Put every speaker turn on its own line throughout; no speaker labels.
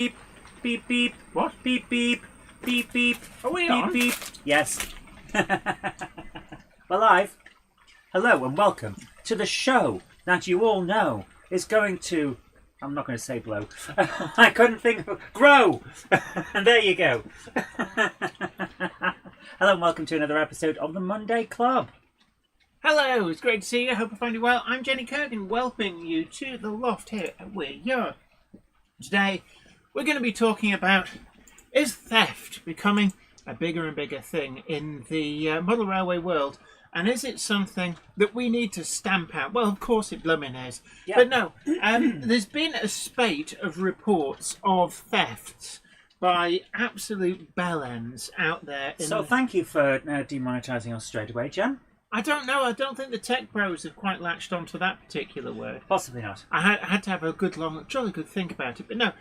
Beep, beep, beep. What? Beep, beep, beep, beep.
Are we
beep,
on?
beep. Yes. We're live. Hello and welcome to the show that you all know is going to... I'm not going to say blow. I couldn't think of... Grow! And there you go. Hello and welcome to another episode of the Monday Club.
Hello, it's great to see you. I hope I find you well. I'm Jenny Kirk and welcoming you to the loft here at Where You're. Today, we're going to be talking about, is theft becoming a bigger and bigger thing in the model railway world? And is it something that we need to stamp out? Well, of course it blooming is.
Yeah.
But no, there's been a spate of reports of thefts by absolute bellends out there.
So thank you for demonetising us straight away, Jen.
I don't know. I don't think the tech bros have quite latched onto that particular word.
Possibly not.
I had to have a jolly good think about it. But no,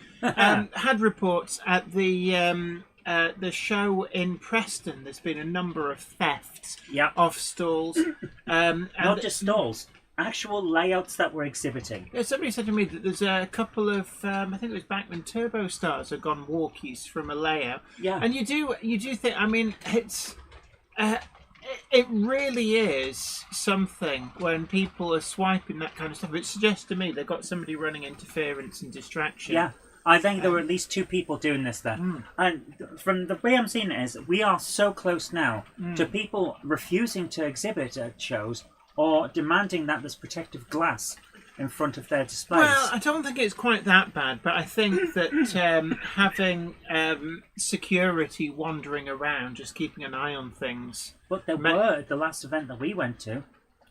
had reports at the show in Preston. There's been a number of thefts of stalls.
Not just stalls, actual layouts that we're exhibiting.
Yeah, somebody said to me that there's a couple of, I think it was back when Turbo Stars had gone walkies from a layout. Yeah. And you do think, I mean, it's... it really is something when people are swiping that kind of stuff. It suggests to me they've got somebody running interference and distraction.
Yeah, I think there were at least two people doing this there. And from the way I'm seeing it is, we are so close now to people refusing to exhibit at shows or demanding that there's protective glass in front of their displays.
Well, I don't think it's quite that bad, but I think that having security wandering around, just keeping an eye on things...
But there were at the last event that we went to,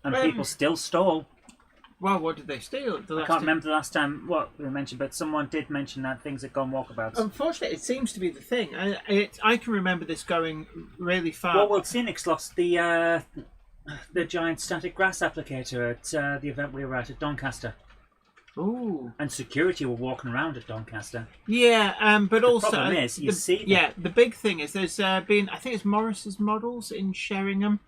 and people still stole.
Well, what did they steal?
I can't remember the last time what we mentioned, but someone did mention that things had gone walkabouts.
Unfortunately, it seems to be the thing. I can remember this going really far.
Well, World Scenics lost the giant static grass applicator at the event we were at Doncaster.
Ooh.
And security were walking around at Doncaster.
Yeah, but
the
also...
problem is, you see...
Yeah, the big thing is there's been... I think it's Morris's Models in Sheringham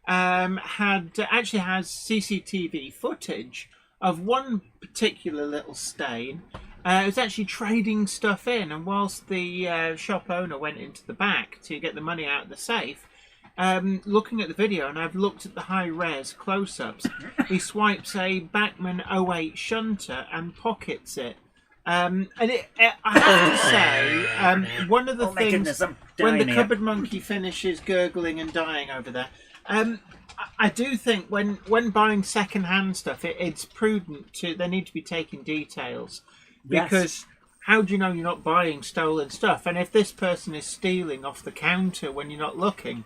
actually has CCTV footage of one particular little stain. It was actually trading stuff in, and whilst the shop owner went into the back to get the money out of the safe, looking at the video, and I've looked at the high-res close-ups, he swipes a Bachmann 08 shunter and pockets it. And I have to say, one of the things, when the cupboard monkey finishes gurgling and dying over there, I do think when buying second-hand stuff, it's prudent they need to be taking details. Because how do you know you're not buying stolen stuff? And if this person is stealing off the counter when you're not looking,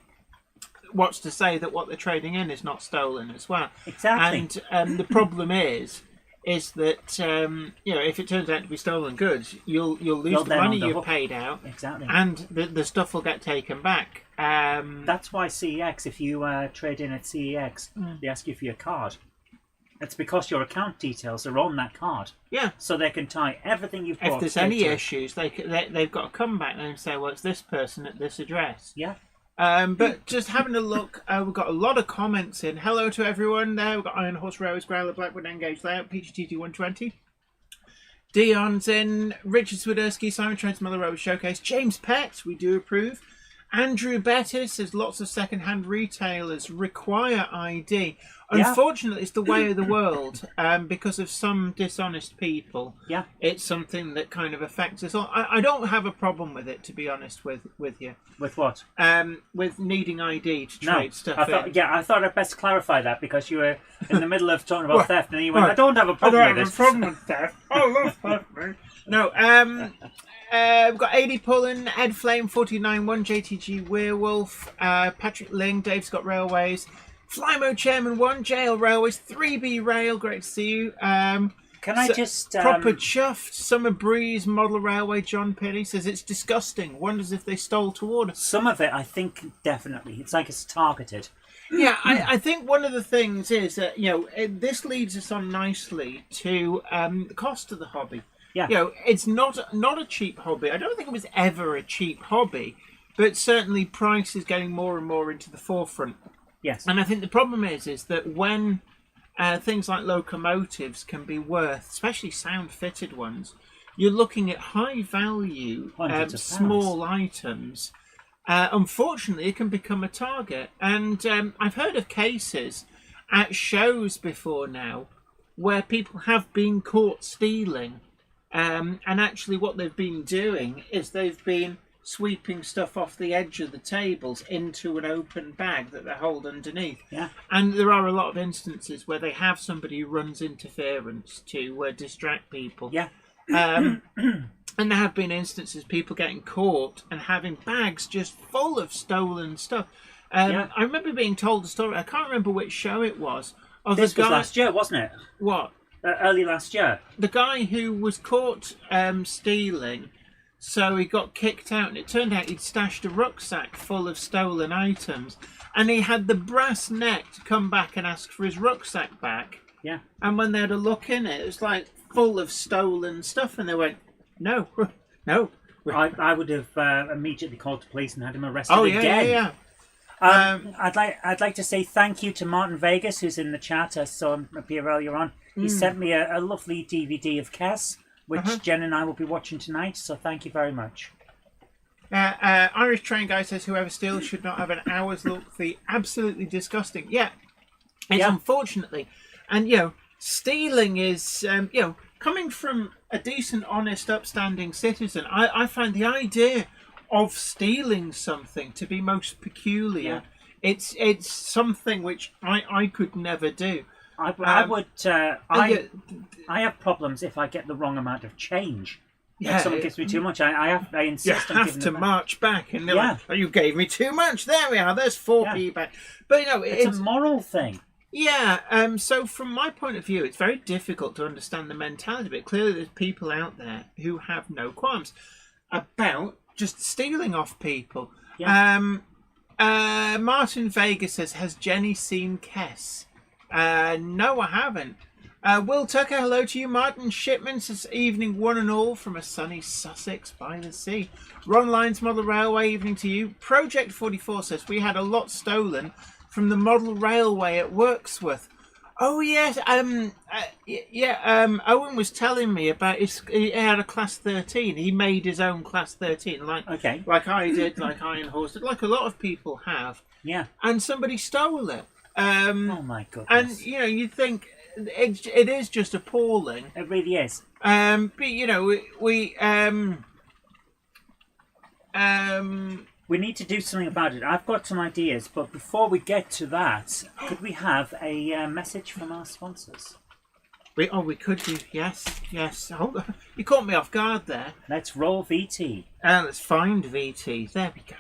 what's to say that what they're trading in is not stolen as well?
Exactly.
And the problem is that if it turns out to be stolen goods, you'll lose the money you've paid out.
Exactly.
And the stuff will get taken back.
That's why CEX, if you trade in at CEX, they ask you for your card. It's because your account details are on that card. Yeah. So they can tie everything you've bought.
If there's any issues, they've got to come back and say, well, it's this person at this address.
Yeah.
But just having a look, we've got a lot of comments in. Hello to everyone there. We've got Iron Horse Rose, Growler, Blackwood, Engage Layout, PGTT 120. Dion's in. Richard Swiderski, Simon Trent's Mother Rose Showcase. James Pett, we do approve. Andrew Bettis says lots of second-hand retailers require ID. Unfortunately, it's the way of the world because of some dishonest people. Yeah, it's something that kind of affects us all. I don't have a problem with it, to be honest with you.
With what?
With needing ID to trade stuff in.
Yeah, I thought I'd best clarify that because you were in the middle of talking about theft and you went, I don't have a problem with it.
I don't have a problem with theft. I love theft, mate. No, we've got AD Pullen, Ed Flame, 491, JTG Werewolf, Patrick Ling, Dave Scott Railways, Flymo Chairman 1, JL Railways, 3B Rail, great to see you.
Can I just...
Proper Chuffed, Summer Breeze, Model Railway, John Penny says it's disgusting, wonders if they stole to order.
Some of it, I think, definitely. It's like it's targeted.
Yeah, I think one of the things is that, this leads us on nicely to the cost of the hobby. Yeah. It's not a cheap hobby. I don't think it was ever a cheap hobby, but certainly price is getting more and more into the forefront. Yes. And I think the problem is that when things like locomotives can be worth, especially sound-fitted ones, you're looking at high value,
Hundreds of
small items. Unfortunately, it can become a target. And I've heard of cases at shows before now where people have been caught stealing. And actually what they've been doing is they've been sweeping stuff off the edge of the tables into an open bag that they hold underneath.
Yeah.
And there are a lot of instances where they have somebody who runs interference to distract people.
Yeah.
And there have been instances people getting caught and having bags just full of stolen stuff. I remember being told a story, I can't remember which show it was.
This was last year, wasn't it?
What?
Early last year.
The guy who was caught stealing, so he got kicked out, and it turned out he'd stashed a rucksack full of stolen items, and he had the brass neck to come back and ask for his rucksack back.
Yeah.
And when they had a look in it, it was like full of stolen stuff, and they went, no, no.
I would have immediately called the police and had him arrested
again. Yeah.
I'd like to say thank you to Martin Vegas, who's in the chat. I saw him appear earlier on. He sent me a lovely DVD of Kes, which Jen and I will be watching tonight. So thank you very much.
Irish Train Guy says whoever steals should not have an hour's look. The absolutely disgusting. Yeah, it's unfortunately, and stealing is coming from a decent, honest, upstanding citizen. I find the idea of stealing something to be most peculiar. It's something which I could never do. I have problems if I get the wrong amount of change. If someone gives me too much, I insist on giving have to
them
march back, and they're like, oh, you gave me too much. There we are. There's 4p back. But
it's a moral thing.
Yeah. So from my point of view, it's very difficult to understand the mentality. But clearly, there's people out there who have no qualms about just stealing off people. Yeah. Martin Vega says, has Jenny seen Kes? No, I haven't. Will Tucker, hello to you. Martin Shipman says, evening one and all from a sunny Sussex by the sea. Ron Lyons Model Railway, evening to you. Project 44 says, we had a lot stolen from the Model Railway at Wirksworth. Oh, yes. Owen was telling me about he had a Class 13. He made his own Class 13, like I did, like Iron Horse did, like a lot of people have.
Yeah.
And somebody stole it.
Oh, my goodness.
And, you'd think it is just appalling.
It really is.
But,
we need to do something about it. I've got some ideas, but before we get to that, could we have a message from our sponsors?
We could do. Yes. Hold on. You caught me off guard there.
Let's roll VT.
Let's find VT. There we go.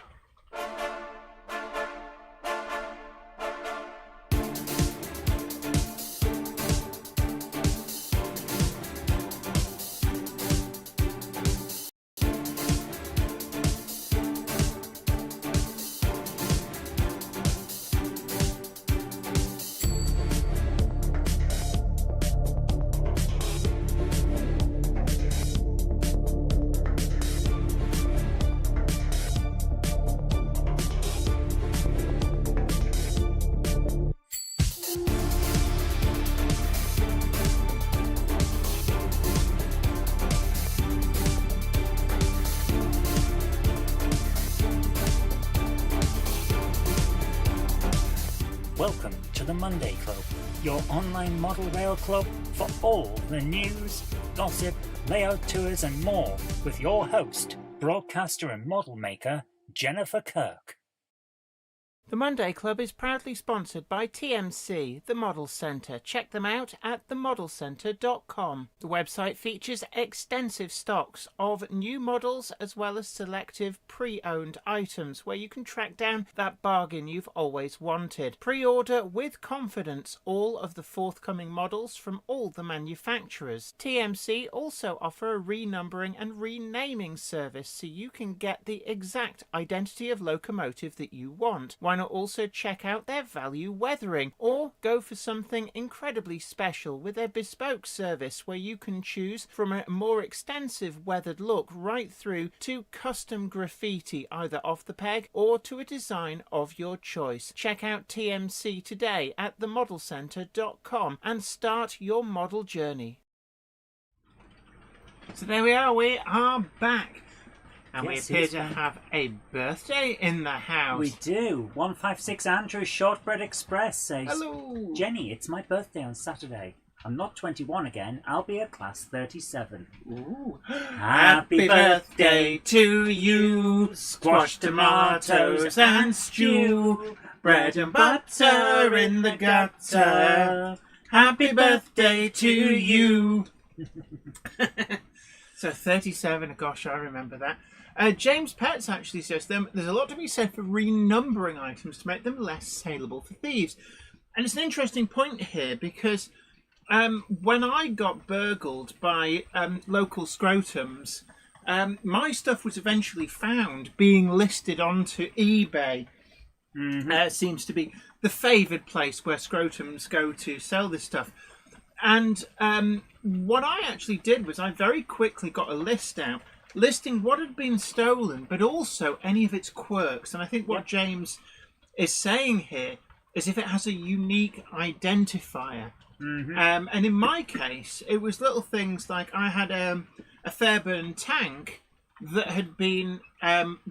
Welcome to the Monday Club, your online model rail club for all the news, gossip, layout tours and more, with your host, broadcaster and model maker, Jennifer Kirk.
The Monday Club is proudly sponsored by TMC, the Model Centre. Check them out at themodelcentre.com. The website features extensive stocks of new models as well as selective pre-owned items where you can track down that bargain you've always wanted. Pre-order with confidence all of the forthcoming models from all the manufacturers. TMC also offer a renumbering and renaming service so you can get the exact identity of locomotive that you want. Why not also check out their value weathering, or go for something incredibly special with their bespoke service where you can choose from a more extensive weathered look right through to custom graffiti either off the peg or to a design of your choice. Check out TMC today at themodelcentre.com and start your model journey. So there we are back. And
Yes,
we appear
it's
to
back.
have a birthday in the house.
We do. 156 Andrew Shortbread Express says,
Hello.
Jenny, it's my birthday on Saturday. I'm not 21 again. I'll be at class 37.
Ooh.
Happy birthday
to you. Squash tomatoes and stew. Bread and butter in the gutter. Happy birthday to you. So 37, gosh, I remember that. James Petts actually says there's a lot to be said for renumbering items to make them less saleable for thieves. And it's an interesting point here because when I got burgled by local scrotums, my stuff was eventually found being listed onto eBay. Seems to be the favoured place where scrotums go to sell this stuff. And what I actually did was I very quickly got a list out listing what had been stolen, but also any of its quirks. And I think what James is saying here is if it has a unique identifier. And in my case, it was little things like I had a Fairburn tank that had been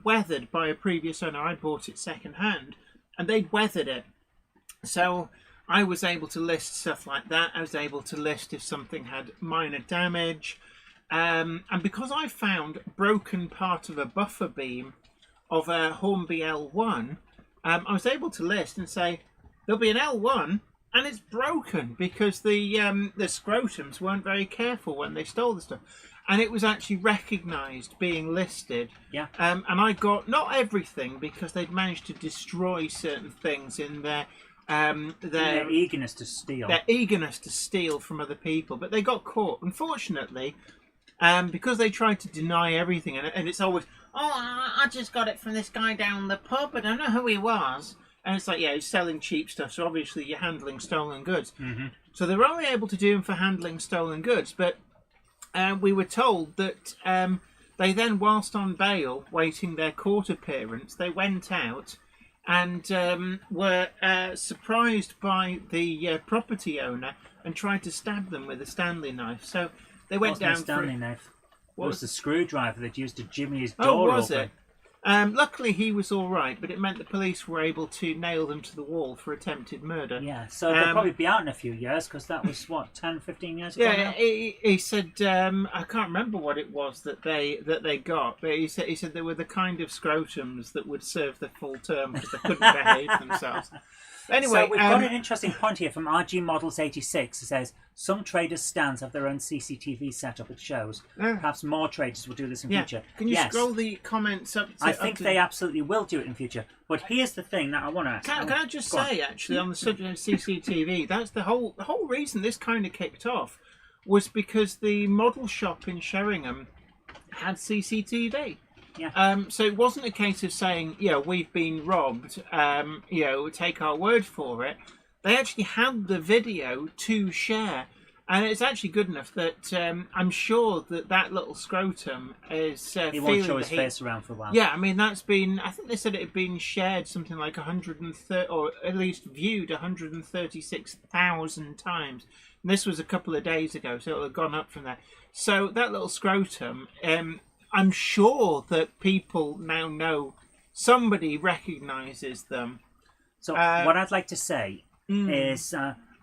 weathered by a previous owner. I bought it second hand, and they'd weathered it. So I was able to list stuff like that. I was able to list if something had minor damage. And because I found broken part of a buffer beam of a Hornby L1, I was able to list and say, there'll be an L1 and it's broken because the scrotums weren't very careful when they stole the stuff. And it was actually recognised being listed.
Yeah.
And I got, not everything, because they'd managed to destroy certain things in their
eagerness to steal.
Their eagerness to steal from other people, but they got caught. Unfortunately, because they tried to deny everything, and it's always, I just got it from this guy down the pub, I don't know who he was. And it's like, he's selling cheap stuff, so obviously you're handling stolen goods. So they were only able to do them for handling stolen goods, but we were told that they then, whilst on bail, waiting their court appearance, they went out and were surprised by the property owner and tried to stab them with a Stanley knife. So they went down.
Stanley knife. It was the screwdriver that used to jimmy his door
Oh, was
open.
it? Luckily, he was all right, but it meant the police were able to nail them to the wall for attempted murder.
Yeah, so they'll probably be out in a few years because that was, 10, 15 years ago
Yeah,
now?
he said I can't remember what it was that they got, but he said they were the kind of scrotums that would serve the full term because they couldn't behave themselves. Anyway,
so we've got an interesting point here from RG Models 86. It says some traders' stands have their own CCTV setup at shows. Perhaps more traders will do this in future.
Can you scroll the comments up?
I think they absolutely will do it in future. But here's the thing that I want to ask.
Can I just say, actually, on the subject of CCTV, that's the whole reason this kind of kicked off was because the model shop in Sheringham had CCTV.
Yeah.
So it wasn't a case of saying, we've been robbed, take our word for it. They actually had the video to share. And it's actually good enough that I'm sure that little scrotum is
he won't show his face around for a while.
Yeah, I mean, that's been, I think they said it had been shared something like 130, or at least viewed 136,000 times. And this was a couple of days ago, so it'll have gone up from there. So that little scrotum, I'm sure that people now know somebody recognises them.
So what I'd like to say is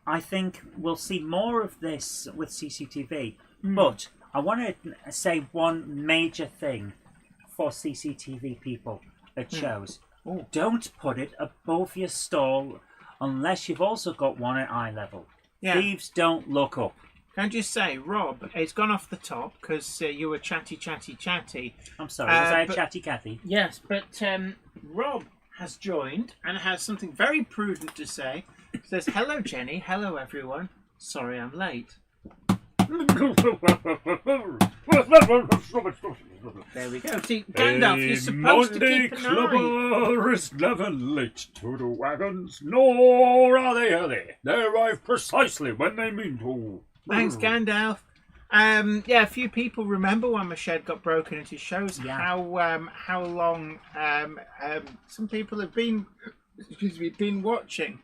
I think we'll see more of this with CCTV. But I want to say one major thing for CCTV people at shows. Don't put it above your stall unless you've also got one at eye level.
Yeah.
Thieves don't look up.
Can I just say, Rob, it's gone off the top because you were chatty.
I'm sorry, was I a chatty Cathy?
Yes, but Rob has joined and has something very prudent to say. It says, hello, Jenny. Hello, everyone. Sorry I'm late. There we go. See, Gandalf, you're supposed to keep an eye.
Clubber is never late to the wagons, nor are they early. They arrive precisely when they mean to.
Thanks, Gandalf. A few people remember when my shed got broken into. Shows how long some people have been watching.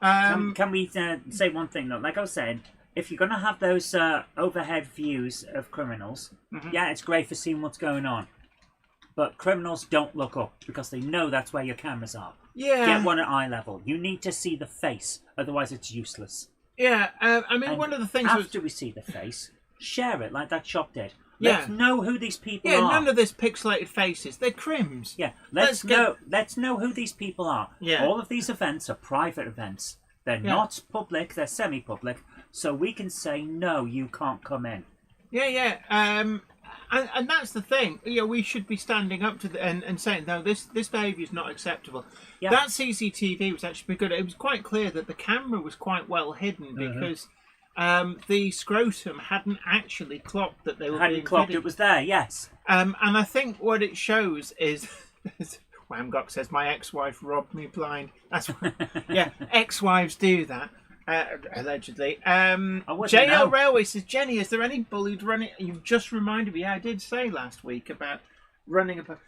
Can we say one thing though? Like I was saying, if you're going to have those overhead views of criminals, yeah, it's great for seeing what's going on. But criminals don't look up because they know that's where your cameras are.
Yeah.
Get one at eye level. You need to see the face, otherwise it's useless.
Yeah, I mean,
And
one of the things
after we see the face, share it like that shop did.
Yeah.
Let's know who these people
yeah,
are.
none of this pixelated faces. They're crims.
Yeah,
Let's
let's know who these people are.
Yeah.
All of these events are private events. They're not public, they're semi-public, so we can say, no, you can't come in.
Yeah. And that's the thing. You know, we should be standing up to and saying, no, this behaviour is not acceptable.
Yeah.
That CCTV was actually good. It was quite clear that the camera was quite well hidden because the scrotum hadn't actually clocked that they were being
Clocked,
hidden.
it was there, yes.
And I think what it shows is... Whamgok says, my ex-wife robbed me blind. That's yeah, ex-wives do that. Allegedly. JL Railway says, Jenny, is there any bullied running? You've just reminded me, I did say last week about running up.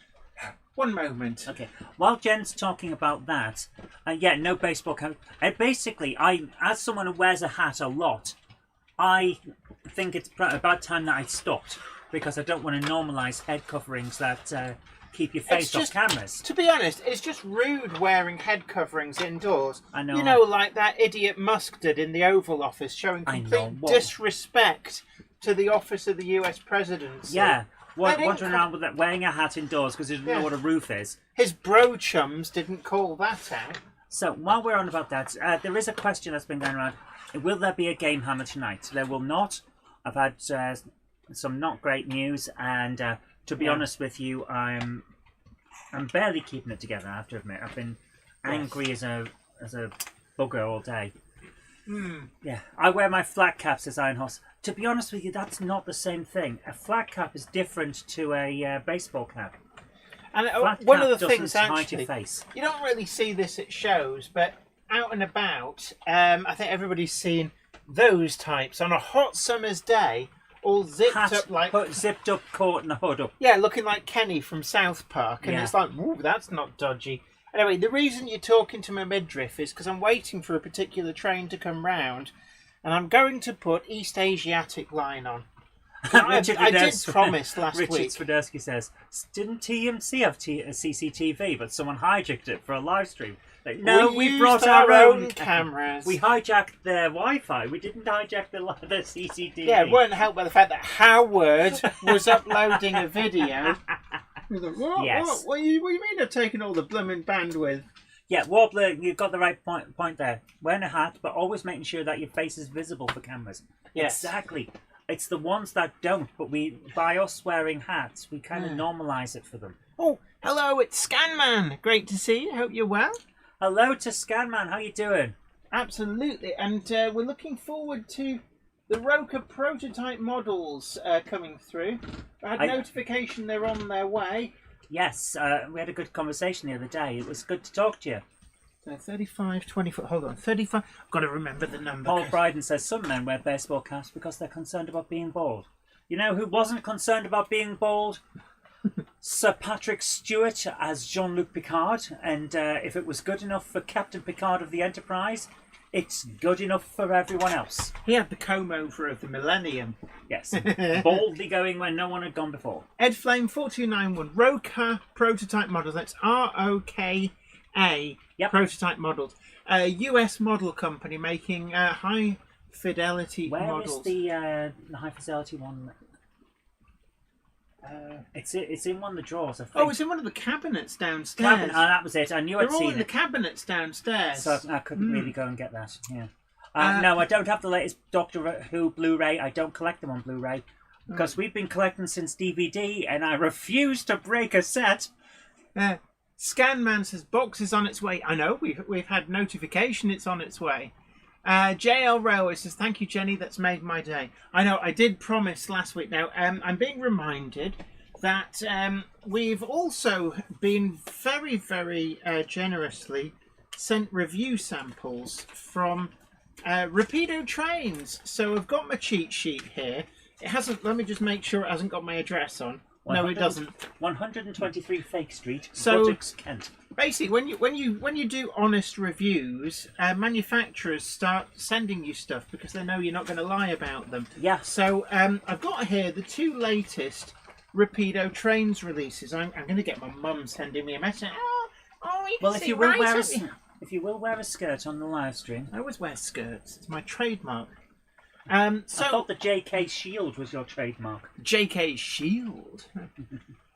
One moment.
Okay. While Jen's talking about that, no baseball cap. Basically, as someone who wears a hat a lot, I think it's about time that I stopped because I don't want to normalise head coverings that keep your face off cameras.
To be honest, it's just rude wearing head coverings indoors.
I know.
You know, like that idiot Musk did in the Oval Office, showing complete disrespect to the office of the US presidency.
Yeah. Wandering around with that, wearing a hat indoors because he doesn't know what a roof is.
His bro chums didn't call that out.
So, while we're on about that, there is a question that's been going around. Will there be a Game Hammer tonight? There will not. I've had some not great news, and to be honest with you, I'm barely keeping it together, I have to admit. I've been angry as a bugger all day. Yeah, I wear my flat cap, says Ironhorse. To be honest with you, that's not the same thing. A flat cap is different to a baseball cap.
And
One
of the things,
hide
actually,
your face.
You don't really see this at shows, but out and about, I think everybody's seen those types on a hot summer's day, all zipped up like...
zipped up, caught in a hood up.
Yeah, looking like Kenny from South Park. And it's like, ooh, that's not dodgy. Anyway, the reason you're talking to my midriff is because I'm waiting for a particular train to come round, and I'm going to put East Asiatic line on. I did promise last week.
Richard Swiderski says, didn't TMC have a CCTV, but someone hijacked it for a live stream? Like, no, we brought our own
cameras.
We hijacked their Wi-Fi. We didn't hijack the CCTV.
Yeah, it weren't helped by the fact that Howard was uploading a video. What?
Yes.
What do you mean they're taking all the blooming bandwidth?
Yeah, Warbler, you've got the right point there. Wearing a hat, but always making sure that your face is visible for cameras.
Yes.
Exactly. It's the ones that don't, but by us wearing hats, we kind of normalise it for them.
Oh, hello, it's Scanman. Great to see you. Hope you're well.
Hello to Scanman. How you doing?
Absolutely, and we're looking forward to the Roka prototype models coming through. I had notification they're on their way.
Yes, we had a good conversation the other day. It was good to talk to you.
35, 20 foot. Hold on, 35. I've got to remember the number.
Paul Bryden says some men wear baseball caps because they're concerned about being bald. You know who wasn't concerned about being bald? Sir Patrick Stewart as Jean-Luc Picard. And if it was good enough for Captain Picard of the Enterprise, it's good enough for everyone else.
He had the comb-over of the millennium.
Yes, boldly going where no one had gone before.
Ed Flame 4291 Roka prototype model. That's ROKA prototype models. A US model company making high fidelity models.
Where is the high fidelity one? It's in one of the drawers, I think.
Oh, it's in one of the cabinets downstairs.
That was it. I knew I'd seen it.
They're all in the cabinets downstairs.
So I couldn't really go and get that. Yeah. No, I don't have the latest Doctor Who Blu-ray. I don't collect them on Blu-ray because we've been collecting since DVD, and I refuse to break a set.
Scanman says box is on its way. I know we've had notification it's on its way. JL Railway says thank you, Jenny. That's made my day. I know I did promise last week. Now I'm being reminded that we've also been very, very generously sent review samples from Rapido trains. So I've got my cheat sheet here. It hasn't. Let me just make sure it hasn't got my address on. No, it doesn't.
123 Fake Street,
So-
Buttocks, Kent.
Basically, when you do honest reviews, manufacturers start sending you stuff because they know you're not going to lie about them.
Yeah.
So I've got here the 2 latest Rapido Trains releases. I'm going to get my mum sending me a message. You can
Well,
see right up
if you will wear a skirt on the live stream.
I always wear skirts. It's my trademark. So
I thought the JK Shield was your trademark.
JK Shield.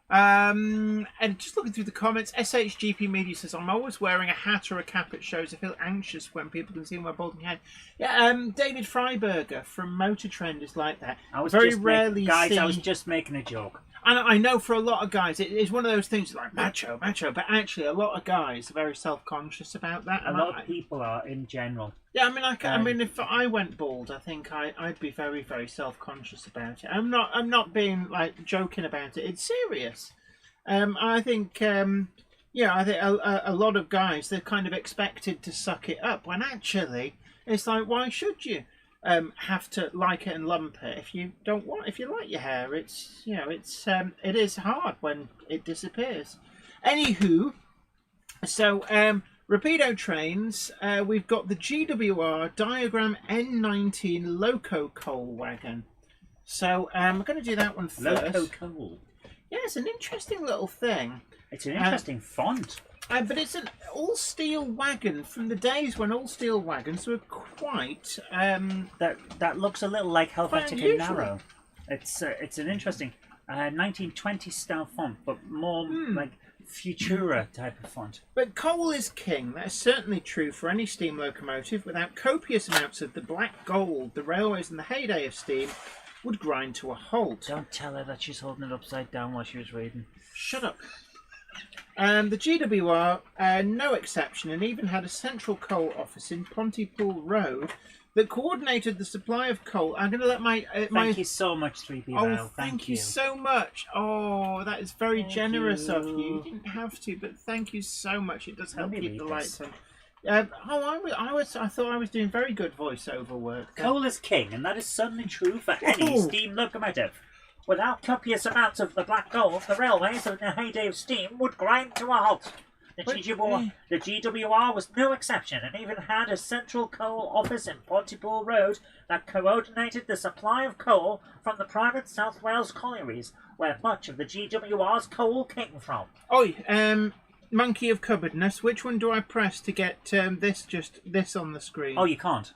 And just looking through the comments, SHGP Media says, I'm always wearing a hat or a cap at shows. I feel anxious when people can see my balding head. Yeah, David Freiberger from Motor Trend is like that.
I was
rarely
guys,
see...
I was just making a joke.
And I know for a lot of guys, it's one of those things like macho, but actually a lot of guys are very self-conscious about that.
A lot of people are in general.
Yeah, I mean, if I went bald, I think I'd be very, very self-conscious about it. I'm not being like joking about it. It's serious. I think, I think a lot of guys, they're kind of expected to suck it up when actually it's like, why should you have to like it and lump it if you don't want? If you like your hair, it is hard when it disappears. Anywho, so Rapido Trains, we've got the GWR Diagram N19 Loco Coal Wagon. So I'm going to do that one first.
Loco Coal.
Yeah, it's an interesting little thing.
It's an interesting font.
But it's an all-steel wagon from the days when all-steel wagons were quite...
That looks a little like Helvetica
unusual.
Narrow. It's an interesting 1920s style font, but more like Futura type of font.
But coal is king. That is certainly true for any steam locomotive. Without copious amounts of the black gold, the railways in the heyday of steam would grind to a halt.
Don't tell her that she's holding it upside down while she was reading.
Shut up. The GWR, no exception, and even had a central coal office in Pontypool Road that coordinated the supply of coal. I'm going to let my...
Thank you so much, 3B Rail.
Thank you so much. Oh, that is very generous of you. You didn't have to, but thank you so much. It does help keep the lights on. I thought I was doing very good voiceover work.
Coal is king, and that is certainly true for any steam locomotive. Without copious amounts of the black gold, the railways in the heyday of steam would grind to a halt. The GWR was no exception, and even had a central coal office in Pontypool Road that coordinated the supply of coal from the private South Wales collieries, where much of the GWR's coal came from.
Monkey of cupboardness, which one do I press to get this on the screen?
Oh, you can't.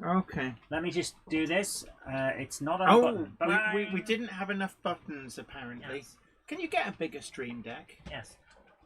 Okay.
Let me just do this. It's not on button.
We didn't have enough buttons, apparently.
Yes.
Can you get a bigger stream deck?
Yes.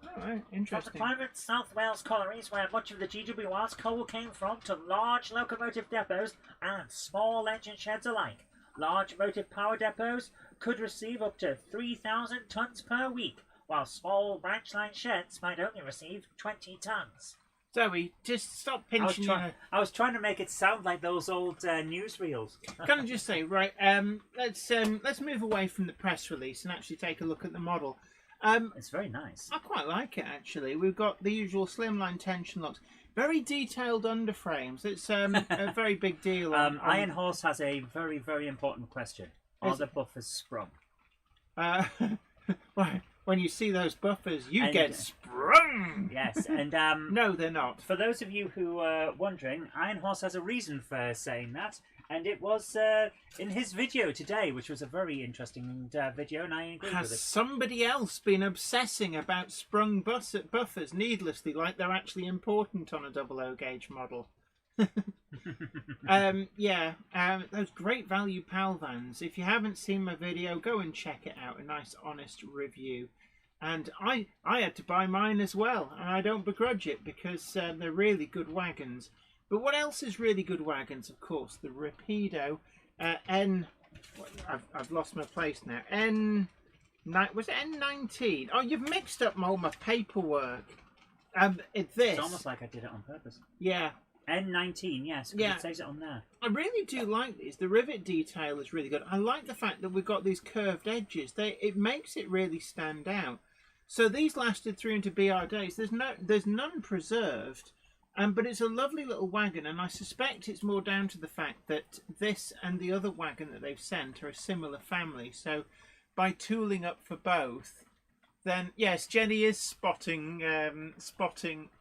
All right,
From
interesting.
the private South Wales collieries, where much of the GWR's coal came from, to large locomotive depots and small engine sheds alike. Large motive power depots could receive up to 3,000 tons per week, while small branch line sheds might only receive 20 tons.
Zoe, just stop pinching.
I was trying to make it sound like those old newsreels.
Can I just say, right? Let's move away from the press release and actually take a look at the model.
It's very nice.
I quite like it actually. We've got the usual slimline tension locks, very detailed underframes. It's a very big deal.
Iron Horse has a very, very important question. Are the buffers sprung?
When you see those buffers, you get sprung.
Yes, and
no, they're not.
For those of you who are wondering, Iron Horse has a reason for saying that, and it was in his video today, which was a very interesting video, and I agree with it.
Has somebody else been obsessing about sprung buffers needlessly, like they're actually important on a 00 gauge model? Those great value PAL vans. If you haven't seen my video, go and check it out. A nice, honest review. And I had to buy mine as well, and I don't begrudge it because they're really good wagons. But what else is really good wagons? Of course, the Rapido I've lost my place now. Was it N19? Oh, you've mixed up all my paperwork. It's
almost like I did it on purpose.
Yeah.
N19, yes, because it says it on there.
I really do like these. The rivet detail is really good. I like the fact that we've got these curved edges. It makes it really stand out. So these lasted through into BR days. There's none preserved, but it's a lovely little wagon, and I suspect it's more down to the fact that this and the other wagon that they've sent are a similar family. So by tooling up for both, then yes, Jenny is spotting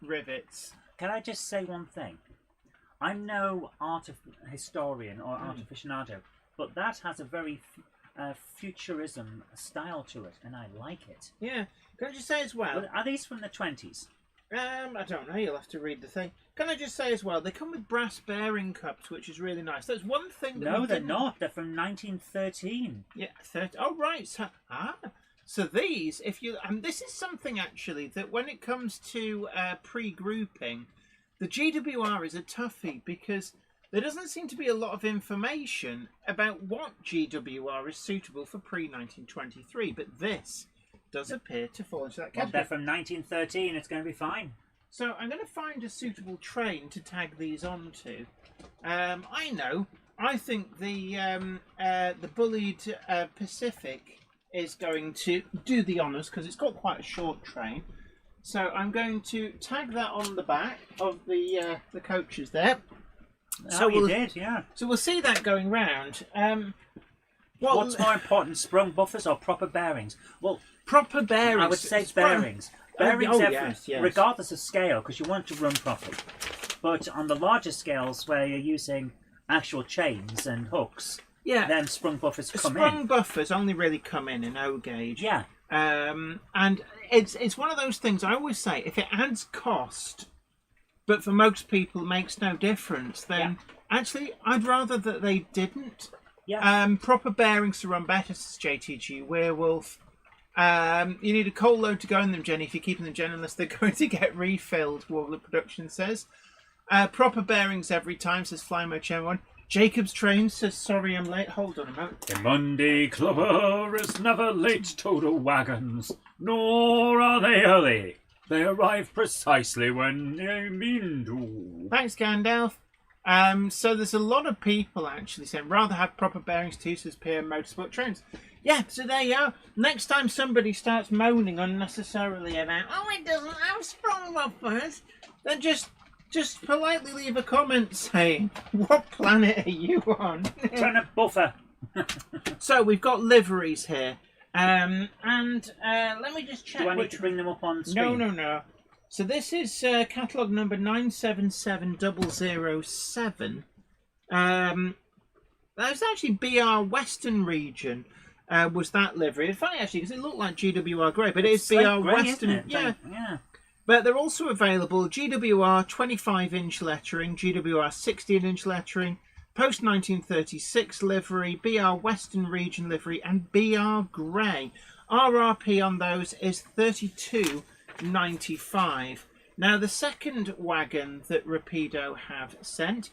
rivets.
Can I just say one thing? I'm no historian or art aficionado, but that has a very futurism style to it, and I like it.
Yeah. Can I just say as well?
Are these from the 20s?
I don't know. You'll have to read the thing. Can I just say as well? They come with brass bearing cups, which is really nice. That's one thing.
No, they're not. They're from 1913.
Yeah, 30. Oh, right. So these, if you, and this is something actually that when it comes to pre-grouping, the GWR is a toughie because there doesn't seem to be a lot of information about what GWR is suitable for pre-1923, but this does appear to fall into that category.
Well, they're from 1913. It's going to be fine.
So I'm going to find a suitable train to tag these onto. I know. I think the Bullied Pacific is going to do the honours because it's got quite a short train. So I'm going to tag that on the back of the coaches there.
So you did, yeah.
So we'll see that going round.
What's more important, sprung buffers or proper bearings? Well,
proper bearings.
I would say bearings. Bearings,
yes.
regardless of scale, because you want to run properly. But on the larger scales, where you're using actual chains and hooks, then sprung buffers come in.
Sprung buffers only really come in O gauge.
Yeah.
And it's one of those things. I always say, if it adds cost, but for most people makes no difference, then actually I'd rather that they didn't.
Yeah.
Proper bearings to run better, says JTG Werewolf. You need a coal load to go in them, Jenny, if you're keeping them, Jen, unless they're going to get refilled, Warbler Production says. Proper bearings every time, says Flymo Chen 1. Jacob's Train says, sorry I'm late. Hold on a moment.
The Monday Clubber is never late to the wagons, nor are they early. They arrive precisely when they mean to.
Thanks, Gandalf. So there's a lot of people actually saying, rather have proper bearings too, says PM Motorsport Trains. Yeah, so there you are. Next time somebody starts moaning unnecessarily about, oh, it doesn't have sprung buffers, then just politely leave a comment saying, what planet are you on?
Turn a buffer.
So we've got liveries here. And let me just check.
Do I need to bring them up on screen?
No. So this is catalogue number 977007. That was actually BR Western Region. Was that livery? It's funny actually because it looked like GWR Grey, but it's BR
grey,
Western.
isn't it?
Yeah.
Yeah.
But they're also available GWR 25-inch lettering, GWR 16-inch lettering, post 1936 livery, BR Western Region livery, and BR Grey. RRP on those is $32.95. Now the second wagon that Rapido have sent,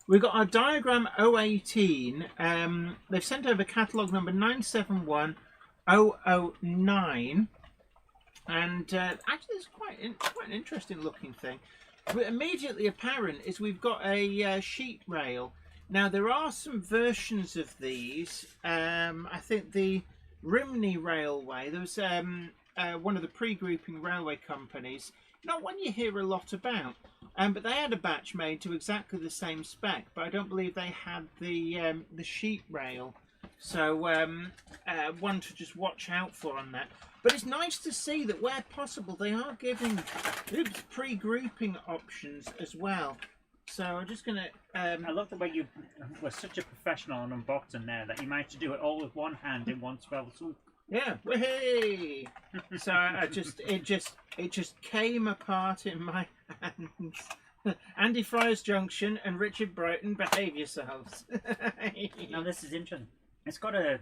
we've got our diagram 018. They've sent over catalogue number 971009. And actually, it's quite an interesting looking thing. But immediately apparent is we've got a sheet rail. Now there are some versions of these. I think the Rimney Railway. There was one of the pre-grouping railway companies. Not one you hear a lot about. But they had a batch made to exactly the same spec. But I don't believe they had the sheet rail. So one to just watch out for on that. But it's nice to see that where possible they are giving pre-grouping options as well. So I'm just going to...
I love the way you were such a professional on unboxing there that you managed to do it all with one hand in one swell swoop.
Yeah, hey! So it just came apart in my hands. Andy Fryer's Junction and Richard Brighton, behave yourselves.
Now this is interesting. It's got a...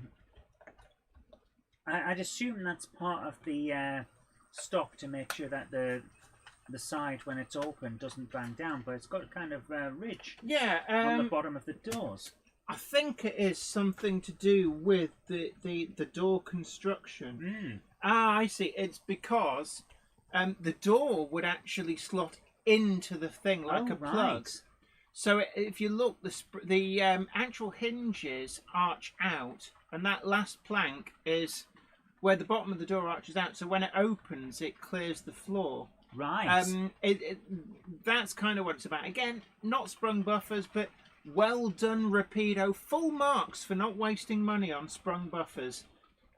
I'd assume that's part of the stock to make sure that the side when it's open doesn't bang down, but it's got a kind of ridge on the bottom of the doors.
I think it is something to do with the door construction. I see. It's because the door would actually slot into the thing like a plug.
Right.
So if you look, the actual hinges arch out, and that last plank is where the bottom of the door arches out. So when it opens, it clears the floor.
Right.
That's kind of what it's about. Again, not sprung buffers, but well done, Rapido. Full marks for not wasting money on sprung buffers.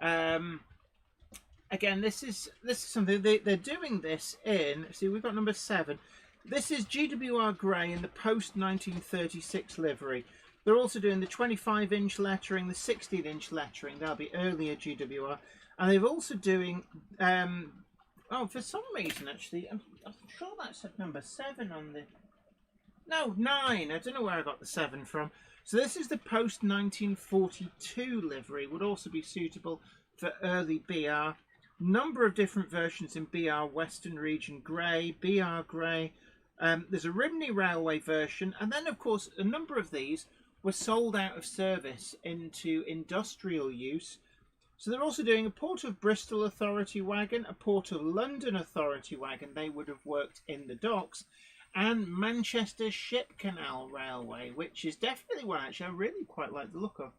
Again, this is something they're doing this in. See, we've got number 7. This is GWR Grey in the post 1936 livery. They're also doing the 25-inch lettering, the 16-inch lettering. That'll be earlier GWR, and they're also doing. For some reason, actually, I'm sure that said number 7 on the. No, 9. I don't know where I got the 7 from. So this is the post 1942 livery. Would also be suitable for early BR. Number of different versions in BR Western Region Grey, BR Grey. There's a Rhymney Railway version, and then of course a number of these were sold out of service into industrial use. So they're also doing a Port of Bristol Authority wagon, a Port of London Authority wagon. They would have worked in the docks, and Manchester Ship Canal Railway, which is definitely one actually I really quite like the look of.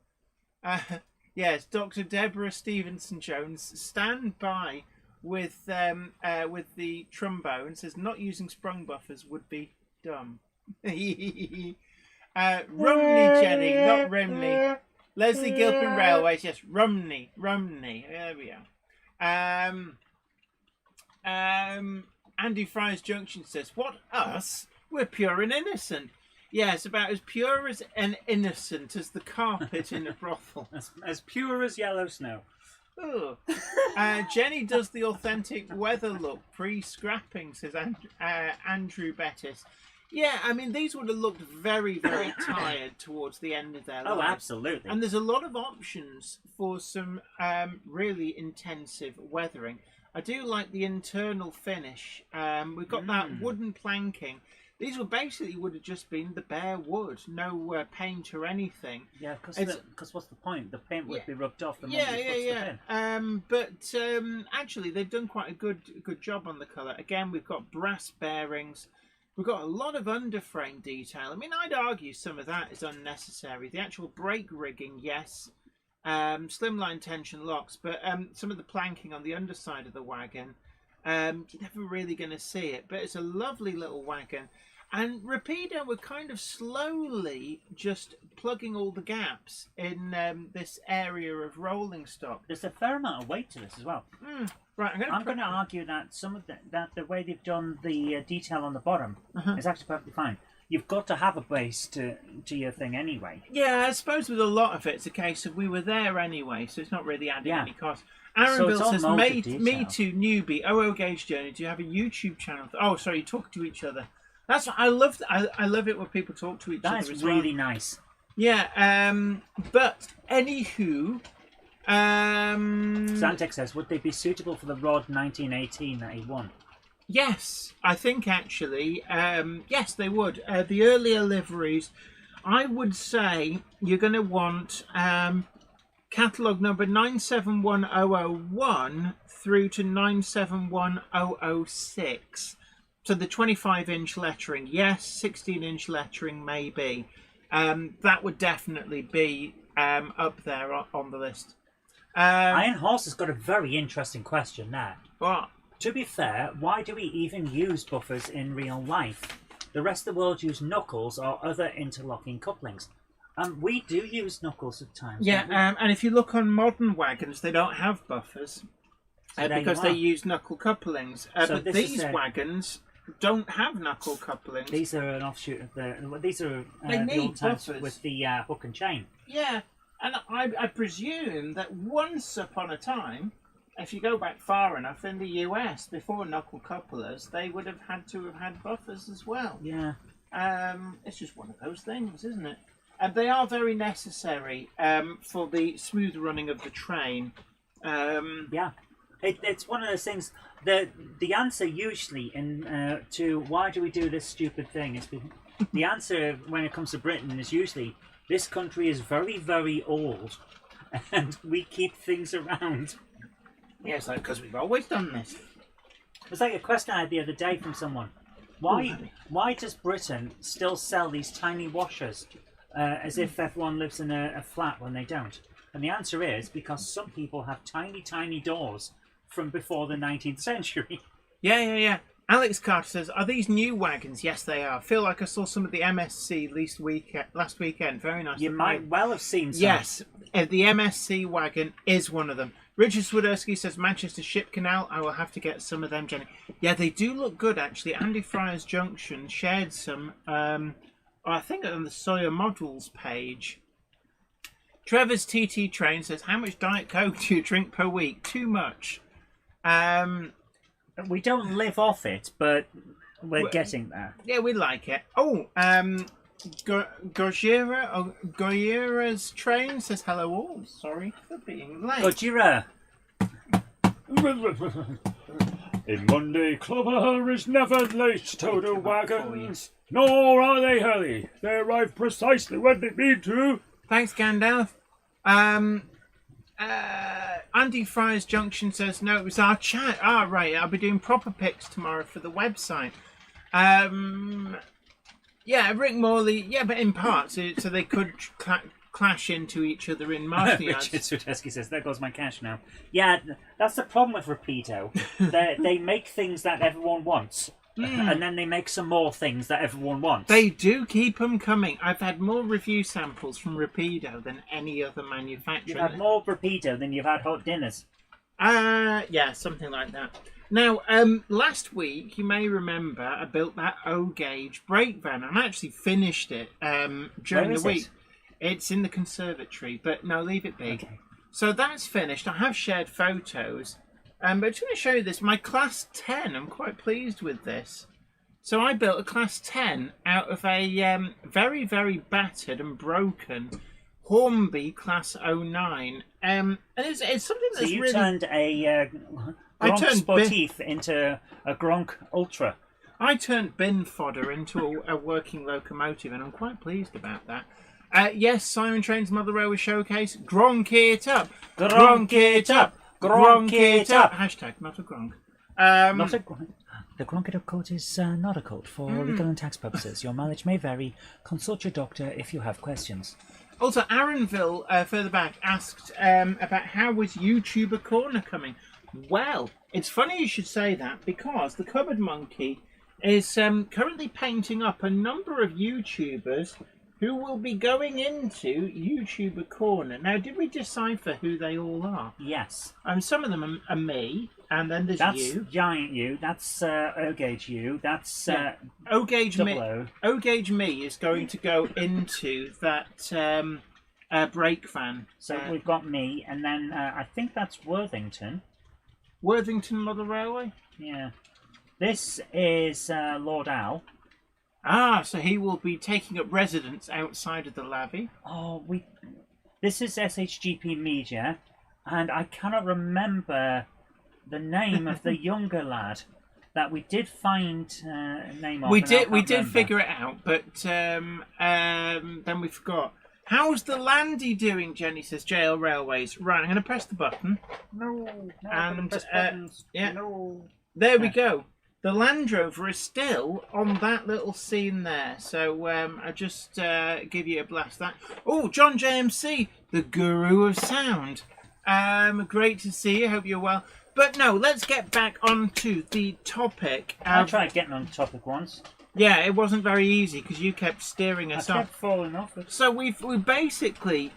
Yes, Dr. Deborah Stevenson-Jones, stand by with the trombone. Says not using sprung buffers would be dumb. Rumney, Jenny, not Rimney. Leslie Gilpin Railways, yes, Rumney. There we are. Andy Fry's Junction says, "What us? We're pure and innocent." Yes, about as pure and innocent as the carpet in a brothel.
As pure as yellow snow.
Oh. Jenny does the authentic weather look pre-scrapping, says Andrew Bettis. Yeah, I mean, these would have looked very, very tired towards the end of their life.
Oh, absolutely.
And there's a lot of options for some really intensive weathering. I do like the internal finish. We've got that wooden planking. These would have just been the bare wood, no paint or anything.
Yeah, because what's the point? The paint would be rubbed off the moment you put stuff in.
But actually, they've done quite a good job on the colour. Again, we've got brass bearings. We've got a lot of underframe detail. I mean, I'd argue some of that is unnecessary. The actual brake rigging, yes. Slimline tension locks, but some of the planking on the underside of the wagon, you're never really going to see it. But it's a lovely little wagon. And Rapido were kind of slowly just plugging all the gaps in this area of rolling stock.
There's a fair amount of weight to this as well.
Right, I'm
going to argue that some of the way they've done the detail on the bottom is actually perfectly fine. You've got to have a base to your thing anyway.
Yeah, I suppose with a lot of it, it's a case of we were there anyway, so it's not really adding any cost. Aaron Bill says, me too, newbie. Gauge Journey, do you have a YouTube channel? Oh, sorry, you talk to each other. That's what I love. I love it when people talk to each other.
That's really nice.
Yeah. But anywho,
Zantek says, would they be suitable for the rod 1918 that he won?
Yes, I think actually, yes, they would. The earlier liveries, I would say you're going to want catalogue number 971001 through to 971006. So the 25-inch lettering, yes, 16-inch lettering, maybe. That would definitely be up there on the list.
Iron Horse has got a very interesting question there.
What?
To be fair, why do we even use buffers in real life? The rest of the world use knuckles or other interlocking couplings. We do use knuckles at times.
Yeah, and if you look on modern wagons, they don't have buffers because they use knuckle couplings. So but these wagons don't have knuckle couplings.
These are an offshoot of the. These are the old types with the hook and chain.
Yeah, and I presume that once upon a time, if you go back far enough in the US, before knuckle couplers, they would have had to have had buffers as well.
Yeah.
It's just one of those things, isn't it? And they are very necessary for the smooth running of the train.
Yeah. It's one of those things. The answer usually to why do we do this stupid thing is the answer when it comes to Britain is usually this country is very, very old and we keep things around.
Yes, because we've always done this.
It's like a question I had the other day from someone. Why does Britain still sell these tiny washers as if everyone lives in a flat when they don't? And the answer is because some people have tiny, tiny doors from before the 19th century.
Yeah. Alex Carter says, "Are these new wagons?" Yes, they are. I feel like I saw some of the MSC last weekend. Very nice.
You might well have seen some.
Yes, the MSC wagon is one of them. Richard Swiderski says, "Manchester Ship Canal. I will have to get some of them, Jenny." Yeah, they do look good, actually. Andy Fryer's Junction shared some, I think on the Sawyer Models page. Trevor's TT Train says, "How much Diet Coke do you drink per week?" Too much.
We don't live off it, but we're getting there.
Yeah, we like it. Oh, Gojira's Train says, "Hello all. Sorry for being late."
Gojira.
A Monday clubber is never late to the wagons, nor are they early. They arrive precisely when they mean to.
Thanks, Gandalf. Andy Fryer's Junction says, "No, it was our chat." Ah, right. I'll be doing proper pics tomorrow for the website. Yeah, Rick Morley. Yeah, but in parts, so they could clash into each other in martial arts.
Richard Swiderski says, "There goes my cash now." Yeah, that's the problem with Rapido. They make things that everyone wants. And then they make some more things that everyone wants.
They do keep them coming. I've had more review samples from Rapido than any other manufacturer.
You've had more Rapido than you've had hot dinners.
Yeah, something like that. Now, last week, you may remember, I built that O-gauge brake van. I actually finished it during the week. It's in the conservatory, but no, leave it be.
Okay.
So that's finished. I have shared photos. But I'm just going to show you this. My Class 10, I'm quite pleased with this. So I built a Class 10 out of a very, very battered and broken Hornby Class 09. And it's something that's
so you
really...
turned a Gronk Sportif into a Gronk Ultra.
I turned bin fodder into a working locomotive, and I'm quite pleased about that. Yes, Simon Train's Mother Railway Showcase. Gronk it up! Gronk it up! Gronk it up! Hashtag, not a Gronk.
Not a Gronk. The Gronk It Up code is not a code for legal and tax purposes. Your mileage may vary. Consult your doctor if you have questions.
Also, Aaronville, further back, asked about how was YouTuber Corner coming. Well, it's funny you should say that, because the Cupboard Monkey is currently painting up a number of YouTubers who will be going into YouTuber Corner. Now, did we decipher who they all are?
Yes.
Some of them are me, and then there's
that's
you.
Giant U, that's O-Gauge U, that's
O-Gauge me.
O.
O-Gauge me is going to go into that brake van.
So we've got me, and then I think that's Worthington.
Worthington Mother Railway?
Yeah. This is Lord Al.
Ah, so he will be taking up residence outside of the Lavy.
Oh, this is SHGP Media, and I cannot remember the name of the younger lad that we did find a name of.
We did figure it out, but then we forgot. How's the Landy doing, Jenny says, JL Railways. Right, I'm going to press the button.
No,
and
press buttons.
yeah,
no.
There we go. The Land Rover is still on that little scene there. So I just give you a blast that. Oh, John JMC, the guru of sound. Great to see you. Hope you're well. But no, let's get back onto the topic.
I tried getting on the topic once.
Yeah, it wasn't very easy because you kept steering us
I
off.
kept falling off.
So we basically,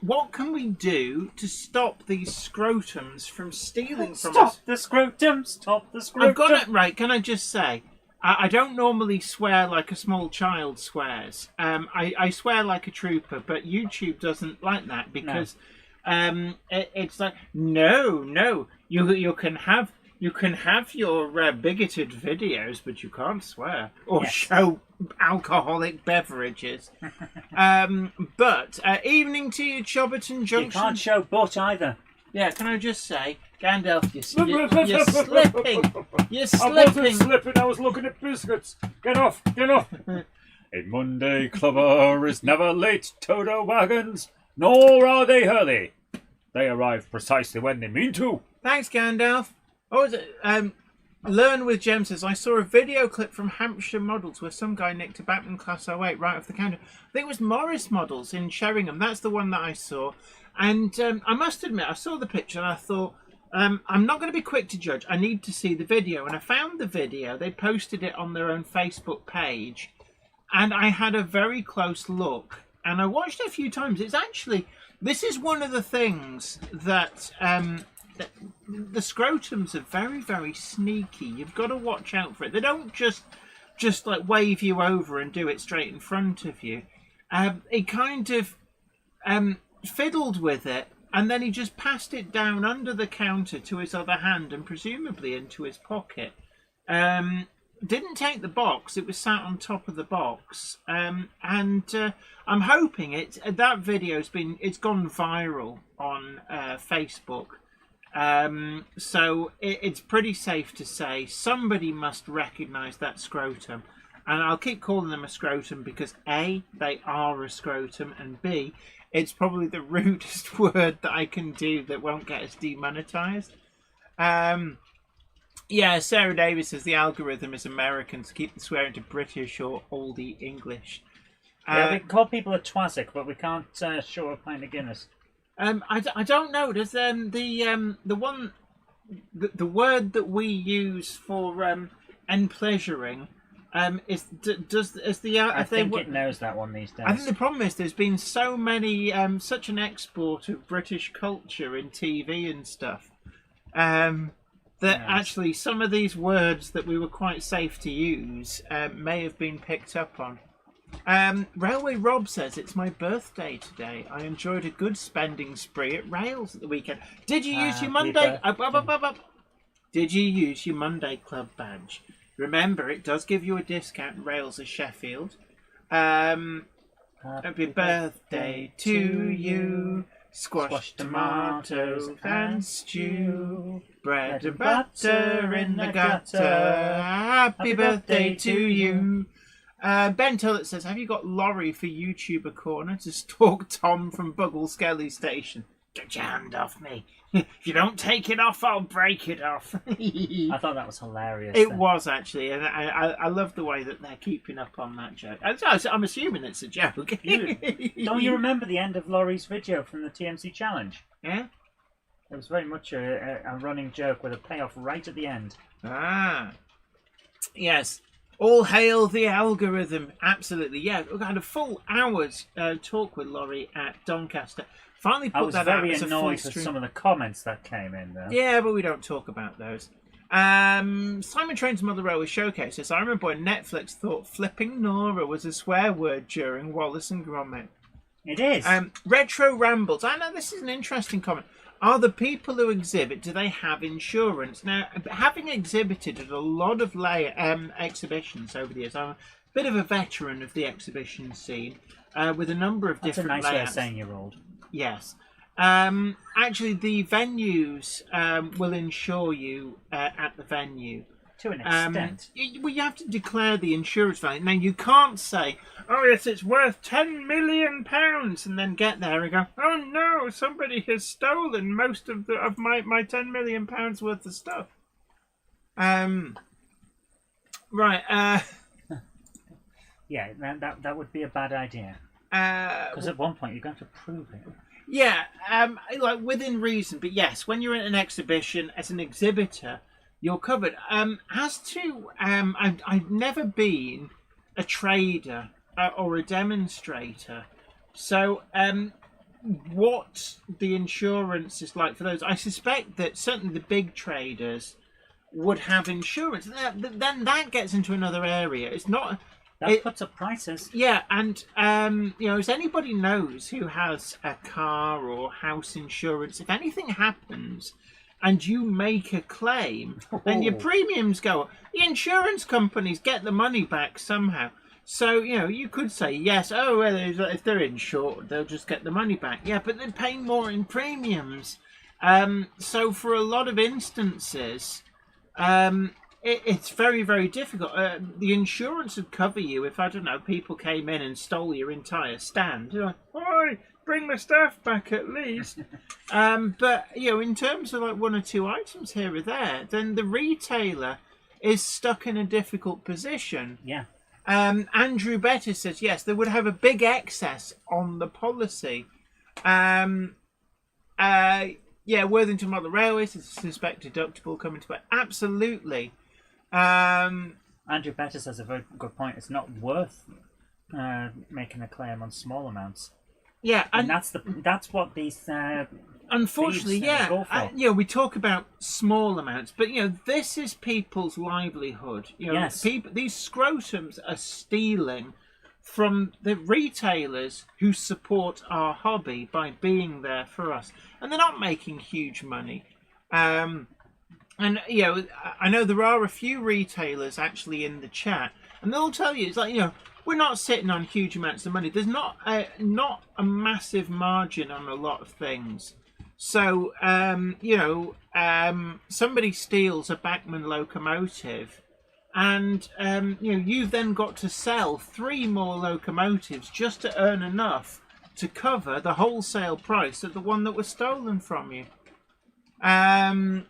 what can we do to stop these scrotums from stealing from us?
Stop the scrotum! Stop the scrotum!
I've got it right. Can I just say, I don't normally swear like a small child swears. I swear like a trooper, but YouTube doesn't like that because it's like no, you can have. You can have your bigoted videos, but you can't swear or show alcoholic beverages. But evening to you, Chobberton Junction.
You can't show butt either.
Yeah, can I just say, Gandalf, you're slipping. You're slipping.
I wasn't slipping, I was looking at biscuits. Get off, get off. A Monday clubber is never late to the wagons, nor are they early. They arrive precisely when they mean to.
Thanks, Gandalf. Oh, is it? Learn with Jem says, I saw a video clip from Hampshire Models where some guy nicked a Batman Class 08 right off the counter. I think it was Morris Models in Sheringham. That's the one that I saw. And I must admit, I saw the picture and I thought, I'm not going to be quick to judge. I need to see the video. And I found the video. They posted it on their own Facebook page. And I had a very close look. And I watched it a few times. It's actually... This is one of the things that... the scrotums are very, very sneaky. You've got to watch out for it. They don't just like wave you over and do it straight in front of you. He kind of fiddled with it, and then he just passed it down under the counter to his other hand and presumably into his pocket. Didn't take the box. It was sat on top of the box. And I'm hoping that video's gone viral on Facebook. So it's pretty safe to say somebody must recognise that scrotum. And I'll keep calling them a scrotum because A, they are a scrotum, and B, it's probably the rudest word that I can do that won't get us demonetised. Yeah, Sarah Davis says the algorithm is American to keep the swearing to British or oldie English.
Yeah, we call people a twasic, but we can't show a pint of Guinness.
I don't know. Does the word that we use for enpleasuring is the
I think it knows that one these days.
I think the problem is there's been so many such an export of British culture in TV and stuff that actually some of these words that we were quite safe to use may have been picked up on. Railway Rob says, it's my birthday today. I enjoyed a good spending spree at Rails at the weekend. Did you use your Monday? Did you use your Monday Club badge? Remember, it does give you a discount at Rails of Sheffield. Happy birthday to you. Squash tomatoes and stew. Bread and butter in the gutter. Happy birthday to you. Ben Tullett says, have you got Laurie for YouTuber Corner to stalk Tom from Buggle Skelly Station? Get your hand off me. If you don't take it off, I'll break it off.
I thought that was hilarious.
It was, actually, and I love the way that they're keeping up on that joke. I'm assuming it's a joke.
Don't you remember the end of Laurie's video from the TMC Challenge?
Yeah?
It was very much a running joke with a payoff right at the end.
Ah. Yes. All hail the algorithm. Absolutely, yeah. We had a full hour's talk with Laurie at Doncaster. Finally put that out as a full stream.
I was very annoyed with some of the comments that came in there.
Yeah, but we don't talk about those. Simon Train's Mother Railway Showcase says, I remember when Netflix thought flipping Nora was a swear word during Wallace and Gromit.
It is.
Retro Rambles. I know this is an interesting comment. Are the people who exhibit, do they have insurance? Now, having exhibited at a lot of exhibitions over the years, I'm a bit of a veteran of the exhibition scene with a number of different layouts.
That's a nice way of saying you're old.
Yes. Actually, the venues will insure you at the venue.
To an extent.
You have to declare the insurance value. Now, you can't say, oh, yes, it's worth £10 million, and then get there and go, oh, no, somebody has stolen most of my £10 million worth of stuff. Right.
Yeah, that would be a bad idea. Because at one point, you're going to prove it.
Yeah, like within reason. But yes, when you're at an exhibition as an exhibitor, you're covered. I've never been a trader or a demonstrator. So what the insurance is like for those, I suspect that certainly the big traders would have insurance. Then that gets into another area. It's not...
That puts up prices.
Yeah, and as anybody knows who has a car or house insurance, if anything happens and you make a claim, then your premiums go up. The insurance companies get the money back somehow. So, you could say, yes, well, if they're insured, they'll just get the money back. Yeah, but they're paying more in premiums. So for a lot of instances... It's very, very difficult. The insurance would cover you if, I don't know, people came in and stole your entire stand. You're like, oi, bring my stuff back at least. But, in terms of like one or two items here or there, then the retailer is stuck in a difficult position.
Yeah.
Andrew Bettis says, yes, they would have a big excess on the policy. Yeah, Worthington Model Railways is a suspect deductible coming to play. Absolutely.
Andrew Bettis has a very good point. It's not worth making a claim on small amounts.
Yeah,
and that's what these.
Unfortunately,
thieves, go for.
we talk about small amounts, but this is people's livelihood.
Yes.
These scrotums are stealing from the retailers who support our hobby by being there for us, and they're not making huge money. And I know there are a few retailers actually in the chat, and they'll tell you it's like we're not sitting on huge amounts of money. There's not a massive margin on a lot of things. So, somebody steals a Bachmann locomotive, and you've then got to sell 3 more locomotives just to earn enough to cover the wholesale price of the one that was stolen from you. John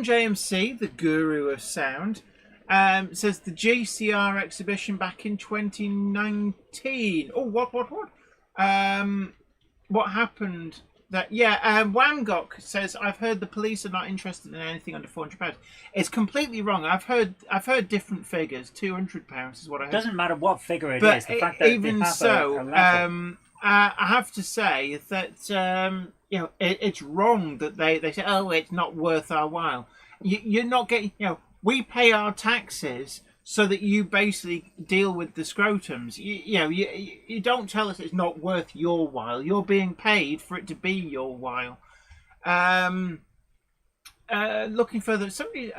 JMC, the guru of sound, says the GCR exhibition back in 2019. Oh, what? What happened? Wangok says, I've heard the police are not interested in anything under £400. It's completely wrong. I've heard different figures. £200 is what I heard.
Doesn't matter what figure it
but
is. The fact that
even
they have
so,
a level.
I have to say that it's wrong that they say, oh, it's not worth our while. You're not getting. We pay our taxes so that you basically deal with the scrotums. You don't tell us it's not worth your while. You're being paid for it to be your while. Looking further, somebody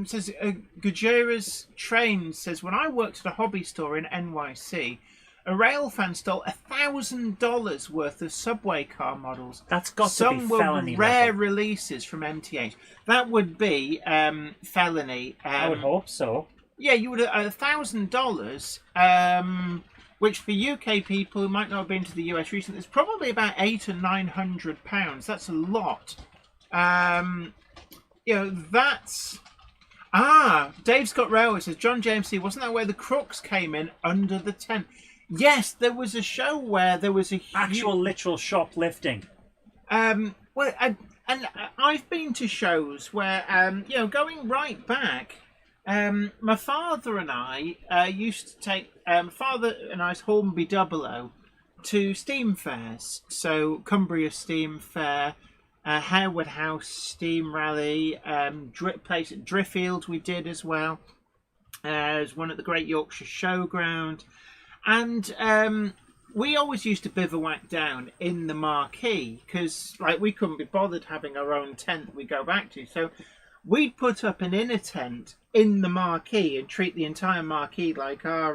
says, Gujera's Train says, when I worked at a hobby store in NYC, a rail fan stole $1,000 worth of subway car models.
That's got to
Some
be
were
felony
rare
level.
releases from MTH. That would be felony.
I would hope so.
Yeah, you would $1,000, which for UK people who might not have been to the US recently, is probably about £800 or £900. That's a lot. That's. Dave Scott Railway says, John JMC, wasn't that where the crooks came in under the tent? Yes, there was a show where there was a
actual literal shoplifting.
I've been to shows where going right back. My father and I used to take father and I's Hornby 00 to steam fairs. So Cumbria Steam Fair, Harewood House Steam Rally, place at Driffield we did as well. There's one at the Great Yorkshire Showground. And we always used to bivouac down in the marquee because we couldn't be bothered having our own tent we go back to. So we'd put up an inner tent in the marquee and treat the entire marquee like our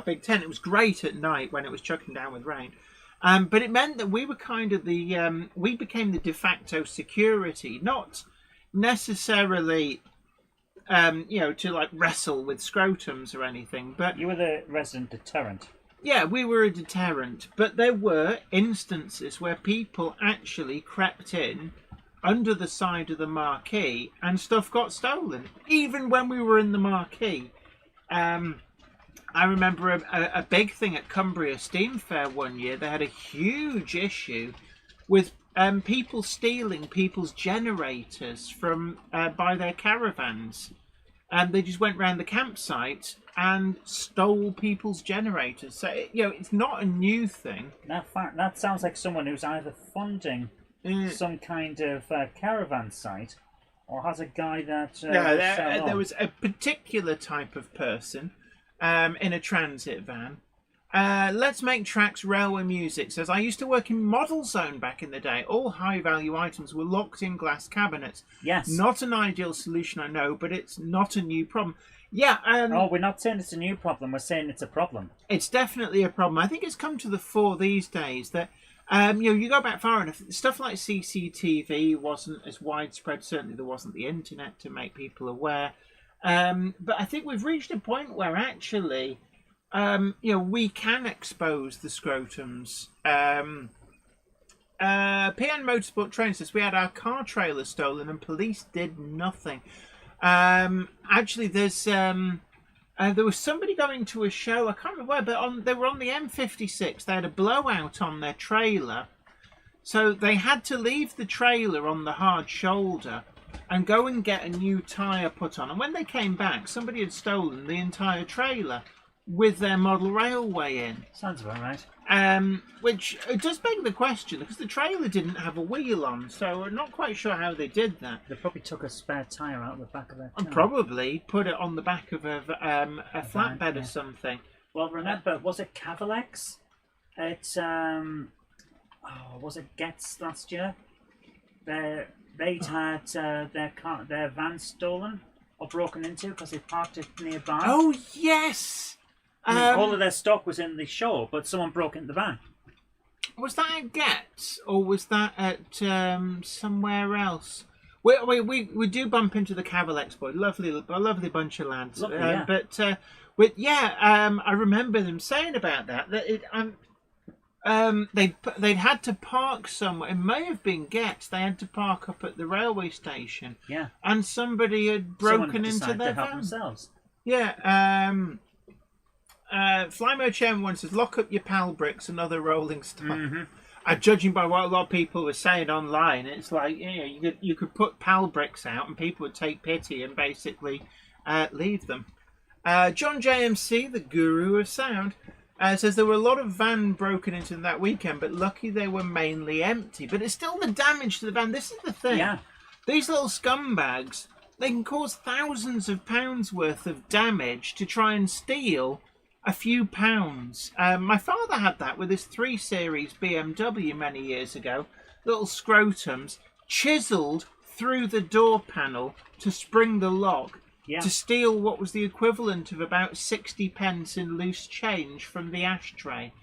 big tent. It was great at night when it was chucking down with rain. But it meant that we were kind of we became the de facto security, not necessarily to wrestle with scrotums or anything, but
you were the resident deterrent.
Yeah, we were a deterrent, but there were instances where people actually crept in under the side of the marquee and stuff got stolen, even when we were in the marquee. I remember a big thing at Cumbria Steam Fair one year. They had a huge issue with people stealing people's generators from by their caravans, and they just went round the campsite and stole people's generators. So it's not a new thing.
That sounds like someone who's either funding some kind of caravan site or has a guy that
there was a particular type of person in a transit van. Let's Make Tracks Railway Music says, I used to work in Model Zone back in the day. All high-value items were locked in glass cabinets.
Yes.
Not an ideal solution, I know, but it's not a new problem. Yeah.
We're not saying it's a new problem. We're saying it's a problem.
It's definitely a problem. I think it's come to the fore these days that you go back far enough. Stuff like CCTV wasn't as widespread. Certainly, there wasn't the internet to make people aware. But I think we've reached a point where actually, we can expose the scrotums. PN Motorsport Train says we had our car trailer stolen and police did nothing. Actually, there was somebody going to a show, I can't remember where, but they were on the M56. They had a blowout on their trailer, So they had to leave the trailer on the hard shoulder and go and get a new tyre put on. And when they came back, somebody had stolen the entire trailer with their model railway in.
Sounds about right.
Which it does beg the question, because the trailer didn't have a wheel on, so we're not quite sure how they did that.
They probably took a spare tyre out of the back of their car.
And probably put it on the back of a flatbed
yeah.
or something.
Well, remember, was it Cavalex? Was it Getz last year? They'd had their van stolen or broken into because they parked it nearby.
Oh, yes!
All of their stock was in the show, but someone broke into the van.
Was that at Getz, or was that at somewhere else? We do bump into the Cavalex boy, a lovely bunch of lads.
Lovely, yeah.
I remember them saying about that they'd had to park somewhere. It may have been Getz. They had to park up at the railway station.
Yeah,
and somebody had broken into their
to help
van.
themselves.
Yeah. Flymo Chairman once says, lock up your pal bricks and other rolling stuff. Mm-hmm. Judging by what a lot of people were saying online, it's like, you could put pal bricks out and people would take pity and basically leave them. John JMC, the guru of sound, says there were a lot of van broken into that weekend, but lucky they were mainly empty. But it's still the damage to the van. This is the thing.
Yeah.
These little scumbags, they can cause thousands of pounds worth of damage to try and steal a few pounds. My father had that with his 3 Series BMW many years ago. Little scrotums chiselled through the door panel to spring the lock to steal what was the equivalent of about 60 pence in loose change from the ashtray.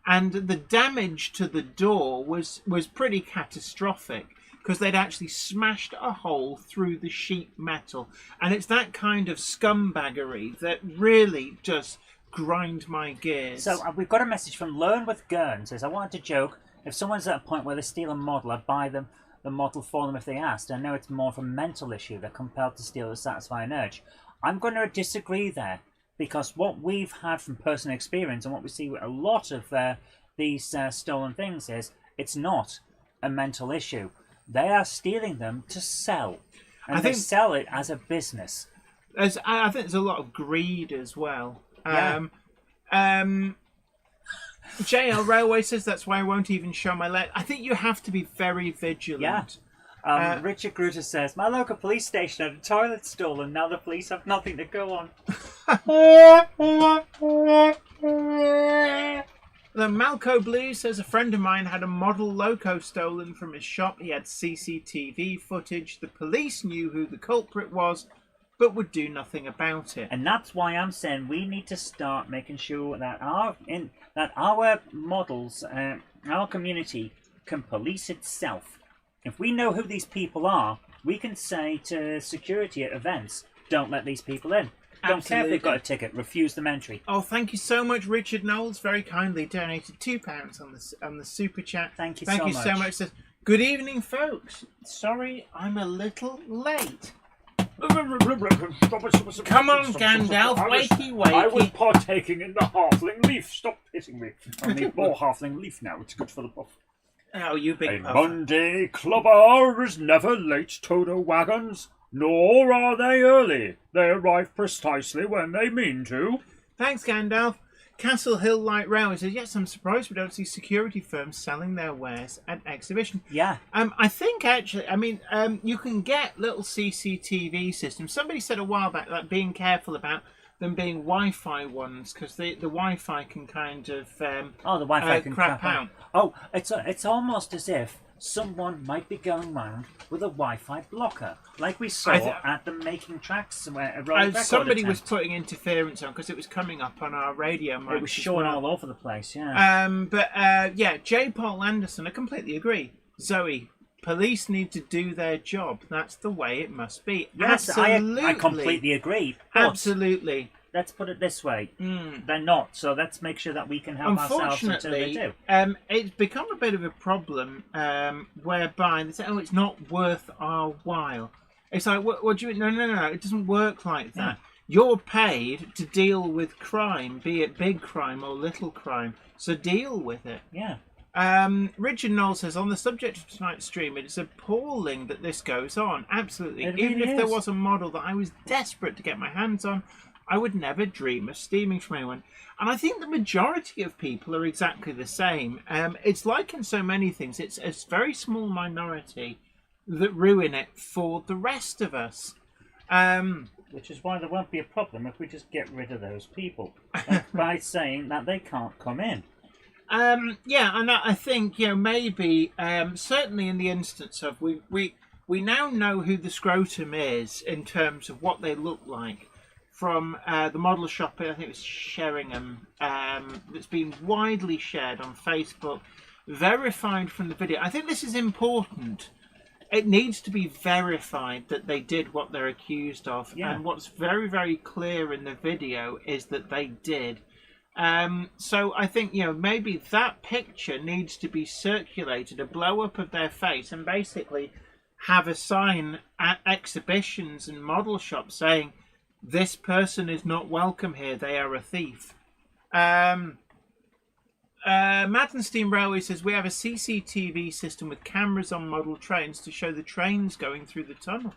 And the damage to the door was pretty catastrophic, because they'd actually smashed a hole through the sheet metal. And it's that kind of scumbaggery that really just grind my gears.
So we've got a message from Learn with Gurn. Says, I wanted to joke, if someone's at a point where they steal a model, I'd buy them the model for them if they asked. I know it's more of a mental issue. They're compelled to steal to satisfy an urge. I'm going to disagree there, because what we've had from personal experience and what we see with a lot of these stolen things is it's not a mental issue. They are stealing them to sell, and they sell it as a business.
I think there's a lot of greed as well.
Yeah.
JL Railway says that's why I won't even show my leg. I think you have to be very vigilant.
Yeah. Richard Gruter says, my local police station had a toilet stolen. Now the police have nothing to go on.
The Malco Blue says a friend of mine had a model loco stolen from his shop. He had CCTV footage. The police knew who the culprit was, but would do nothing about it.
And that's why I'm saying we need to start making sure that our models, our community, can police itself. If we know who these people are, we can say to security at events, don't let these people in. Don't care if they've got a ticket, refuse them entry.
Oh, thank you so much, Richard Knowles. Very kindly donated £2 on the super chat.
Thank you
so much. Says, good evening, folks. Sorry, I'm a little late. Come on, Gandalf, wakey.
I was partaking in the halfling leaf. Stop hitting me. I need more halfling leaf now. It's good for the buff.
Oh, you big
A Monday clubber is never late, Toto wagons, nor are they early. They arrive precisely when they mean to.
Thanks, Gandalf. Castle Hill Light Railway says, yes, I'm surprised we don't see security firms selling their wares at exhibition.
Yeah.
I think, actually, you can get little CCTV systems. Somebody said a while back that being careful about them being Wi-Fi ones, because the Wi-Fi can kind of
the Wi-Fi can
crap out.
Oh, it's almost as if someone might be going round with a Wi-Fi blocker, like we saw at the Making Tracks where
somebody was putting interference on because it was coming up on our radio mics.
It was showing all over the place, yeah.
J. Paul Anderson, I completely agree. Zoe, police need to do their job. That's the way it must be.
Yes,
absolutely.
I completely agree.
Absolutely.
Let's put it this way. They're not, so let's make sure that we can help ourselves until they do.
It's become a bit of a problem whereby they say, oh, it's not worth our while. It's like, what do you mean? No, it doesn't work like that. You're paid to deal with crime, be it big crime or little crime, so deal with it.
Yeah.
Richard Knoll says, on the subject of tonight's stream, it is appalling that this goes on. Absolutely.
It
Even
really
if there
is.
was a model that I was desperate to get my hands on, I would never dream of stealing from anyone. And I think the majority of people are exactly the same. It's like in so many things, it's a very small minority that ruin it for the rest of us.
Which is why there won't be a problem if we just get rid of those people by saying that they can't come in.
Yeah, and I think, maybe, certainly in the instance of we now know who the scrotum is in terms of what they look like from the model shop, I think it was Sheringham, that's been widely shared on Facebook, verified from the video. I think this is important. It needs to be verified that they did what they're accused of.
Yeah.
And what's very, very clear in the video is that they did. So I think, maybe that picture needs to be circulated, a blow up of their face, and basically have a sign at exhibitions and model shops saying, this person is not welcome here, they are a thief. Madenstein Railway says, we have a CCTV system with cameras on model trains to show the trains going through the tunnel.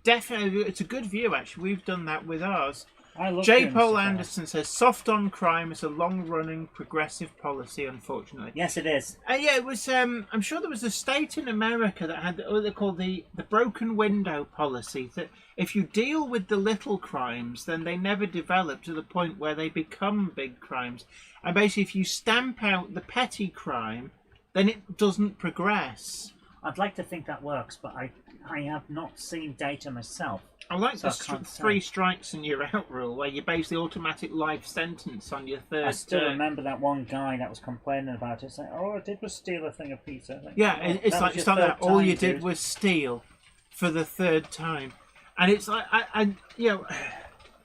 Definitely, it's a good view, actually. We've done that with ours.
I love
J.
doing
Paul
stuff like that.
Anderson says, soft on crime is a long-running progressive policy, unfortunately.
Yes, it is.
Yeah, it was. I'm sure there was a state in America that had what they call the broken window policy. That if you deal with the little crimes, then they never develop to the point where they become big crimes. And basically, if you stamp out the petty crime, then it doesn't progress.
I'd like to think that works, but I have not seen data myself.
I like
So I
the
can't
three
say.
strikes and you're out rule, where you basically automatic life sentence on your third.
I still remember that one guy that was complaining about it, saying, "Oh, I did was steal a thing of pizza." Like,
Yeah,
"Oh,
it's
that
like
was
it's
your
like that.
third
All
time,
you did
dude."
was steal for the third time, and it's like I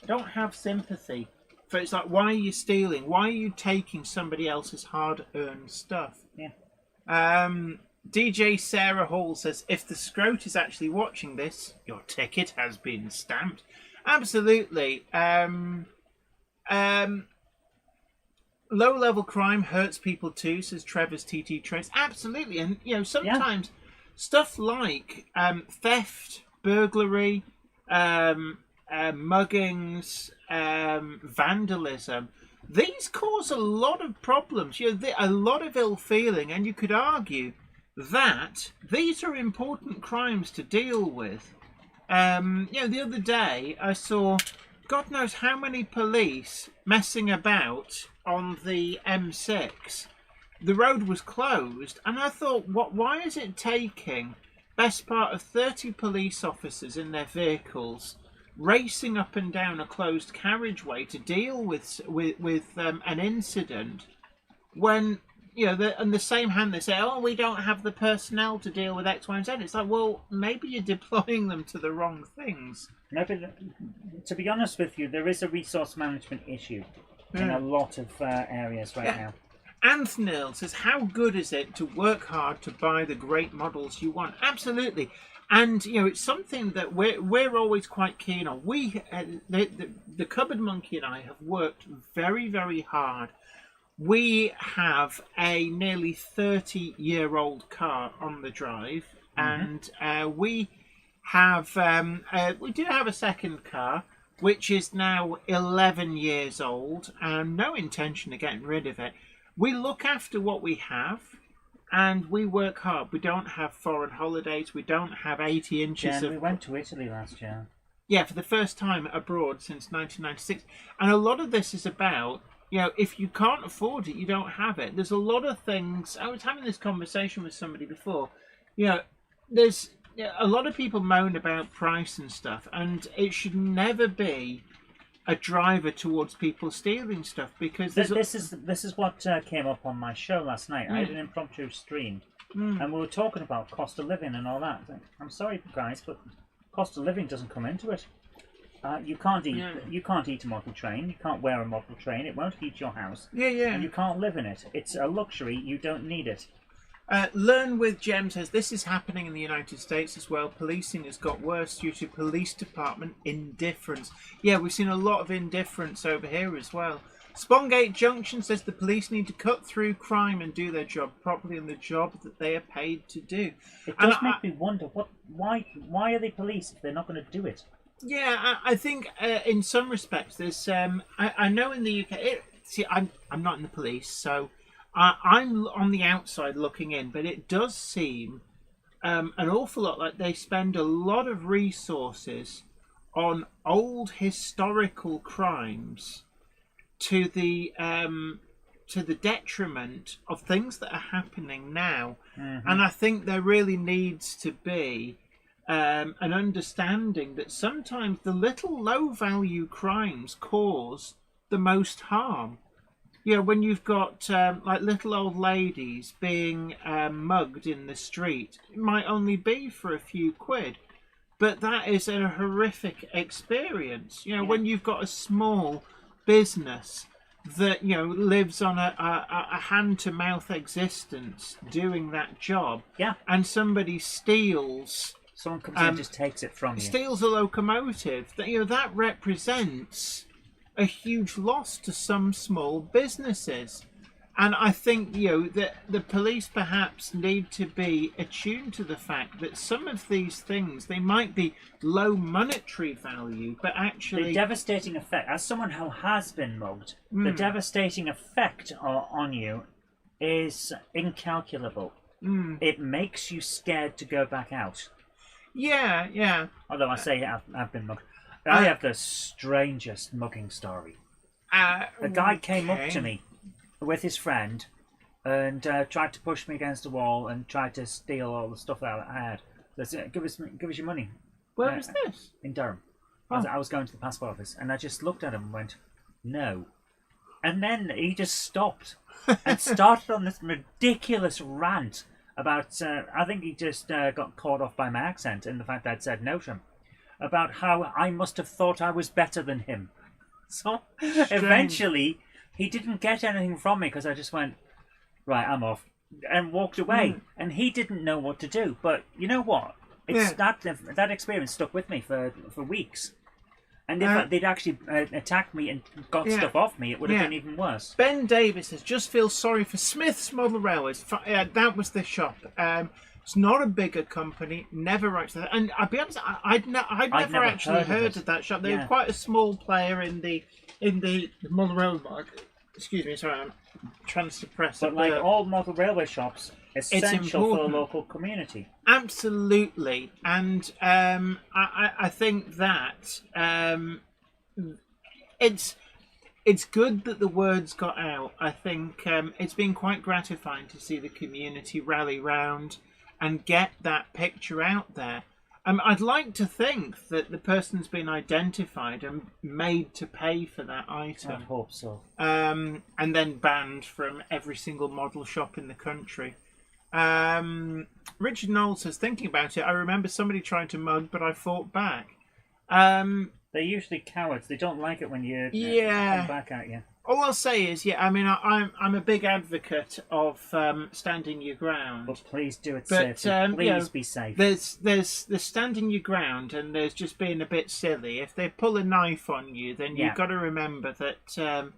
don't have sympathy for. It's like, why are you stealing? Why are you taking somebody else's hard-earned stuff?
Yeah.
DJ Sarah Hall says, if the scrot is actually watching this, your ticket has been stamped. Absolutely. Low-level crime hurts people too, says Trevor's TT Trace. Absolutely. And, sometimes stuff like theft, burglary, muggings, vandalism, these cause a lot of problems, a lot of ill feeling, and you could argue that these are important crimes to deal with. The other day I saw God knows how many police messing about on the M6. The road was closed, and I thought, why is it taking best part of 30 police officers in their vehicles racing up and down a closed carriageway to deal with an incident when, on the same hand they say, oh, we don't have the personnel to deal with X, Y, and Z. It's like, well, maybe you're deploying them to the wrong things.
Maybe, to be honest with you, there is a resource management issue in a lot of areas right now.
Anthnil says, how good is it to work hard to buy the great models you want? Absolutely. And, it's something that we're always quite keen on. We, the Cupboard Monkey and I have worked very, very hard. We have a nearly 30-year-old car on the drive, and we do have a second car, which is now 11 years old, and no intention of getting rid of it. We look after what we have, and we work hard. We don't have foreign holidays. We don't have 80 inches of...
We went to Italy last year.
Yeah, for the first time abroad since 1996. And a lot of this is about, if you can't afford it, you don't have it. There's a lot of things... I was having this conversation with somebody before. There's a lot of people moan about price and stuff, and it should never be a driver towards people stealing stuff, because
this is what came up on my show last night. I had an impromptu stream, and we were talking about cost of living and all that. I'm sorry, guys, but cost of living doesn't come into it. You can't eat.
Yeah.
You can't eat a model train. You can't wear a model train. It won't heat your house.
Yeah.
And you can't live in it. It's a luxury. You don't need it.
Learn with Jem says, this is happening in the United States as well. Policing has got worse due to police department indifference. Yeah, we've seen a lot of indifference over here as well. Spongate Junction says the police need to cut through crime and do their job properly and the job that they are paid to do.
It does make me wonder why are they police if they're not going to do it?
Yeah, I think in some respects there's. I know in the UK. I'm not in the police, so I'm on the outside looking in, but it does seem an awful lot like they spend a lot of resources on old historical crimes to the detriment of things that are happening now. And I think there really needs to be an understanding that sometimes the little low value crimes cause the most harm. You know, when you've got like little old ladies being mugged in the street, it might only be for a few quid, but that is a horrific experience. You know, when you've got a small business that, you know, lives on a hand-to-mouth existence doing that job, and somebody steals...
Someone comes in and just takes it from you.
Steals a locomotive. You know, that represents a huge loss to some small businesses. And I think, you know, that the police perhaps need to be attuned to the fact that some of these things, they might be low monetary value, but actually...
The devastating effect, as someone who has been mugged, the devastating effect on you is incalculable. It makes you scared to go back out.
Yeah.
Although I say I've been mugged. I have the strangest mugging story. A guy came up to me with his friend and tried to push me against the wall and tried to steal all the stuff that I had. Said, give us your money.
Where was this?
In Durham. I was going to the passport office and I just looked at him and went, no. And then he just stopped and started on this ridiculous rant about, I think he just got caught off by my accent and the fact that I'd said no to him, about how I must have thought I was better than him. So eventually he didn't get anything from me because I just went, right, I'm off, and walked away. And he didn't know what to do. But you know what? That experience stuck with me for weeks. And if they'd actually attacked me and got stuff off me, it would have been even worse.
Ben Davis says, just feel sorry for Smith's Model Railways. That was the shop. It's not a bigger company, never writes that. And I'll be honest, I'd never actually heard of that shop. They were quite a small player in the model railway market. Excuse me, sorry, I'm trying to suppress it.
But like all model railway shops, essential for the local community.
Absolutely. And I think that it's good that the word's got out. I think it's been quite gratifying to see the community rally round and get that picture out there. I'd like to think that the person's been identified and made to pay for that item.
I hope so.
And then banned from every single model shop in the country. Richard Knowles says, thinking about it, I remember somebody trying to mug, but I fought back.
They're usually cowards. They don't like it when you come back at you.
All I'll say is, I'm a big advocate of standing your ground.
But please do it safely. Please be safe.
There's standing your ground, and there's just being a bit silly. If they pull a knife on you, then you've got to remember that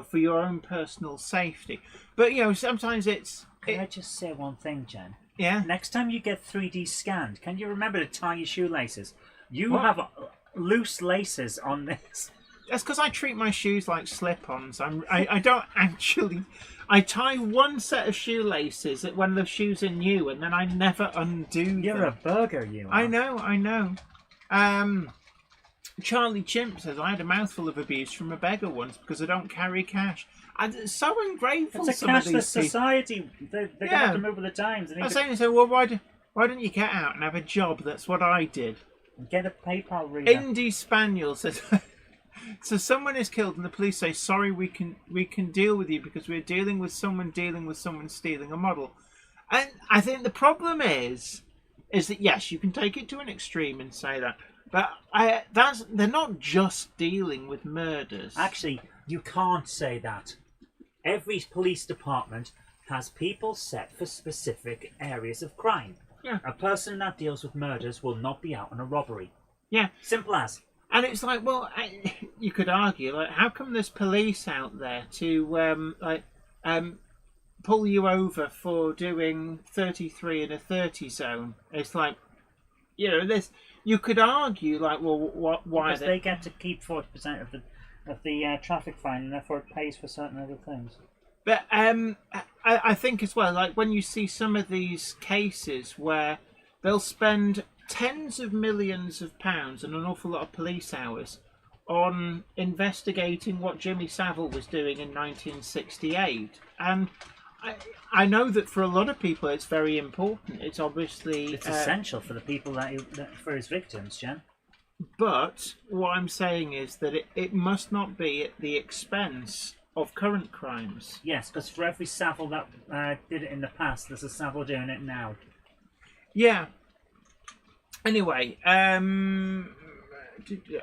for your own personal safety. But sometimes it's.
Can I just say one thing, Jen?
Yeah.
Next time you get 3D scanned, can you remember to tie your shoelaces? You have loose laces on this.
That's because I treat my shoes like slip-ons. I don't actually... I tie one set of shoelaces when the shoes are new, and then I never undo them.
You're a burger, you are.
I know. Charlie Chimp says, I had a mouthful of abuse from a beggar once because I don't carry cash. I'm so ungrateful.
It's a cashless society. They're going to have to move with the times.
I was saying, so, well, why don't you get out and have a job? That's what I did.
Get a PayPal reader.
Indie Spaniel says... So someone is killed and the police say, sorry, we can deal with you because we're dealing with someone stealing a model. And I think the problem is that, yes, you can take it to an extreme and say that. But they're not just dealing with murders.
Actually, you can't say that. Every police department has people set for specific areas of crime.
Yeah.
A person that deals with murders will not be out on a robbery.
Yeah.
Simple as.
And it's like, well, you could argue, like, how come there's police out there to pull you over for doing 33 in a 30 zone? It's like, there's. You could argue, like, well, why?
Because they get to keep 40% of the traffic fine, and therefore it pays for certain other things.
But I think as well, like when you see some of these cases where they'll spend tens of millions of pounds and an awful lot of police hours on investigating what Jimmy Savile was doing in 1968, and I know that for a lot of people it's very important. It's obviously
it's essential for the people for his victims, Jen.
But what I'm saying is that it must not be at the expense of current crimes.
Yes, because for every Savile that did it in the past, there's a Savile doing it now.
Yeah. Anyway,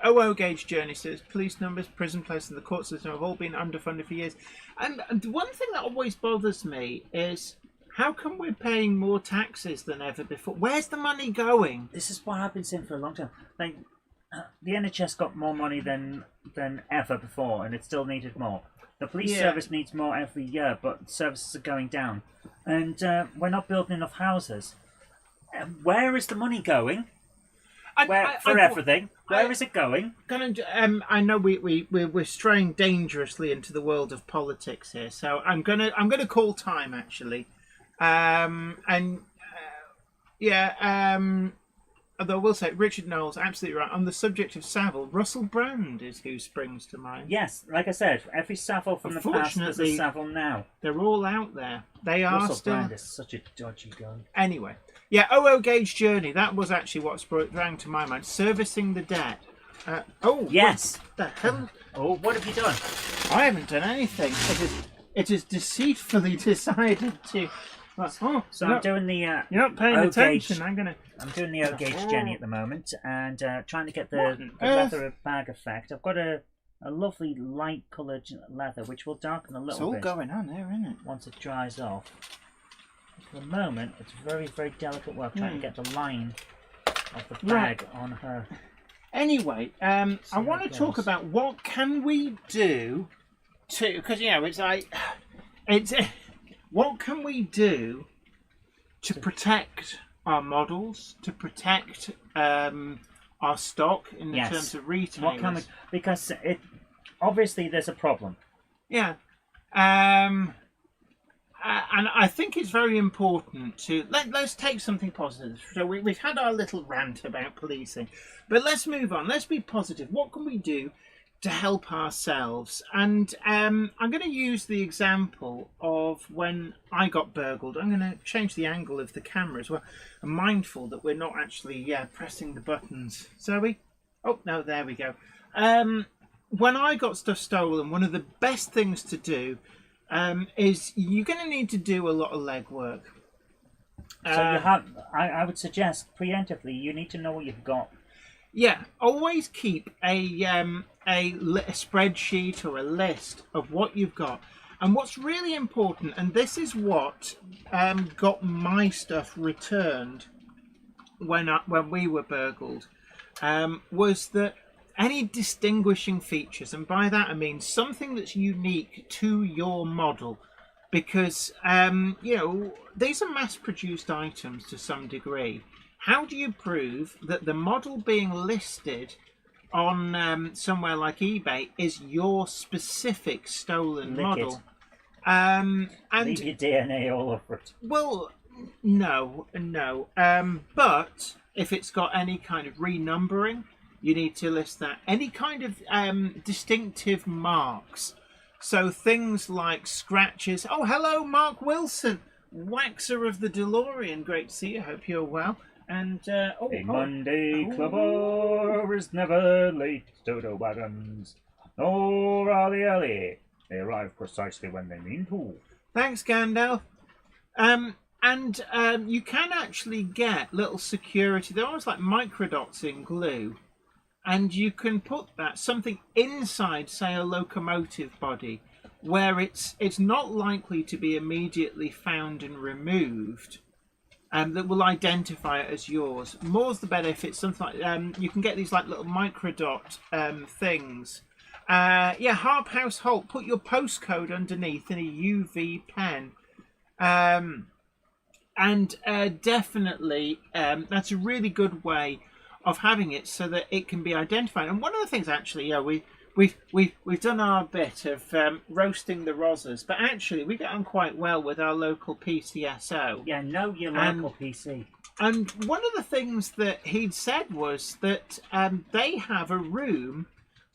OO Gauge Journey says police numbers, prison places, and the court system have all been underfunded for years. And one thing that always bothers me is how come we're paying more taxes than ever before? Where's the money going?
This is what I've been saying for a long time. Like, the NHS got more money than ever before, and it still needed more. The police service needs more every year, but services are going down. And we're not building enough houses. Where is the money going? Everything. Where is it going?
I know we're straying dangerously into the world of politics here, so I'm gonna call time actually, although I will say Richard Knowles absolutely right on the subject of Savile. Russell Brand is who springs to mind.
Yes, like I said, every Savile from the past is a Savile now.
They're all out there. They are
Russell
still.
Brand is such a dodgy guy.
Anyway. Yeah, OO Gauge Journey. That was actually what sprang to my mind. Servicing the debt.
Yes.
What the hell?
Oh, what have you done?
I haven't done anything. It is deceitfully decided to.
So I'm doing the.
You're not paying attention. I'm
doing the O Gauge Jenny at the moment, and trying to get the leather bag effect. I've got a lovely light coloured leather, which will darken a little bit.
It's all going on there, isn't it?
Once it dries off. For the moment, it's very, very delicate work trying to get the line of the bag on her.
Anyway, I want to talk about what can we do to, because what can we do to protect our models, to protect our stock in terms of retailers?
What can we? Because obviously there's a problem.
Yeah. And I think it's very important to let's take something positive. So we've had our little rant about policing, but let's move on. Let's be positive. What can we do to help ourselves? And I'm going to use the example of when I got burgled. I'm going to change the angle of the camera as well. I'm mindful that we're not actually pressing the buttons. Zoe? Oh no, there we go. When I got stuff stolen, one of the best things to do is you're going to need to do a lot of legwork.
So you have. I would suggest preemptively you need to know what you've got.
Yeah, always keep a spreadsheet or a list of what you've got. And what's really important, and this is what got my stuff returned when we were burgled, was that any distinguishing features, and by that I mean something that's unique to your model, because these are mass-produced items to some degree. How do you prove that the model being listed on somewhere like eBay is your specific stolen model? And
leave your DNA all over it.
Well, no. But if it's got any kind of renumbering, you need to list that. Any kind of distinctive marks. So things like scratches. Oh, hello, Mark Wilson, waxer of the DeLorean. Great to see you. Hope you're well. And
Monday clubber is never late. Dodo wagons, nor are they early. They arrive precisely when they mean to.
Thanks, Gandalf. You can actually get little security. They're almost like microdots in glue. And you can put something inside, say, a locomotive body, where it's not likely to be immediately found and removed. that will identify it as yours. More's the better if it's something like you can get these like little microdot things. Harp House Holt, put your postcode underneath in a UV pen. And definitely that's a really good way of having it so that it can be identified. And one of the things actually, we've done our bit of roasting the Rozzers, but actually we get on quite well with our local PCSO.
Yeah, know your local PC.
And one of the things that he'd said was that they have a room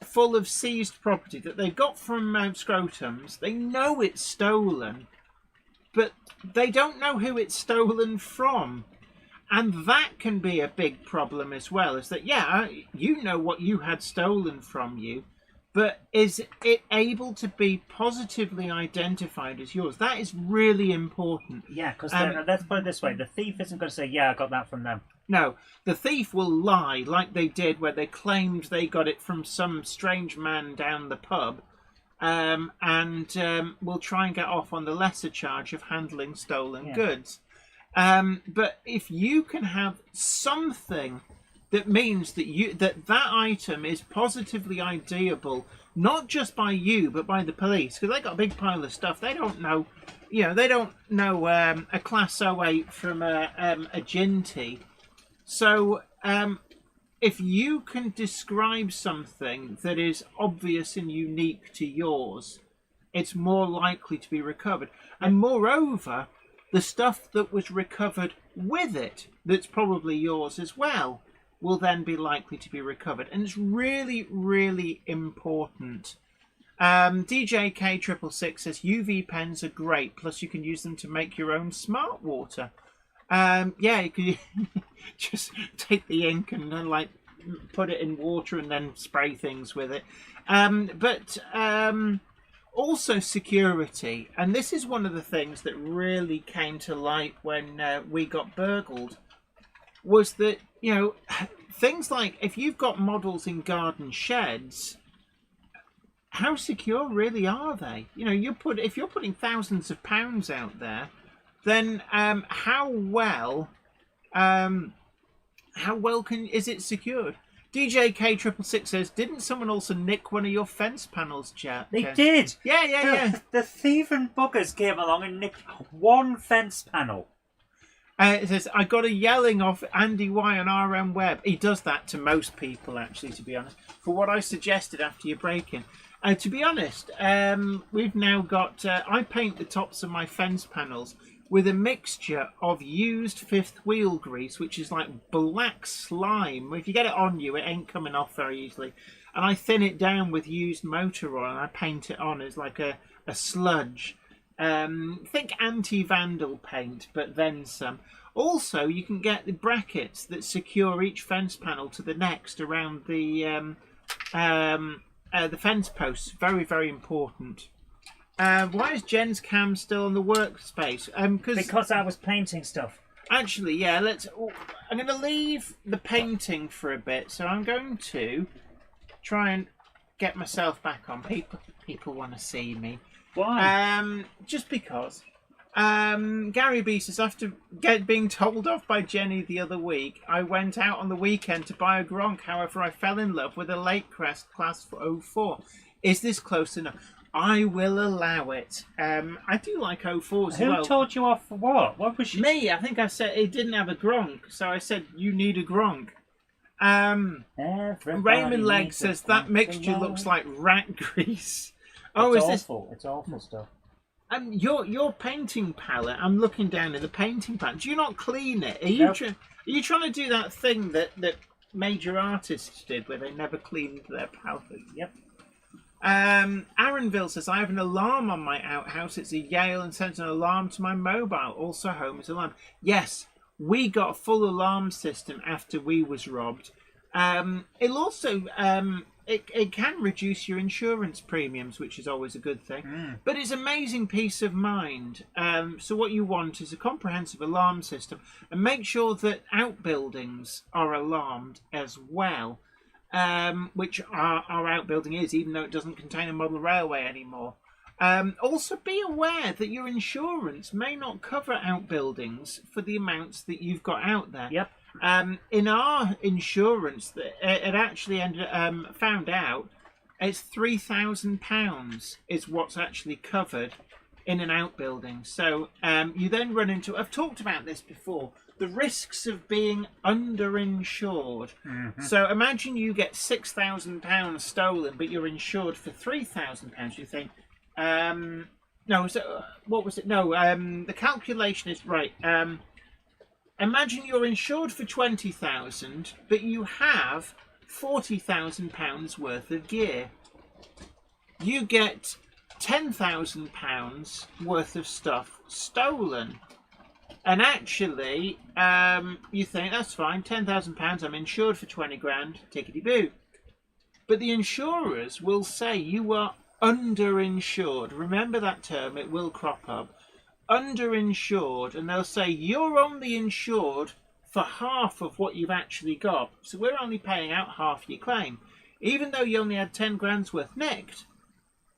full of seized property that they got from Scrotums. They know it's stolen, but they don't know who it's stolen from. And that can be a big problem as well, is that, you know what you had stolen from you, but is it able to be positively identified as yours? That is really important.
Yeah, because let's put it this way. The thief isn't going to say, yeah, I got that from them.
No, the thief will lie like they did where they claimed they got it from some strange man down the pub, and will try and get off on the lesser charge of handling stolen goods. But if you can have something that means that that item is positively IDable, not just by you but by the police, because they got a big pile of stuff. They don't know, they don't know a Class 08 from a Ginty. So if you can describe something that is obvious and unique to yours, it's more likely to be recovered. And moreover, the stuff that was recovered with it, that's probably yours as well, will then be likely to be recovered. And it's really, really important. DJ K666 says UV pens are great, plus you can use them to make your own smart water. You can just take the ink and then put it in water and then spray things with it. Also security, and this is one of the things that really came to light when we got burgled, was that things like if you've got models in garden sheds, how secure really are they? If you're putting thousands of pounds out there, then how well is it secured? DJ K666 says, didn't someone also nick one of your fence panels, Jack?
They did.
Yeah.
The thieving buggers came along and nicked one fence panel.
It says, I got a yelling off Andy Y on RM Web. He does that to most people, actually, to be honest, for what I suggested after your break-in. To be honest, we've now got... I paint the tops of my fence panels with a mixture of used fifth wheel grease, which is like black slime. If you get it on you, it ain't coming off very easily. And I thin it down with used motor oil, and I paint it on as like a sludge. Think anti-vandal paint, but then some. Also, you can get the brackets that secure each fence panel to the next around the fence posts. Very, very important. Why is Jen's cam still on the workspace?
Because I was painting stuff.
Actually, yeah, I'm going to leave the painting for a bit, so I'm going to try and get myself back on. People want to see me.
Why?
Just because. Gary B says, after being told off by Jenny the other week, I went out on the weekend to buy a Gronk. However, I fell in love with a Lake Crest Class 04. Is this close enough? I will allow it. I do like 04s as well.
Who told you off for what? What was she?
Me. I think I said it didn't have a Gronk, so I said you need a Gronk. Raymond Legg says that mixture looks like rat grease.
It's awful. It's awful stuff.
Your painting palette. I'm looking down at the painting palette. Do you not clean it? Are you trying to do that thing that major artists did, where they never cleaned their palette?
Yep.
Aaronville says, I have an alarm on my outhouse. It's a Yale and sends an alarm to my mobile. Also home is alarm. Yes, we got a full alarm system after we was robbed. It'll also it can reduce your insurance premiums, which is always a good thing. But it's amazing peace of mind. So what you want is a comprehensive alarm system, and make sure that outbuildings are alarmed as well. Which our outbuilding is, even though it doesn't contain a model railway anymore. Also, be aware that your insurance may not cover outbuildings for the amounts that you've got out there.
Yep.
In our insurance, it actually found out it's £3,000 is what's actually covered in an outbuilding. So you then run into, I've talked about this before, the risks of being underinsured.
Mm-hmm.
So imagine you get £6,000 stolen, but you're insured for £3,000. You think, no, what was it? No, the calculation is right. Imagine you're insured for 20,000, but you have £40,000 worth of gear. You get £10,000 worth of stuff stolen. And actually, you think, that's fine, £10,000, I'm insured for 20 grand, tickety-boo. But the insurers will say you are underinsured. Remember that term, it will crop up. Underinsured, and they'll say you're only insured for half of what you've actually got. So we're only paying out half your claim. Even though you only had 10 grand's worth nicked,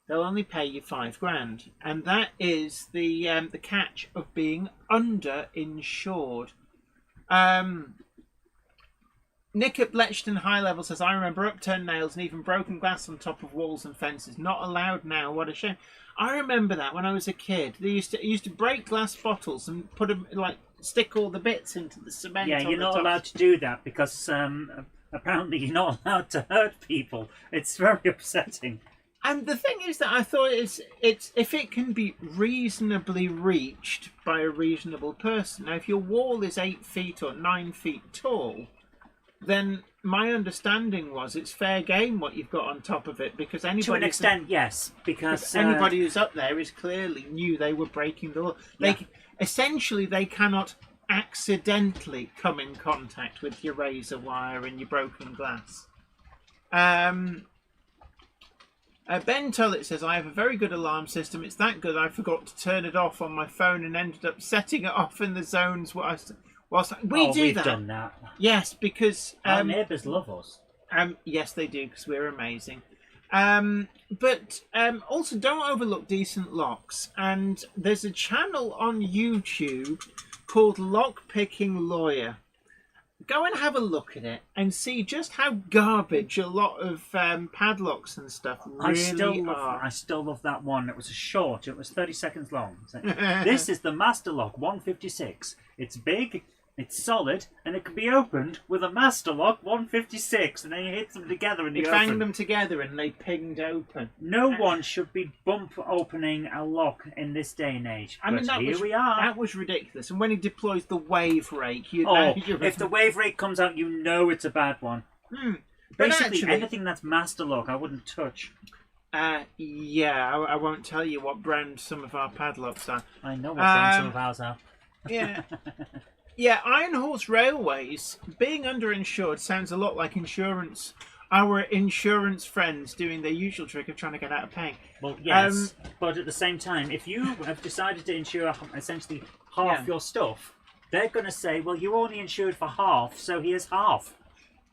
they'll only pay you 5 grand. And that is the catch of being underinsured. Nick at Bletchton High Level says, I remember upturned nails and even broken glass on top of walls and fences. Not allowed now, what a shame. I remember that when I was a kid. They used to break glass bottles and put them, like, stick all the bits into the cement.
Yeah, you're not allowed to do that because apparently you're not allowed to hurt people. It's very upsetting.
And the thing is that I thought it's if it can be reasonably reached by a reasonable person. Now, if your wall is 8 feet or 9 feet tall, then my understanding was it's fair game what you've got on top of it, because anybody
to an extent, yes, because
anybody who's up there is clearly knew they were breaking the law.
Yeah.
Essentially, they cannot accidentally come in contact with your razor wire and your broken glass. Ben Tullett says, I have a very good alarm system. It's that good I forgot to turn it off on my phone and ended up setting it off in the zones whilst
we've done that.
Yes, because
our neighbours love us.
Yes, they do, because we're amazing. But also, don't overlook decent locks. And there's a channel on YouTube called Lockpicking Lawyer. Go and have a look at it and see just how garbage a lot of padlocks and stuff really are.
I still love that one. It was a short. It was 30 seconds long. This is the Master Lock 156. It's big, it's solid, and it can be opened with a Master Lock 156. And then you hit them together and
you bang them together and they pinged open.
No one should be bump opening a lock in this day and age.
I mean,
we are.
That was ridiculous. And when he deploys the wave rake,
if the wave rake comes out, you know it's a bad one. Basically,
actually,
anything that's Master Lock, I wouldn't touch.
Yeah, I won't tell you what brand some of our padlocks are.
I know what brand some of ours are.
Yeah. Yeah, Iron Horse Railways, being underinsured sounds a lot like insurance. Our insurance friends doing their usual trick of trying to get out of paying.
Well, yes, but at the same time, if you have decided to insure essentially half your stuff, they're going to say, well, you only insured for half, so here's half.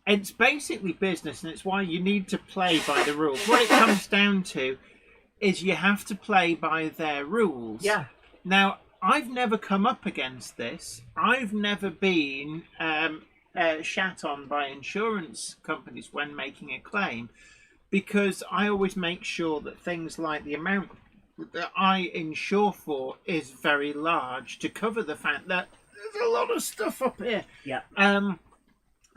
It's basically business, and it's why you need to play by the rules. What it comes down to is you have to play by their rules.
Yeah.
Now, I've never come up against this. I've never been shat on by insurance companies when making a claim, because I always make sure that things like the amount that I insure for is very large to cover the fact that there's a lot of stuff up here.
Yeah.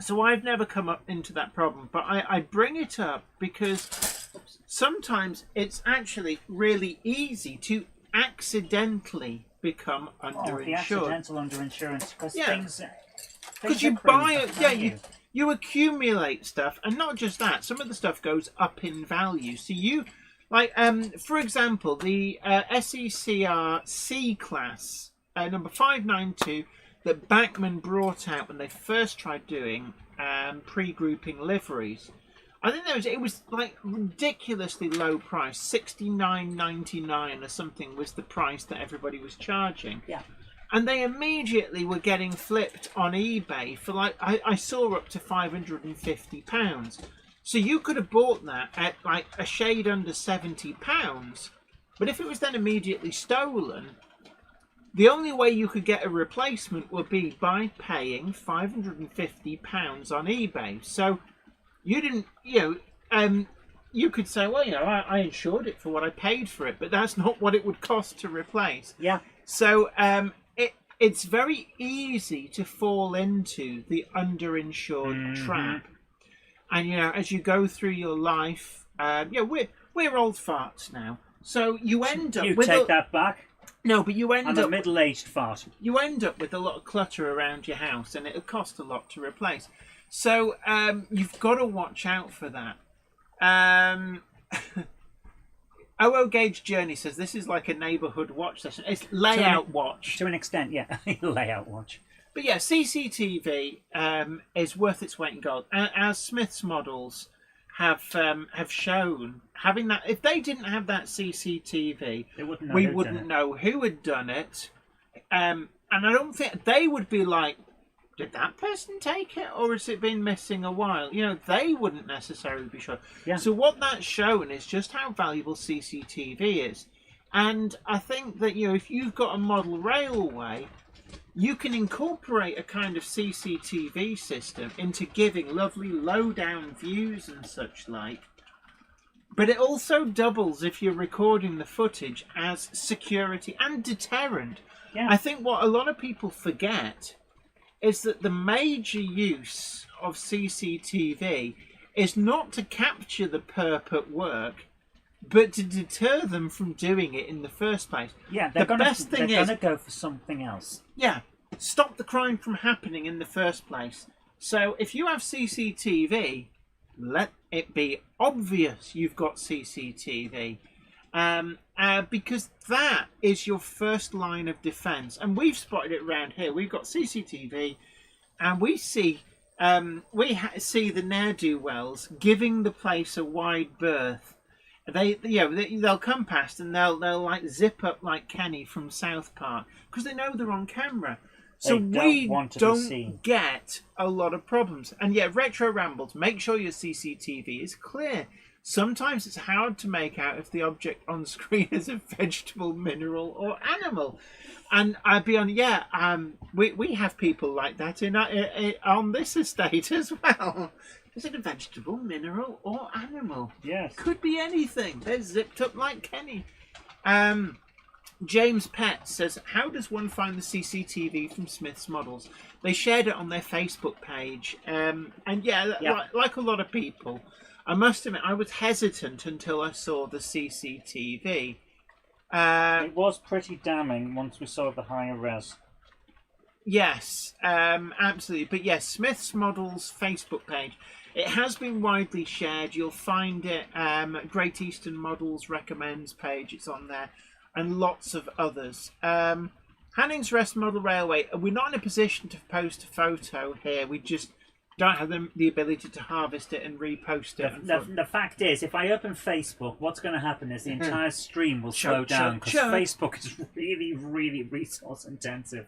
So I've never come up into that problem, but I bring it up because sometimes it's actually really easy to accidentally become underinsured.
The accidental underinsurance, because
because you buy it, you accumulate stuff, and not just that. Some of the stuff goes up in value. So you, like, for example, the SECR C class number 592 that Bachmann brought out when they first tried doing pre-grouping liveries. I think it was like ridiculously low price, $69.99 or something was the price that everybody was charging.
Yeah.
And they immediately were getting flipped on eBay for like, I saw up to £550. So you could have bought that at like a shade under £70, But if it was then immediately stolen, the only way you could get a replacement would be by paying £550 on eBay. So you didn't, you could say, well, I insured it for what I paid for it, but that's not what it would cost to replace.
Yeah.
So it's very easy to fall into the underinsured trap. And, as you go through your life, we're old farts now. So you end up with...
take that back.
No, but you end
I'm
up...
a middle-aged fart.
You end up with a lot of clutter around your house, and it'll cost a lot to replace. So you've got to watch out for that. OO Gauge Journey says this is like a neighbourhood watch session. It's layout watch.
To an extent, yeah. Layout watch.
But yeah, CCTV is worth its weight in gold. As Smith's models have shown, having that, if they didn't have that CCTV, we wouldn't know who had done it. And I don't think they would be like, did that person take it, or has it been missing a while? They wouldn't necessarily be sure.
Yeah.
So what that's shown is just how valuable CCTV is. And I think that, if you've got a model railway, you can incorporate a kind of CCTV system into giving lovely low-down views and such like. But it also doubles, if you're recording the footage, as security and deterrent.
Yeah.
I think what a lot of people forget is that the major use of CCTV is not to capture the perp at work, but to deter them from doing it in the first place.
Yeah, they're going to go for something else.
Yeah, stop the crime from happening in the first place. So if you have CCTV, let it be obvious you've got CCTV. Because that is your first line of defence. And we've spotted it around here. We've got CCTV, and we see the ne'er-do-wells giving the place a wide berth. They'll come past and they'll like zip up like Kenny from South Park because they know they're on camera. So we don't get a lot of problems. And yeah, Retro Rambles, make sure your CCTV is clear. Sometimes it's hard to make out if the object on screen is a vegetable, mineral, or animal. And I'd be on, we have people like that on this estate as well. Is it a vegetable, mineral, or animal?
Yes.
Could be anything. They're zipped up like Kenny. James Pett says, how does one find the CCTV from Smith's models? They shared it on their Facebook page. Like a lot of people, I must admit, I was hesitant until I saw the CCTV.
It was pretty damning once we saw the higher res.
Yes, absolutely. But yes, Smith's Models Facebook page. It has been widely shared. You'll find it. Great Eastern Models recommends page. It's on there, and lots of others. Hanning's Rest Model Railway. We're not in a position to post a photo here. We just don't have the ability to harvest it and repost it.
The fact is, if I open Facebook, what's going to happen is the entire stream will slow down because Facebook is really, really resource intensive.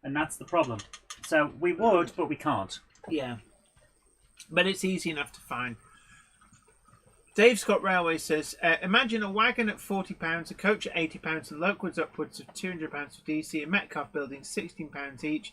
And that's the problem. So we would, but we can't.
Yeah. But it's easy enough to find. Dave Scott Railway says, imagine a wagon at £40, a coach at £80, and Lokewood's upwards of £200 for DC, and Metcalfe buildings £16 each.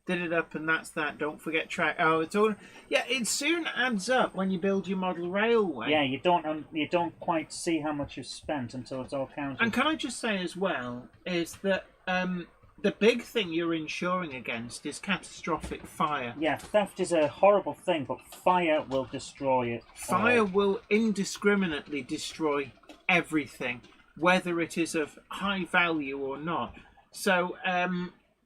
Did it up, and that's that. Don't forget track. Oh, it's all. Yeah, it soon adds up when you build your model railway.
Yeah, you don't quite see how much you've spent until it's all counted.
And can I just say as well is that the big thing you're insuring against is catastrophic fire.
Yeah, theft is a horrible thing, but fire will destroy it.
Fire will indiscriminately destroy everything, whether it is of high value or not. So,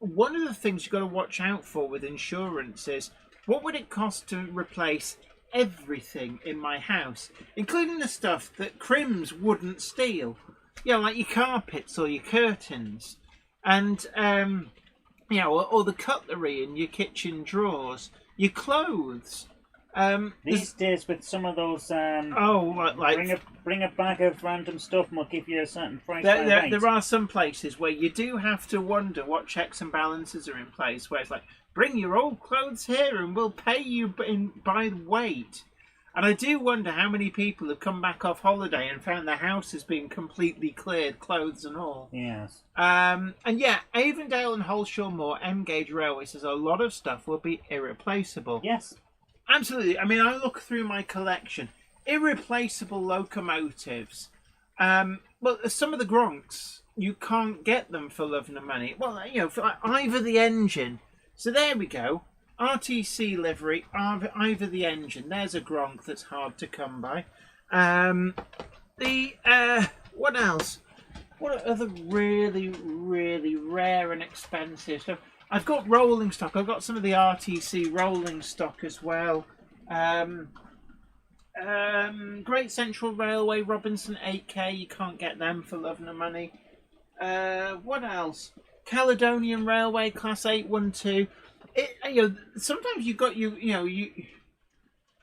one of the things you've got to watch out for with insurance is, what would it cost to replace everything in my house, including the stuff that Crims wouldn't steal? Like your carpets or your curtains. And, or the cutlery in your kitchen drawers, your clothes.
These days, with some of those, bring a bag of random stuff and we'll give you a certain price.
There are some places where you do have to wonder what checks and balances are in place, where it's like, bring your old clothes here and we'll pay you by weight. And I do wonder how many people have come back off holiday and found their house has been completely cleared, clothes and all.
Yes.
And yeah, Avondale and Holshaw Moor M Gauge Railway says a lot of stuff will be irreplaceable.
Yes.
Absolutely. I mean, I look through my collection. Irreplaceable locomotives. Well, some of the Gronks, you can't get them for love nor money. Well, you know, for either the engine. So there we go. RTC livery, either the engine. There's a Gronk that's hard to come by. What else? What other really, really rare and expensive stuff? I've got rolling stock. I've got some of the RTC rolling stock as well. Great Central Railway, Robinson 8K. You can't get them for love nor money. What else? Caledonian Railway, Class 812. Sometimes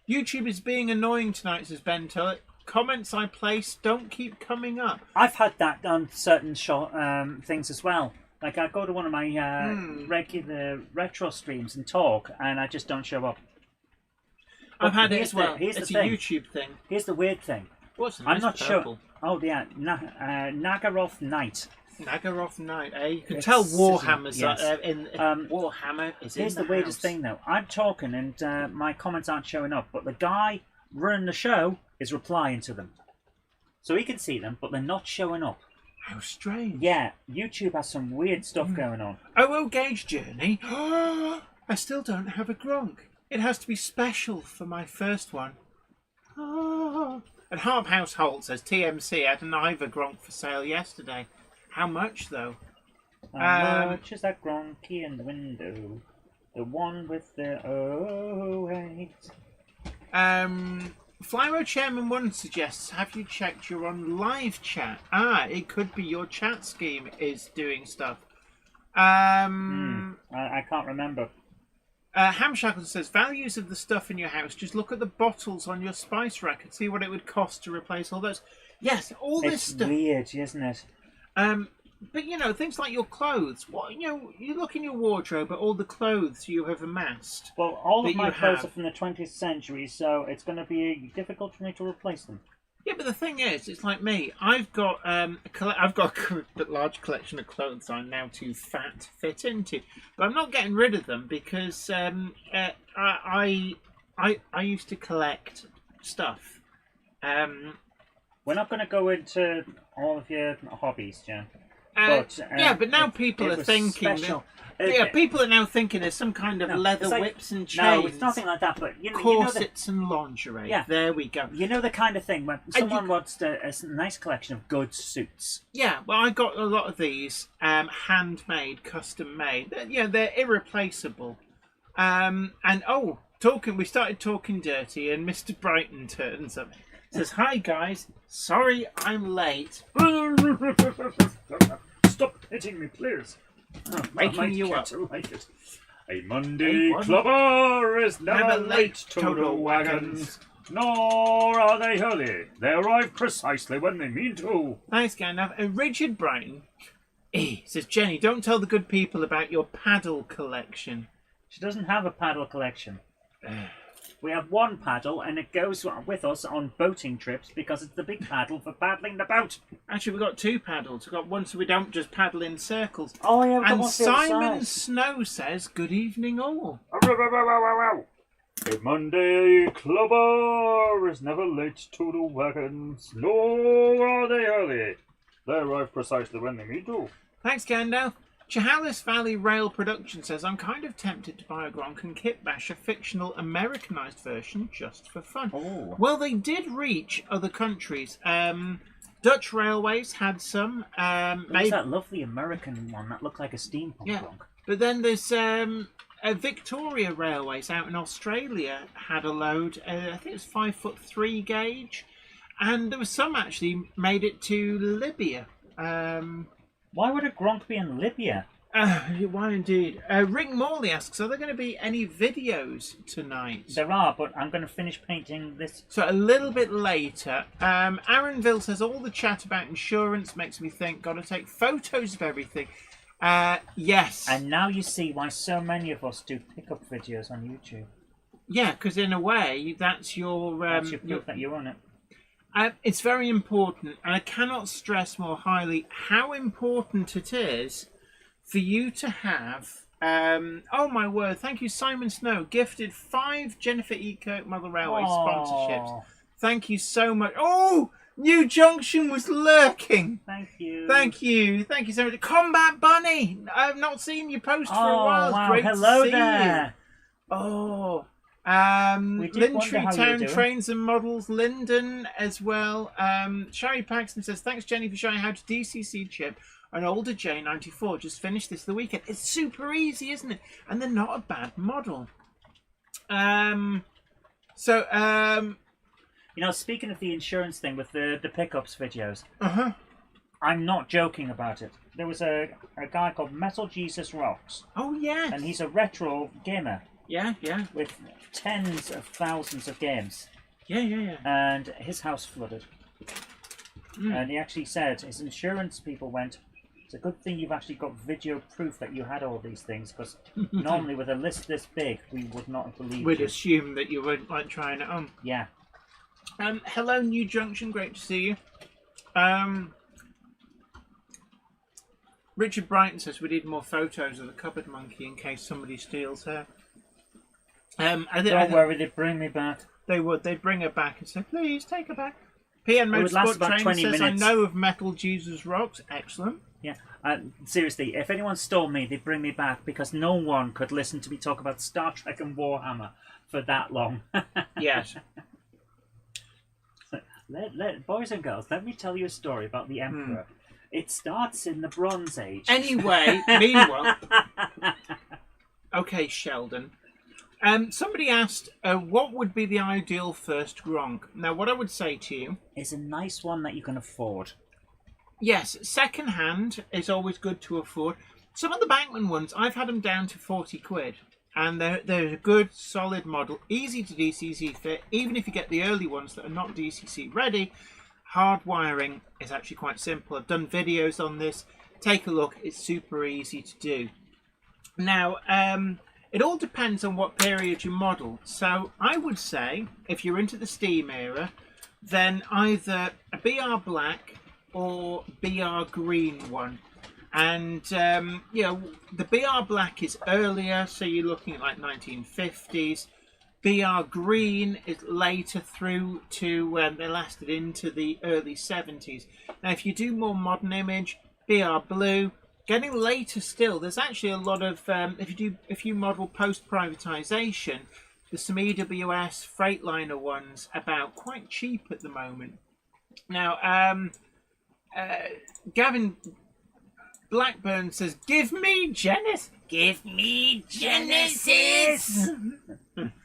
YouTube is being annoying tonight, says Ben Tullett. Comments I place don't keep coming up.
I've had that on certain things as well. Like I go to one of my regular retro streams and talk, and I just don't show up.
I've had it as well.
It's
a
thing.
YouTube thing.
Here's the weird thing.
What's the
I'm not
purple?
sure. Oh yeah, Nagaroth Knight.
Nagaroth Knight, eh? You can
It's
tell Warhammer's
yes.
Warhammer is
Here's
in
the weirdest thing though. I'm talking and my comments aren't showing up, but the guy running the show is replying to them. So he can see them, but they're not showing up.
How strange.
Yeah, YouTube has some weird stuff going on.
OO Gauge Journey. I still don't have a Gronk. It has to be special for my first one. And Harp Household says TMC had an Ivor Gronk for sale yesterday. How much though?
How much is that Gronky in the window? The one with the 08.
Flyro Chairman 1 suggests, have you checked you're on live chat? It could be your chat scheme is doing stuff.
I can't remember.
Ham Shackleton says, values of the stuff in your house, just look at the bottles on your spice rack and see what it would cost to replace all those. Yes, all this stuff.
It's weird, isn't it?
But you know, things like your clothes. What you look in your wardrobe at all the clothes you have amassed.
Well, all of my clothes
have.
are from the 20th century, so it's going to be difficult for me to replace them.
Yeah, but the thing is, it's like me. I've got a large collection of clothes I'm now too fat to fit into, but I'm not getting rid of them because I used to collect stuff.
We're not going to go into all of your hobbies, Jen.
But now people are thinking. People are now thinking there's some kind of leather whips and chains.
No, it's nothing like that. But
corsets and lingerie. Yeah, there we go.
You know the kind of thing when someone wants a nice collection of good suits.
Yeah, well, I got a lot of these handmade, custom made. They're irreplaceable. We started talking dirty, and Mr. Brighton turns up. Says, "Hi guys, sorry I'm late."
Stop hitting me, please.
Waking you up.
Like it. A Monday clubber is never late, Toto wagons. Nor are they early. They arrive precisely when they mean to.
Thanks, Gandalf. And Richard Brighton says, Jenny, don't tell the good people about your paddle collection.
She doesn't have a paddle collection. We have one paddle, and it goes with us on boating trips because it's the big paddle for paddling the boat.
Actually, we've got two paddles. We've got one so we don't just paddle in circles.
Oh, yeah, we've got
and
one
Simon Snow says, good evening all.
A Monday clubber is never late to the wagons, nor are they early. They arrive precisely when they mean to.
Thanks, Gandalf. Chehalis Valley Rail Production says, I'm kind of tempted to buy a Gronk and Kitbash, a fictional Americanized version, just for fun.
Oh.
Well, they did reach other countries. Dutch Railways had some.
There's that lovely American one that looked like a steampunk Gronk.
But then there's Victoria Railways out in Australia had a load. I think it was 5'3" gauge. And there was some actually made it to Libya.
Why would a Gronk be in Libya?
Why indeed? Rick Morley asks, are there going to be any videos tonight?
There are, but I'm going to finish painting this.
So a little bit later. Aaronville says, all the chat about insurance makes me think, got to take photos of everything. Yes.
And now you see why so many of us do pickup videos on YouTube.
Yeah, because in a way, that's your
proof that you own it.
it's very important, and I cannot stress more highly how important it is for you to have. Oh my word! Thank you, Simon Snow, gifted 5 Jennifer E. Kirk Model Railway sponsorships. Thank you so much. Oh, New Junction was lurking.
Thank you.
Thank you so much. Combat Bunny, I've not seen you post for a while.
Wow.
Great
Hello
to see
there.
you. Oh.
We did wonder
Lindtree
how you were
Town
doing.
Trains and Models, Lyndon as well. Sherry Paxton says, thanks Jenny for showing how to DCC chip an older J94. Just finished this the weekend. It's super easy, isn't it? And they're not a bad model.
You know, speaking of the insurance thing with the pickups videos,
Uh-huh.
I'm not joking about it. There was a guy called Metal Jesus Rocks,
Oh, yes.
and he's a retro gamer
Yeah.
with tens of thousands of games,
Yeah.
and his house flooded. And he actually said his insurance people went, "It's a good thing you've actually got video proof that you had all these things, because normally with a list this big, we would not have believed
We'd
you."
assume that you weren't like trying it on.
Yeah.
Hello, New Junction. Great to see you. Richard Brighton says we need more photos of the cupboard monkey in case somebody steals her.
Don't worry, they bring me back.
They would. They'd bring her back and say, please take her back. PN
It would last
Motorsport
about
Train
20
says,
minutes.
I know of Metal Jesus Rocks. Excellent.
Yeah. Seriously, if anyone stole me, they'd bring me back, because no one could listen to me talk about Star Trek and Warhammer for that long.
Yes.
Boys and girls, let me tell you a story about the Emperor. It starts in the Bronze Age.
Anyway, meanwhile... Okay, Sheldon. Somebody asked, what would be the ideal first Gronk? Now, what I would say to you...
It's a nice one that you can afford.
Yes, second hand is always good to afford. Some of the Bankman ones, I've had them down to 40 quid. And they're a good, solid model. Easy to DCC fit. Even if you get the early ones that are not DCC ready, hard wiring is actually quite simple. I've done videos on this. Take a look. It's super easy to do. Now, it all depends on what period you model. So I would say, if you're into the Steam era, then either a BR Black or BR Green one. And, you know, the BR Black is earlier, so you're looking at like 1950s. BR Green is later through to, they lasted into the early 70s. Now, if you do more modern image, BR Blue, getting later still, there's actually a lot of, if you model post-privatisation, there's some EWS Freightliner ones about quite cheap at the moment. Now, Gavin Blackburn says, give me Genesis! Give me Genesis!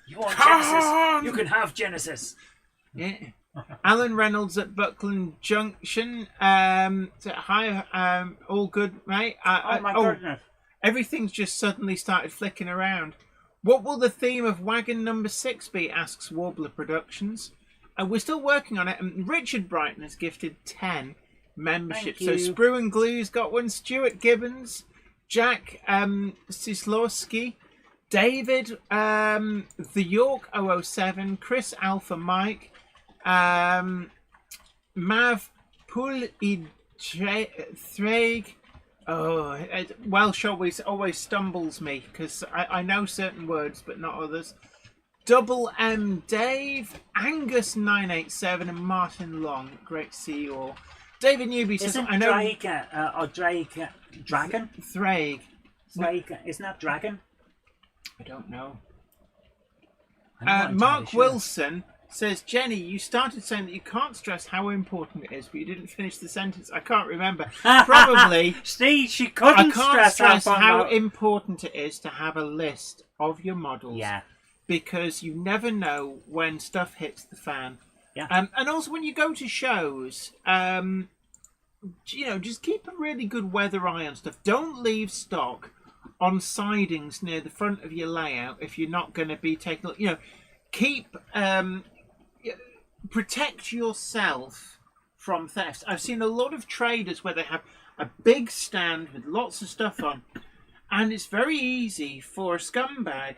You want Genesis? You can have Genesis.
Yeah. Alan Reynolds at Buckland Junction. Hi, all good, mate?
Oh my goodness.
Everything's just suddenly started flicking around. What will the theme of wagon number 6 be? Asks Warbler Productions. We're still working on it. And Richard Brighton has gifted 10 memberships. So Sprue and Glue's got one. Stuart Gibbons, Jack Sislowski, David, The York 007, Chris Alpha Mike, Mav Pul Threg. Welsh always stumbles me because I know certain words but not others. Double M Dave, Angus 987, and Martin Long. Great to see you all. David Newby says,
Isn't
I know
Dragon?
Threg.
Isn't that Dragon?
I don't know.
I'm not
Mark
entirely sure.
Wilson says, Jenny, you started saying that you can't stress how important it is, but you didn't finish the sentence. I can't remember. Probably.
See, she
I
couldn't
can't stress how
about...
important it is to have a list of your models.
Yeah.
Because you never know when stuff hits the fan.
Yeah.
And also when you go to shows, you know, just keep a really good weather eye on stuff. Don't leave stock on sidings near the front of your layout if you're not going to be taking, you know, keep, protect yourself from theft. I've seen a lot of traders where they have a big stand with lots of stuff on, and it's very easy for a scumbag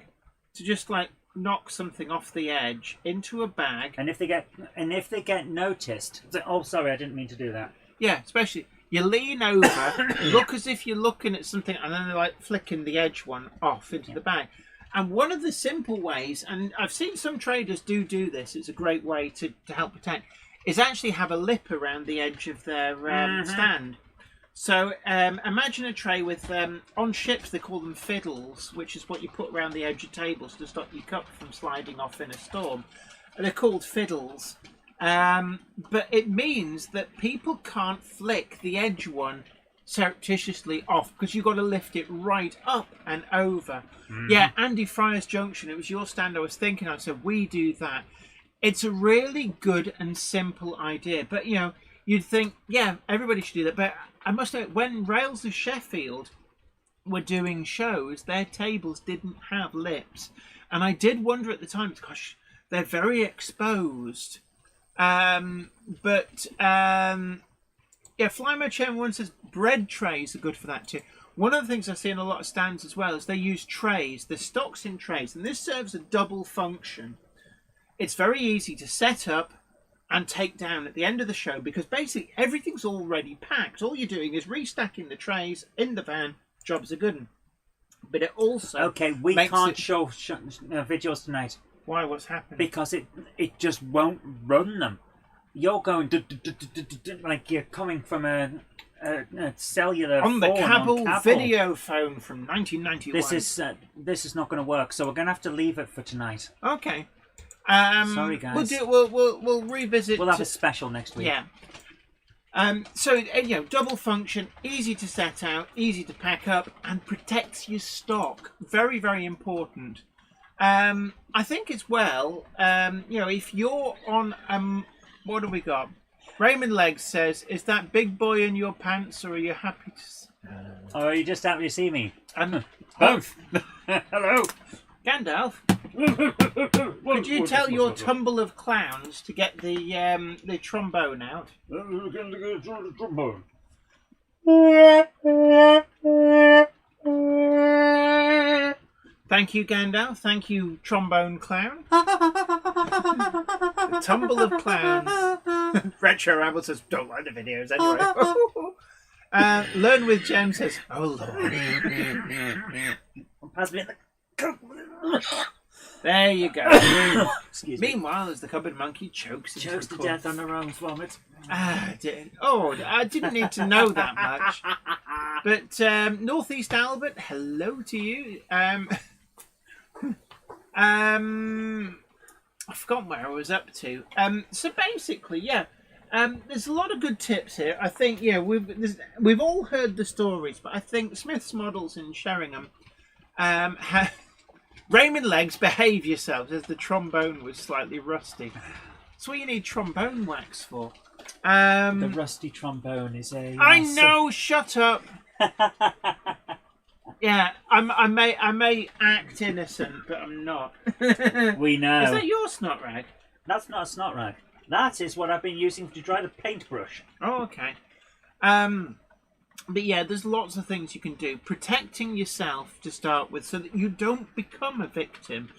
to just like knock something off the edge into a bag.
And if they get noticed, oh, sorry, I didn't mean to do that.
Yeah, especially you lean over, look as if you're looking at something, and then they're like flicking the edge one off into the bag. And one of the simple ways, and I've seen some traders do this, it's a great way to help protect, is actually have a lip around the edge of their stand. So imagine a tray with, on ships they call them fiddles, which is what you put around the edge of tables to stop your cup from sliding off in a storm. They're called fiddles. But it means that people can't flick the edge one surreptitiously off because you've got to lift it right up and over. Yeah, Andy Fryer's Junction, it was your stand I was thinking of, so we do that. It's a really good and simple idea, but you know, you'd think, yeah, everybody should do that. But I must admit, when Rails of Sheffield were doing shows, their tables didn't have lips, and I did wonder at the time, gosh, they're very exposed. Yeah, Flymo Chairman 1 says bread trays are good for that too. One of the things I see in a lot of stands as well is they use trays. The stocks in trays, and this serves a double function. It's very easy to set up and take down at the end of the show because basically everything's already packed. All you're doing is restacking the trays in the van. Job's a good one. But it also
okay, we can't show videos tonight.
Why? What's happening?
Because it just won't run them. You're going like you're coming from a cellular
on the
phone,
Cabell video phone from 1991.
This is not going to work. So we're going to have to leave it for tonight.
Okay.
Sorry, guys.
We'll revisit.
We'll have a special next week.
Yeah. So you know, double function, easy to set out, easy to pack up, and protects your stock. Very, very important. I think as well, you know, if you're on what have we got? Raymond Legs says, "Is that big boy in your pants, or are you happy to?"
Or are you just happy to see me?
Both. Hello.
Gandalf, could you tell your tumble of clowns to get the trombone out?
Trombone.
Thank you, Gandalf. Thank you, trombone clown. The tumble of clowns. Retro Rabble says, don't like the videos anyway. Learn with Jem says, oh Lord.
Pass me the.
There you go.
Excuse me.
Meanwhile, as the cupboard monkey chokes
to death on her own vomit.
I didn't need to know that much. But Northeast Albert, hello to you. I forgot where I was up to. So basically, yeah, there's a lot of good tips here. I think, yeah, we've all heard the stories, but I think Smith's Models in Sheringham Raymond Legs, behave yourselves, as the trombone was slightly rusty. That's what you need trombone wax for.
The rusty trombone is a...
I know, shut up! Yeah, I may act innocent, but I'm not.
We know.
Is that your snot rag?
That's not a snot rag. That is what I've been using to dry the paintbrush.
Oh, okay. But yeah, there's lots of things you can do. Protecting yourself to start with so that you don't become a victim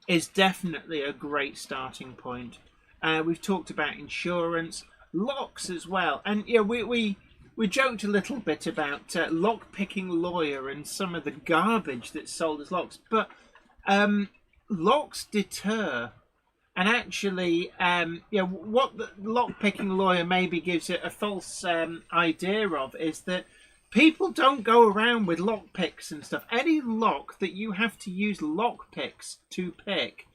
is definitely a great starting point. We've talked about insurance, locks as well. And yeah, we joked a little bit about lock-picking lawyer and some of the garbage that's sold as locks. But locks deter. And actually, what the lock-picking lawyer maybe gives it a false idea of is that people don't go around with lock picks and stuff. Any lock that you have to use lock picks to pick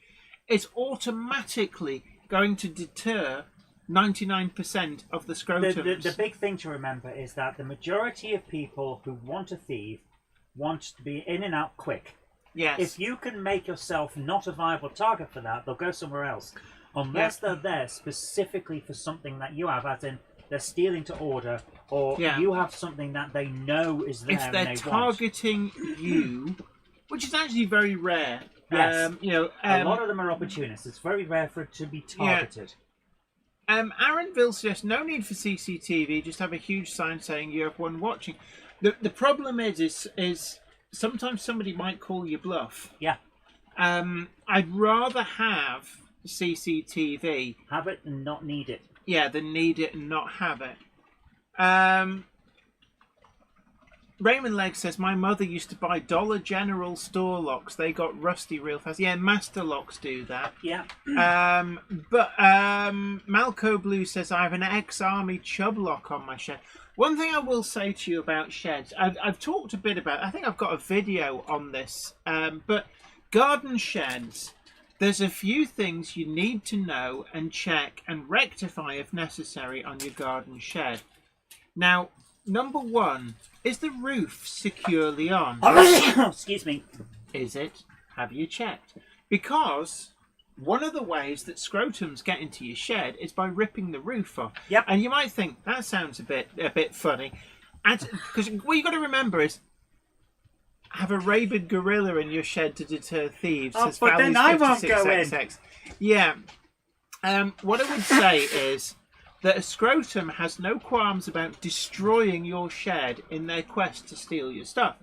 is automatically going to deter 99% of the scrotums.
The big thing to remember is that the majority of people who want to thieve want to be in and out quick.
Yes.
If you can make yourself not a viable target for that, they'll go somewhere else. Unless they're there specifically for something that you have, as in they're stealing to order, or you have something that they know is there.
If they're targeting you, which is actually very rare.
Yes. A lot of them are opportunists. It's very rare for it to be targeted.
Aaronville suggests no need for CCTV, just have a huge sign saying you have one watching. The problem is sometimes somebody might call you bluff.
Yeah.
I'd rather have CCTV,
Have it and not need it.
than need it and not have it. Raymond Legg says, my mother used to buy Dollar General store locks. They got rusty real fast. Yeah, master locks do that.
Yeah.
But Malco Blue says, I have an ex-army chub lock on my shed. One thing I will say to you about sheds, I've talked a bit about, I think I've got a video on this, but garden sheds, there's a few things you need to know and check and rectify if necessary on your garden shed. Now, number one, is the roof securely on?
Excuse me.
Is it? Have you checked? Because one of the ways that scrotums get into your shed is by ripping the roof off.
Yep.
And you might think that sounds a bit funny, because what you got to remember is have a rabid gorilla in your shed to deter thieves.
Oh,
says
but then I won't go in.
56XX. Yeah. What I would say is that a scrotum has no qualms about destroying your shed in their quest to steal your stuff.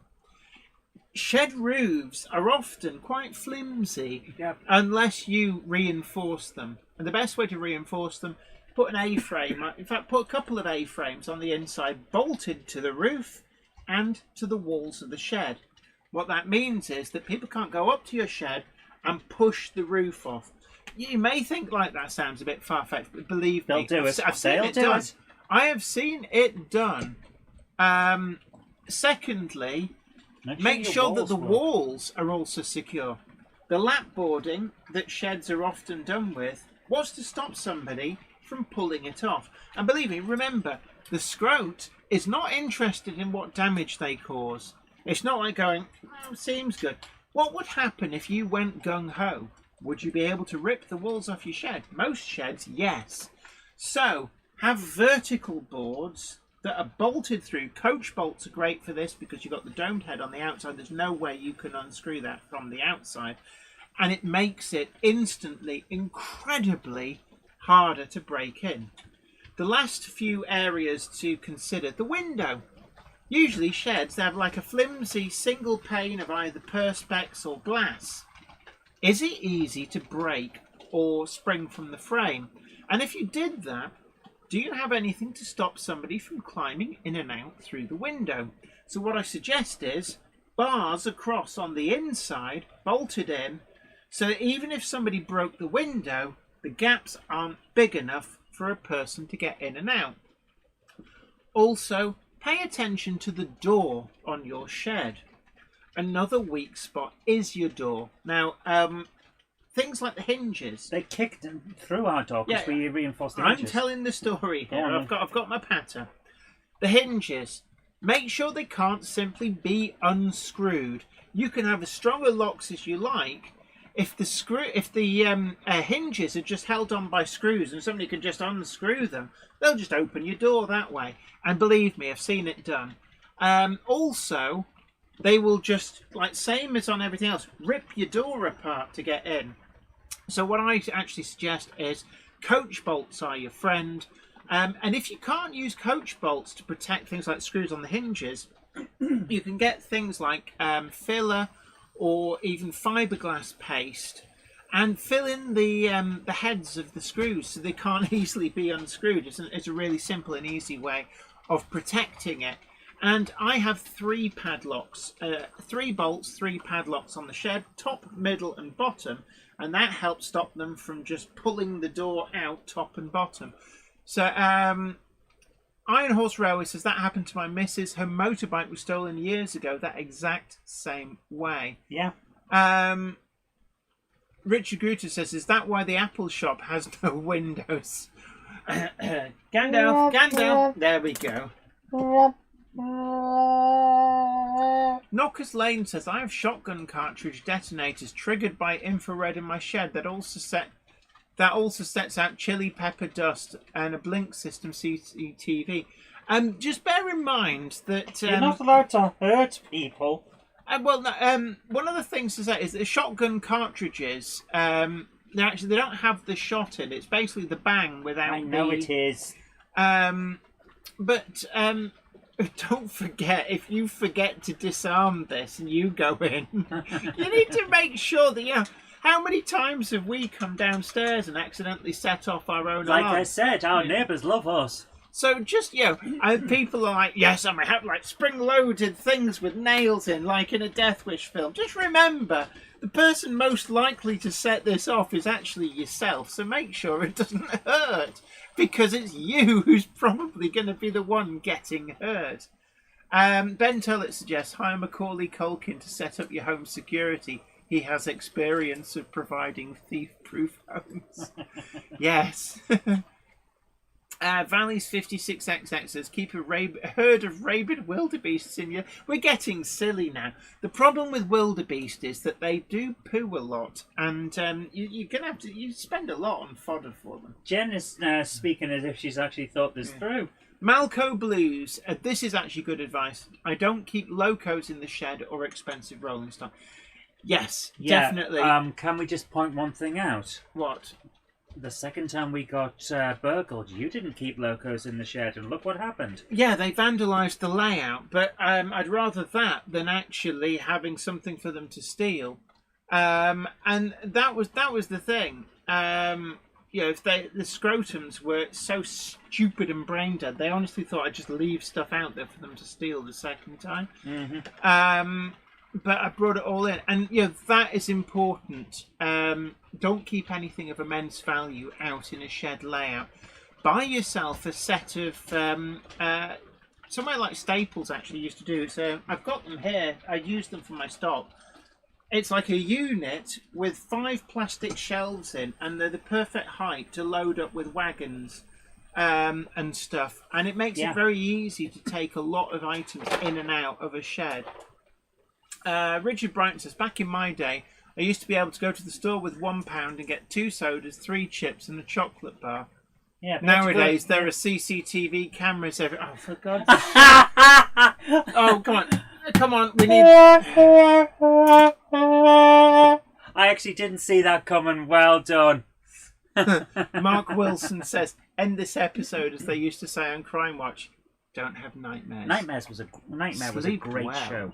Shed roofs are often quite flimsy unless you reinforce them. And the best way to reinforce them, put an A-frame, in fact put a couple of A-frames on the inside bolted to the roof and to the walls of the shed. What that means is that people can't go up to your shed and push the roof off. You may think like that sounds a bit far-fetched, but believe me,
They'll do it.
I've seen it done. I have seen it done. Secondly, make sure that the walls are also secure. The lapboarding that sheds are often done with was to stop somebody from pulling it off. And believe me, remember, the scrote is not interested in what damage they cause. It's not like going, oh, seems good. What would happen if you went gung-ho? Would you be able to rip the walls off your shed? Most sheds, yes. So, have vertical boards that are bolted through. Coach bolts are great for this because you've got the domed head on the outside. There's no way you can unscrew that from the outside. And it makes it instantly, incredibly harder to break in. The last few areas to consider, the window. Usually sheds, they have like a flimsy single pane of either perspex or glass. Is it easy to break or spring from the frame? And if you did that, do you have anything to stop somebody from climbing in and out through the window? So what I suggest is bars across on the inside, bolted in, so that even if somebody broke the window, the gaps aren't big enough for a person to get in and out. Also, pay attention to the door on your shed. Another weak spot is your door. Now, things like the hinges.
They kicked through our door because we reinforced the hinges.
I'm telling the story here. I've got my patter. The hinges. Make sure they can't simply be unscrewed. You can have as strong a locks as you like. If the hinges are just held on by screws and somebody can just unscrew them, they'll just open your door that way. And believe me, I've seen it done. Also, they will just, like same as on everything else, rip your door apart to get in. So what I actually suggest is coach bolts are your friend. And if you can't use coach bolts to protect things like screws on the hinges, you can get things like filler or even fiberglass paste and fill in the heads of the screws so they can't easily be unscrewed. It's a really simple and easy way of protecting it. And I have 3 padlocks, 3 bolts, 3 padlocks on the shed, top, middle and bottom, and that helps stop them from just pulling the door out top and bottom. So Iron Horse Railway says that happened to my missus. Her motorbike was stolen years ago, that exact same way.
Yeah.
Richard Gruter says, is that why the Apple shop has no windows? Gandalf, there we go. Knockers Lane says, I have shotgun cartridge detonators triggered by infrared in my shed that also sets out chili pepper dust and a blink system CCTV. Just bear in mind that
you're not allowed to hurt people.
One of the things to say is that shotgun cartridges, they don't have the shot in. It's basically the bang without.
I know it is.
don't forget, if you forget to disarm this and you go in, you need to make sure that, you know, how many times have we come downstairs and accidentally set off our own
Like
alarm?
I said, our neighbours love us.
So just, you know, people are like, yes, I have like spring-loaded things with nails in, like in a Death Wish film. Just remember, the person most likely to set this off is actually yourself. So make sure it doesn't hurt, because it's you who's probably going to be the one getting hurt. Ben Tullett suggests hire Macaulay Culkin to set up your home security. He has experience of providing thief-proof homes. Yes. Valley's 56XX says, keep a herd of rabid wildebeests in you. We're getting silly now. The problem with wildebeest is that they do poo a lot, and you're going to have to spend a lot on fodder for them.
Jen is speaking as if she's actually thought this through.
Malco Blues, this is actually good advice. I don't keep locos in the shed or expensive rolling stock. Yes, definitely.
Can we just point one thing out?
What?
The second time we got burgled, you didn't keep locos in the shed, and look what happened.
Yeah, they vandalised the layout, but I'd rather that than actually having something for them to steal. And that was the thing. You know, if the scrotums were so stupid and brain dead, they honestly thought I'd just leave stuff out there for them to steal the second time. Mm-hmm. But I brought it all in, and you know that is important. Don't keep anything of immense value out in a shed layout. Buy yourself a set of somewhere like Staples actually used to do. So I've got them here. I use them for my stock. It's like a unit with 5 plastic shelves in, and they're the perfect height to load up with wagons and stuff. And it makes it very easy to take a lot of items in and out of a shed. Richard Brighton says, back in my day, I used to be able to go to the store with £1 and get 2 sodas, 3 chips, and a chocolate bar. Yeah. Nowadays, there are CCTV cameras everywhere. Oh, for God's sake. Oh, come on, we need...
I actually didn't see that coming. Well done.
Mark Wilson says, end this episode, as they used to say on Crime Watch, don't have nightmares.
Nightmare was a great show.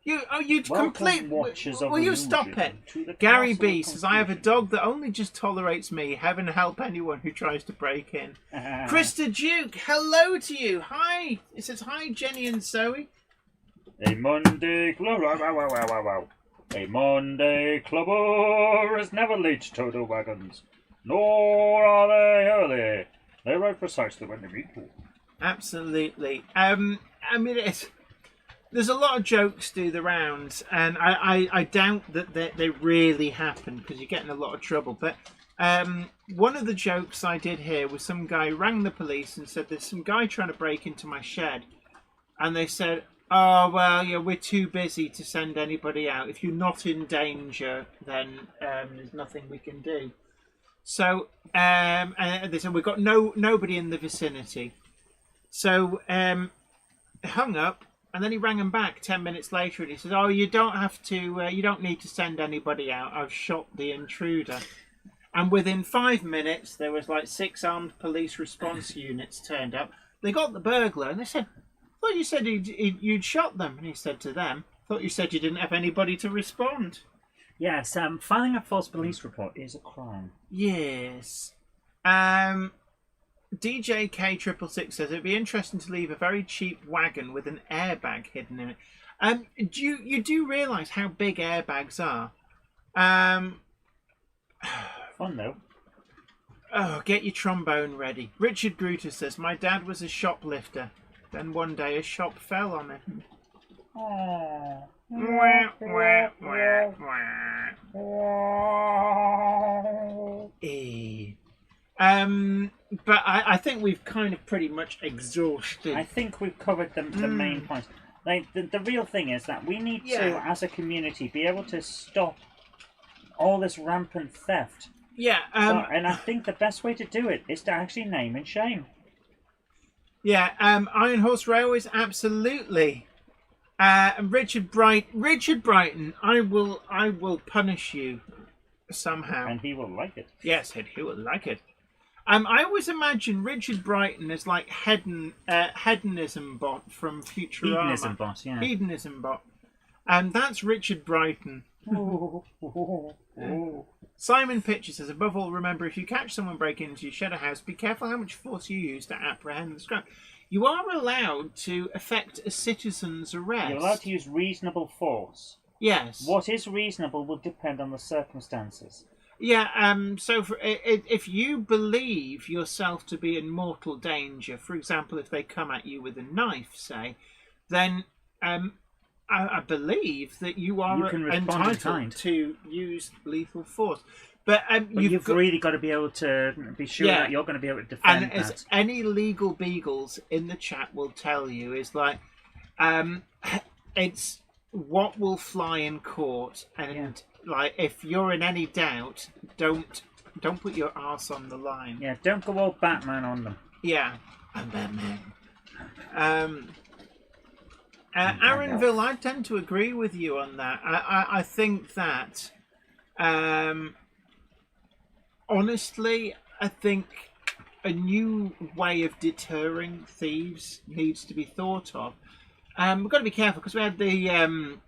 You'd complete. Will you stop it? Gary B says, I have a dog that only just tolerates me. Heaven help anyone who tries to break in. Krista Duke, hello to you. Hi. It says, hi, Jenny and Zoe.
A Monday clubber is never late to the wagons, nor are they early. They arrive precisely when they meet.
Absolutely. I mean, there's a lot of jokes do the rounds, and I doubt that they really happen because you're getting a lot of trouble. But one of the jokes I did hear was some guy rang the police and said, there's some guy trying to break into my shed. And they said, oh, well, yeah, we're too busy to send anybody out. If you're not in danger, then there's nothing we can do. So and they said, we've got nobody in the vicinity. So hung up. And then he rang him back 10 minutes later and he says, oh, you don't have to, you don't need to send anybody out. I've shot the intruder. And within 5 minutes, there was like 6 armed police response units turned up. They got the burglar and they said, I thought you said you'd shot them. And he said to them, I thought you said you didn't have anybody to respond.
Yes, filing a false police report is a crime.
Yes. DJ K666 says it'd be interesting to leave a very cheap wagon with an airbag hidden in it. You do realise how big airbags are?
Fun though.
Oh, get your trombone ready. Richard Gruter says my dad was a shoplifter. Then one day a shop fell on him.
Aww.
But I think we've kind of pretty much exhausted.
I think we've covered the main points. Like the real thing is that we need to, as a community, be able to stop all this rampant theft.
Yeah.
And I think the best way to do it is to actually name and shame.
Yeah. Iron Horse Railways, absolutely. Richard Brighton, I will punish you somehow,
and he will like it.
Yes, he will like it. I always imagine Richard Brighton as like hedonism bot from Futurama.
Hedonism bot, yeah.
Hedonism bot. And that's Richard Brighton. Simon Pitcher says, above all, remember, if you catch someone breaking into your shed or house, be careful how much force you use to apprehend the scrap. You are allowed to effect a citizen's arrest.
You're allowed to use reasonable force.
Yes.
What is reasonable will depend on the circumstances.
Yeah, so if you believe yourself to be in mortal danger, for example, if they come at you with a knife, say, then I believe that you are entitled to use lethal force. But you've
really got to be able to be sure that you're going to be able to defend
that. And as any legal beagles in the chat will tell you, is like, it's what will fly in court, and like if you're in any doubt, don't put your arse on the line.
Yeah, don't go all Batman on them.
Yeah, I'm Batman. Aaronville, I tend to agree with you on that. I think that, honestly, I think a new way of deterring thieves needs to be thought of. We've got to be careful because we had the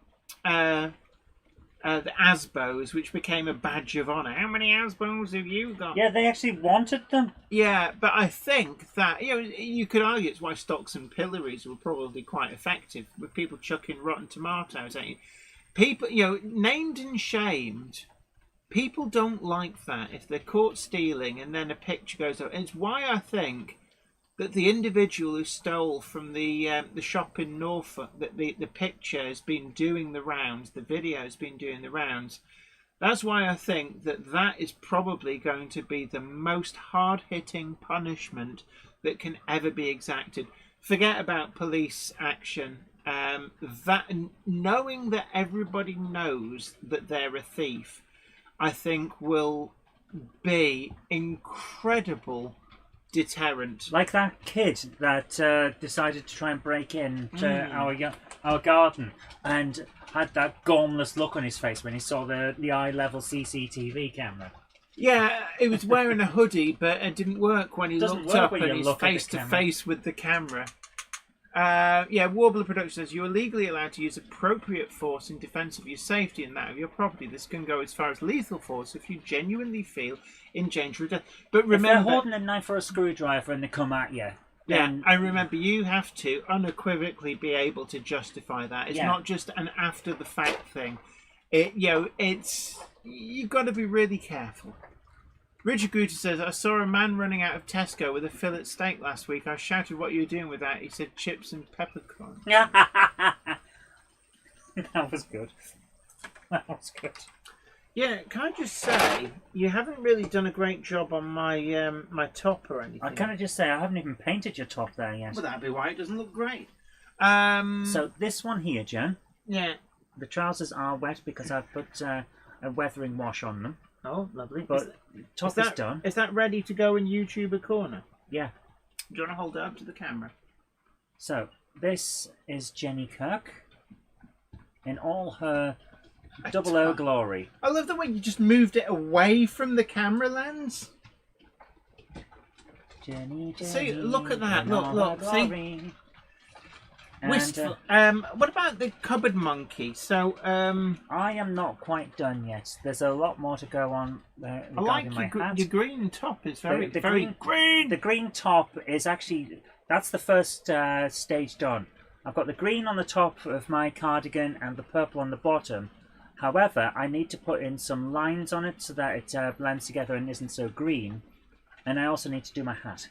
ASBOs, which became a badge of honour. How many ASBOs have you got?
Yeah, they actually wanted them.
Yeah, but I think that, you could argue it's why stocks and pillories were probably quite effective, with people chucking rotten tomatoes at you. People, named and shamed, people don't like that if they're caught stealing and then a picture goes up. And it's why I think that the individual who stole from the shop in Norfolk, that the picture has been doing the rounds, the video has been doing the rounds. That's why I think that is probably going to be the most hard-hitting punishment that can ever be exacted. Forget about police action. That knowing that everybody knows that they're a thief, I think will be incredible deterrent.
Like that kid that decided to try and break into our garden and had that gormless look on his face when he saw the eye-level CCTV camera.
Yeah, he was wearing a hoodie, but it didn't work when he looked up and he's face to face with the camera. Warbler Production says, you are legally allowed to use appropriate force in defence of your safety and that of your property. This can go as far as lethal force if you genuinely feel in danger of death. But remember,
if they're holding a knife or a screwdriver and they come at you.
Yeah, I remember you have to unequivocally be able to justify that. It's not just an after the fact thing. You've got to be really careful. Richard Guter says, I saw a man running out of Tesco with a fillet steak last week. I shouted, what are you doing with that? He said, chips and peppercorn.
That was good. That was good.
Yeah, can I just say, you haven't really done a great job on my my top or anything.
I can I just say, I haven't even painted your top there yet.
Well, that'd be why it doesn't look great.
So this one here, Jen.
Yeah.
The trousers are wet because I've put a weathering wash on them.
Oh, lovely.
But top is done.
Is that ready to go in YouTuber corner?
Yeah.
Do you want to hold it up to the camera?
So, this is Jenny Kirk in all her double O glory.
I love the way you just moved it away from the camera lens.
Jenny,
see, look at that. Look. See? Wistful. What about the cupboard monkey? So,
I am not quite done yet. There's a lot more to go on.
I like your green top. Is very
green. The green top is actually, that's the first stage done. I've got the green on the top of my cardigan and the purple on the bottom. However, I need to put in some lines on it so that it blends together and isn't so green. And I also need to do my hat.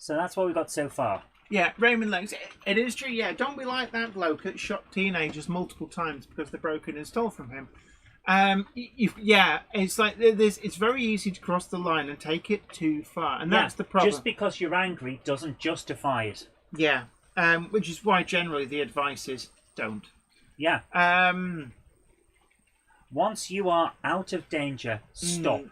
So that's what we've got so far.
Yeah, Raymond Legs. It is true, yeah. Don't be like that bloke that shot teenagers multiple times because they broke in and stole from him. It's like it's very easy to cross the line and take it too far. And that's the problem.
Just because you're angry doesn't justify it.
Yeah, which is why generally the advice is don't.
Yeah. Once you are out of danger, stop.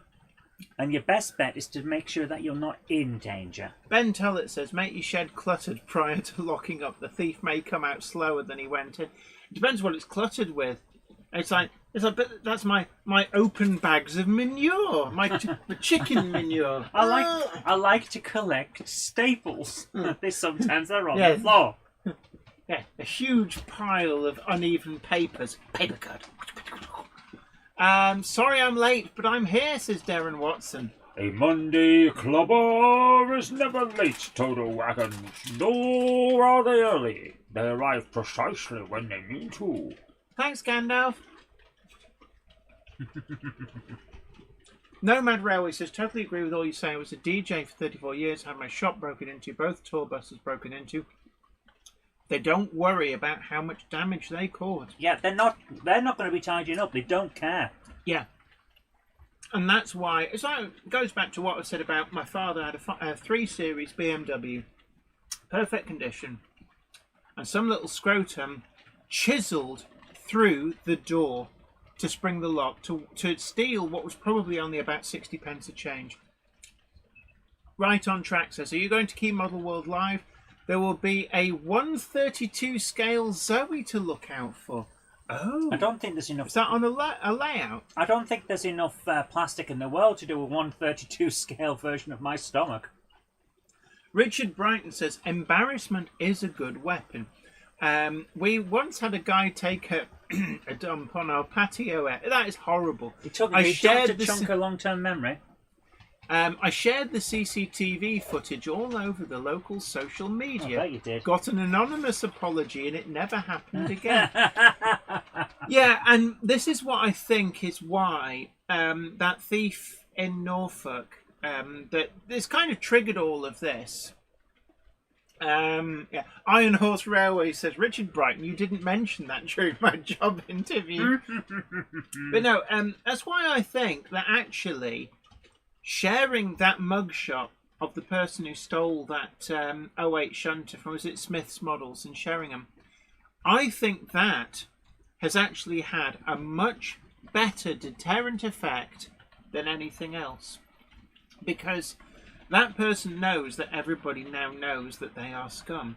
And your best bet is to make sure that you're not in danger.
Ben Tullett says, make your shed cluttered prior to locking up. The thief may come out slower than he went in. It depends what it's cluttered with. It's like, It's like, but that's my open bags of manure, the chicken manure.
I like to collect staples. They sometimes are on
Yeah.
the floor.
Yeah, a huge pile of uneven papers. Paper cut. Sorry I'm late, but I'm here, says Darren Watson.
A Monday clubber is never late, Toto wagons, nor are they early. They arrive precisely when they mean to.
Thanks, Gandalf. Nomad Railway says, totally agree with all you say. I was a DJ for 34 years, had my shop broken into, both tour buses broken into. They don't worry about how much damage they caused.
Yeah, they're not going to be tidying up. They don't care.
Yeah. And that's why, it goes back to what I said about my father had a 3 Series BMW, perfect condition, and some little scrotum chiselled through the door to spring the lock, to steal what was probably only about 60 pence a change. Right on track says, are you going to keep Model World live? There will be a 132 scale Zoe to look out for. Oh.
I don't think there's enough.
Is that on a layout?
I don't think there's enough plastic in the world to do a 132 scale version of my stomach.
Richard Brighton says, embarrassment is a good weapon. We once had a guy take a dump on our patio. That is horrible.
He took a chunk of long-term memory.
I shared the CCTV footage all over the local social media.
I bet you did.
Got an anonymous apology and it never happened again. Yeah, and this is what I think is why that thief in Norfolk, that this kind of triggered all of this. Yeah. Iron Horse Railway says, Richard Brighton, you didn't mention that during my job interview. But no, that's why I think that actually sharing that mugshot of the person who stole that 08 shunter from, was it Smith's Models, and sharing them, I think that has actually had a much better deterrent effect than anything else. Because that person knows that everybody now knows that they are scum.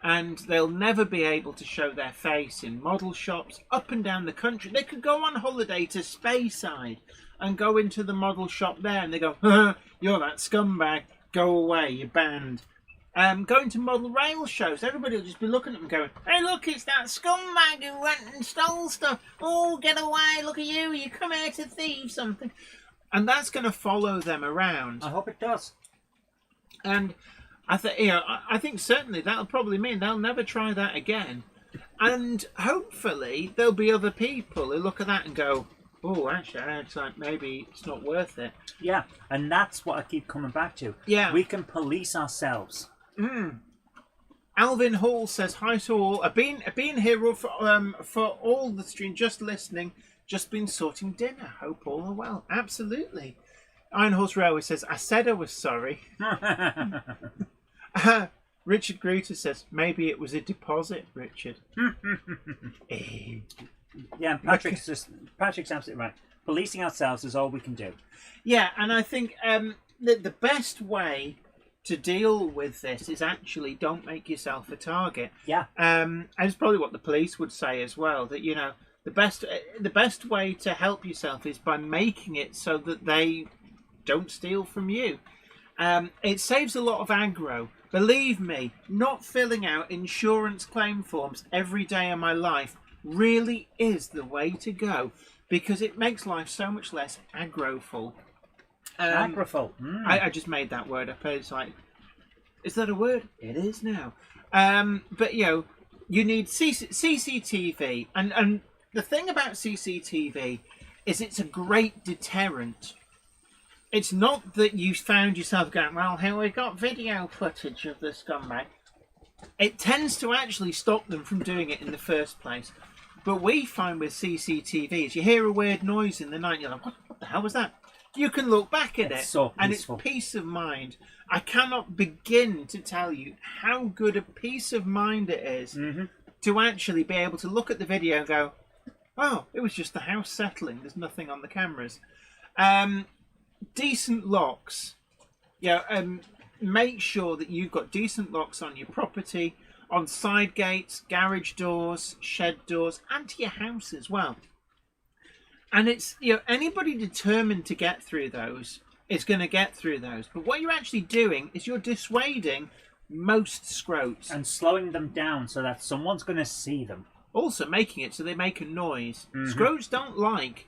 And they'll never be able to show their face in model shops up and down the country. They could go on holiday to Speyside and go into the model shop there and they go, you're that scumbag, go away, you're banned. Going to model rail shows, everybody will just be looking at them going, hey look, it's that scumbag who went and stole stuff. Oh, get away, look at you come here to thieve something. And that's going to follow them around.
I hope it does.
And I think certainly that'll probably mean they'll never try that again. And hopefully there'll be other people who look at that and go, oh, actually, it's like maybe it's not worth it.
Yeah, and that's what I keep coming back to.
Yeah.
We can police ourselves.
Alvin Hall says, hi to all. I've been here for all the stream, just listening, just been sorting dinner. Hope all are well. Absolutely. Iron Horse Railway says, I said I was sorry. Richard Gruter says, maybe it was a deposit, Richard.
Yeah, Patrick's absolutely right. Policing ourselves is all we can do.
Yeah, and I think the best way to deal with this is actually don't make yourself a target.
Yeah.
And it's probably what the police would say as well, that, you know, the best way to help yourself is by making it so that they don't steal from you. It saves a lot of aggro. Believe me, not filling out insurance claim forms every day of my life really is the way to go, because it makes life so much less aggroful.
Agroful.
I just made that word up. It's like, is that a word? It is now. But you know, you need CCTV, and the thing about CCTV is it's a great deterrent. It's not that you found yourself going, well, here we got video footage of the scumbag. It tends to actually stop them from doing it in the first place. But we find with CCTV is you hear a weird noise in the night, you're like, what the hell was that? You can look back at it,
so
and
peaceful.
it's peace of mind. I cannot begin to tell you how good a peace of mind it is to actually be able to look at the video and go, oh, it was just the house settling. There's nothing on the cameras. Decent locks. Make sure that you've got decent locks on your property, on side gates, garage doors, shed doors, and to your house as well. And it's, anybody determined to get through those is going to get through those. But what you're actually doing is you're dissuading most scrotes.
And slowing them down so that someone's going to see them.
Also making it so they make a noise. Scrotes don't like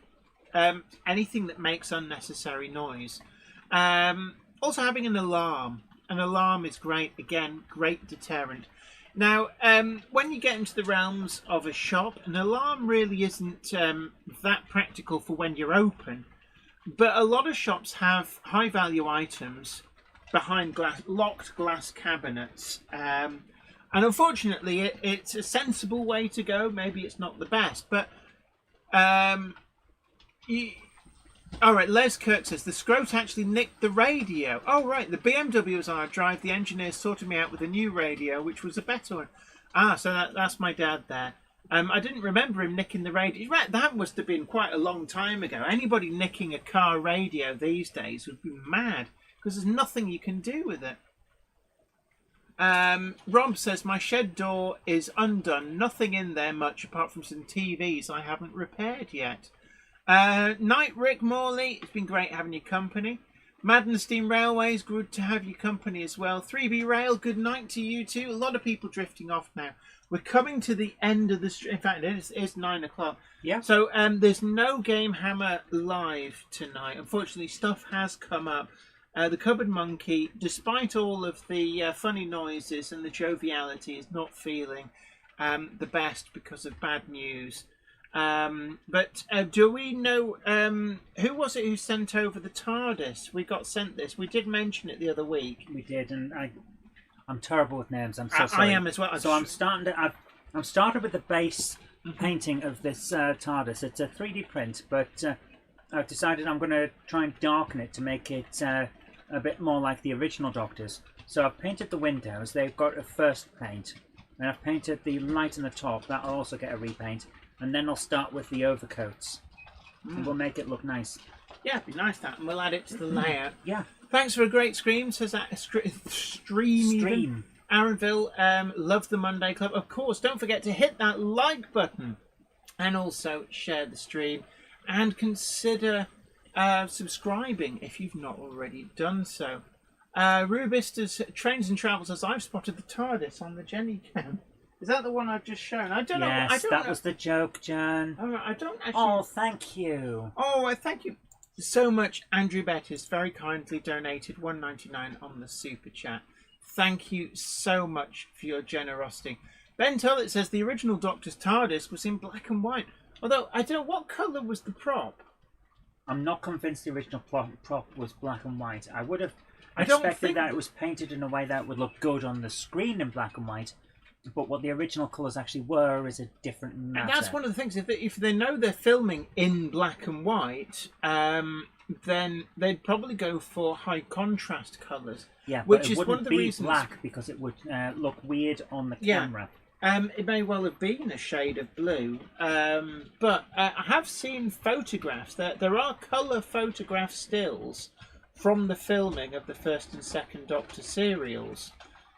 anything that makes unnecessary noise. Also having an alarm. An alarm is great. Again, great deterrent. Now, when you get into the realms of a shop, an alarm really isn't that practical for when you're open. But a lot of shops have high-value items behind locked glass cabinets. And unfortunately, it's a sensible way to go. Maybe it's not the best. But, all right, Les Kirk says, the scrote actually nicked the radio. Oh, right, the BMW was on our drive. The engineer sorted me out with a new radio, which was a better one. Ah, so that's my dad there. I didn't remember him nicking the radio. Right, that must have been quite a long time ago. Anybody nicking a car radio these days would be mad, because there's nothing you can do with it. Rob says, my shed door is undone. Nothing in there much apart from some TVs I haven't repaired yet. Night, Rick Morley. It's been great having your company. Madden Steam Railways, good to have your company as well. 3B Rail, good night to you too. A lot of people drifting off now. We're coming to the end of the stream. In fact, it is 9 o'clock.
Yeah.
So there's no Game Hammer live tonight. Unfortunately, stuff has come up. The Cupboard Monkey, despite all of the funny noises and the joviality, is not feeling the best because of bad news. But do we know who was it who sent over the TARDIS? We got sent this. We did mention it the other week.
We did, and I'm terrible with names. I'm so sorry.
I am as well.
So I'm started with the base painting of this TARDIS. It's a 3D print, but I've decided I'm going to try and darken it to make it a bit more like the original Doctor's. So I've painted the windows. They've got a first paint. And I've painted the light on the top. That'll also get a repaint. And then I'll start with the overcoats. And we'll make it look nice.
Yeah, it'd be nice that. And we'll add it to the layout.
Yeah.
Thanks for a great stream, says that stream. Even. Aaronville, love the Monday Club. Of course, don't forget to hit that like button. And also share the stream. And consider subscribing if you've not already done so. Rubista's Trains and Travel says, I've spotted the TARDIS on the Jenny cam. Is that the one I've just shown? I don't know.
Yes, that was the joke, Jan.
Oh, I don't actually...
Oh, thank you.
Oh, thank you so much. Andrew Bettis very kindly donated $1.99 on the Super Chat. Thank you so much for your generosity. Ben Tullett says, the original Doctor's TARDIS was in black and white. Although, I don't know, what colour was the prop?
I'm not convinced the original prop was black and white. I would have expected that it was painted in a way that would look good on the screen in black and white. But what the original colours actually were is a different matter.
And that's one of the things. If they know they're filming in black and white, then they'd probably go for high contrast colours.
Yeah,
which
but it
is
wouldn't
one of the
be
reasons.
Black because it would look weird on the camera.
It may well have been a shade of blue, but I have seen photographs. There are colour photograph stills from the filming of the first and second Doctor serials.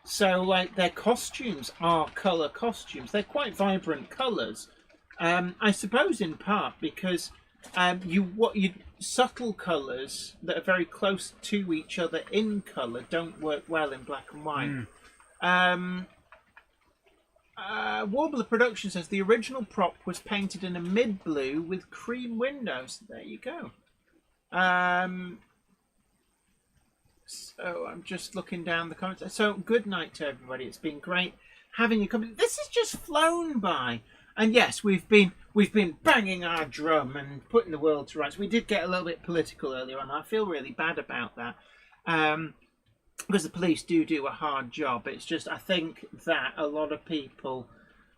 So, like, their costumes are colour costumes. They're quite vibrant colours. I suppose in part because subtle colours that are very close to each other in colour don't work well in black and white. Warbler Production says the original prop was painted in a mid-blue with cream windows. There you go. So I'm just looking down the comments. So good night to everybody. It's been great having you come. This has just flown by. And yes, we've been banging our drum and putting the world to rights. We did get a little bit political earlier on. I feel really bad about that. Because the police do a hard job. It's just, I think that a lot of people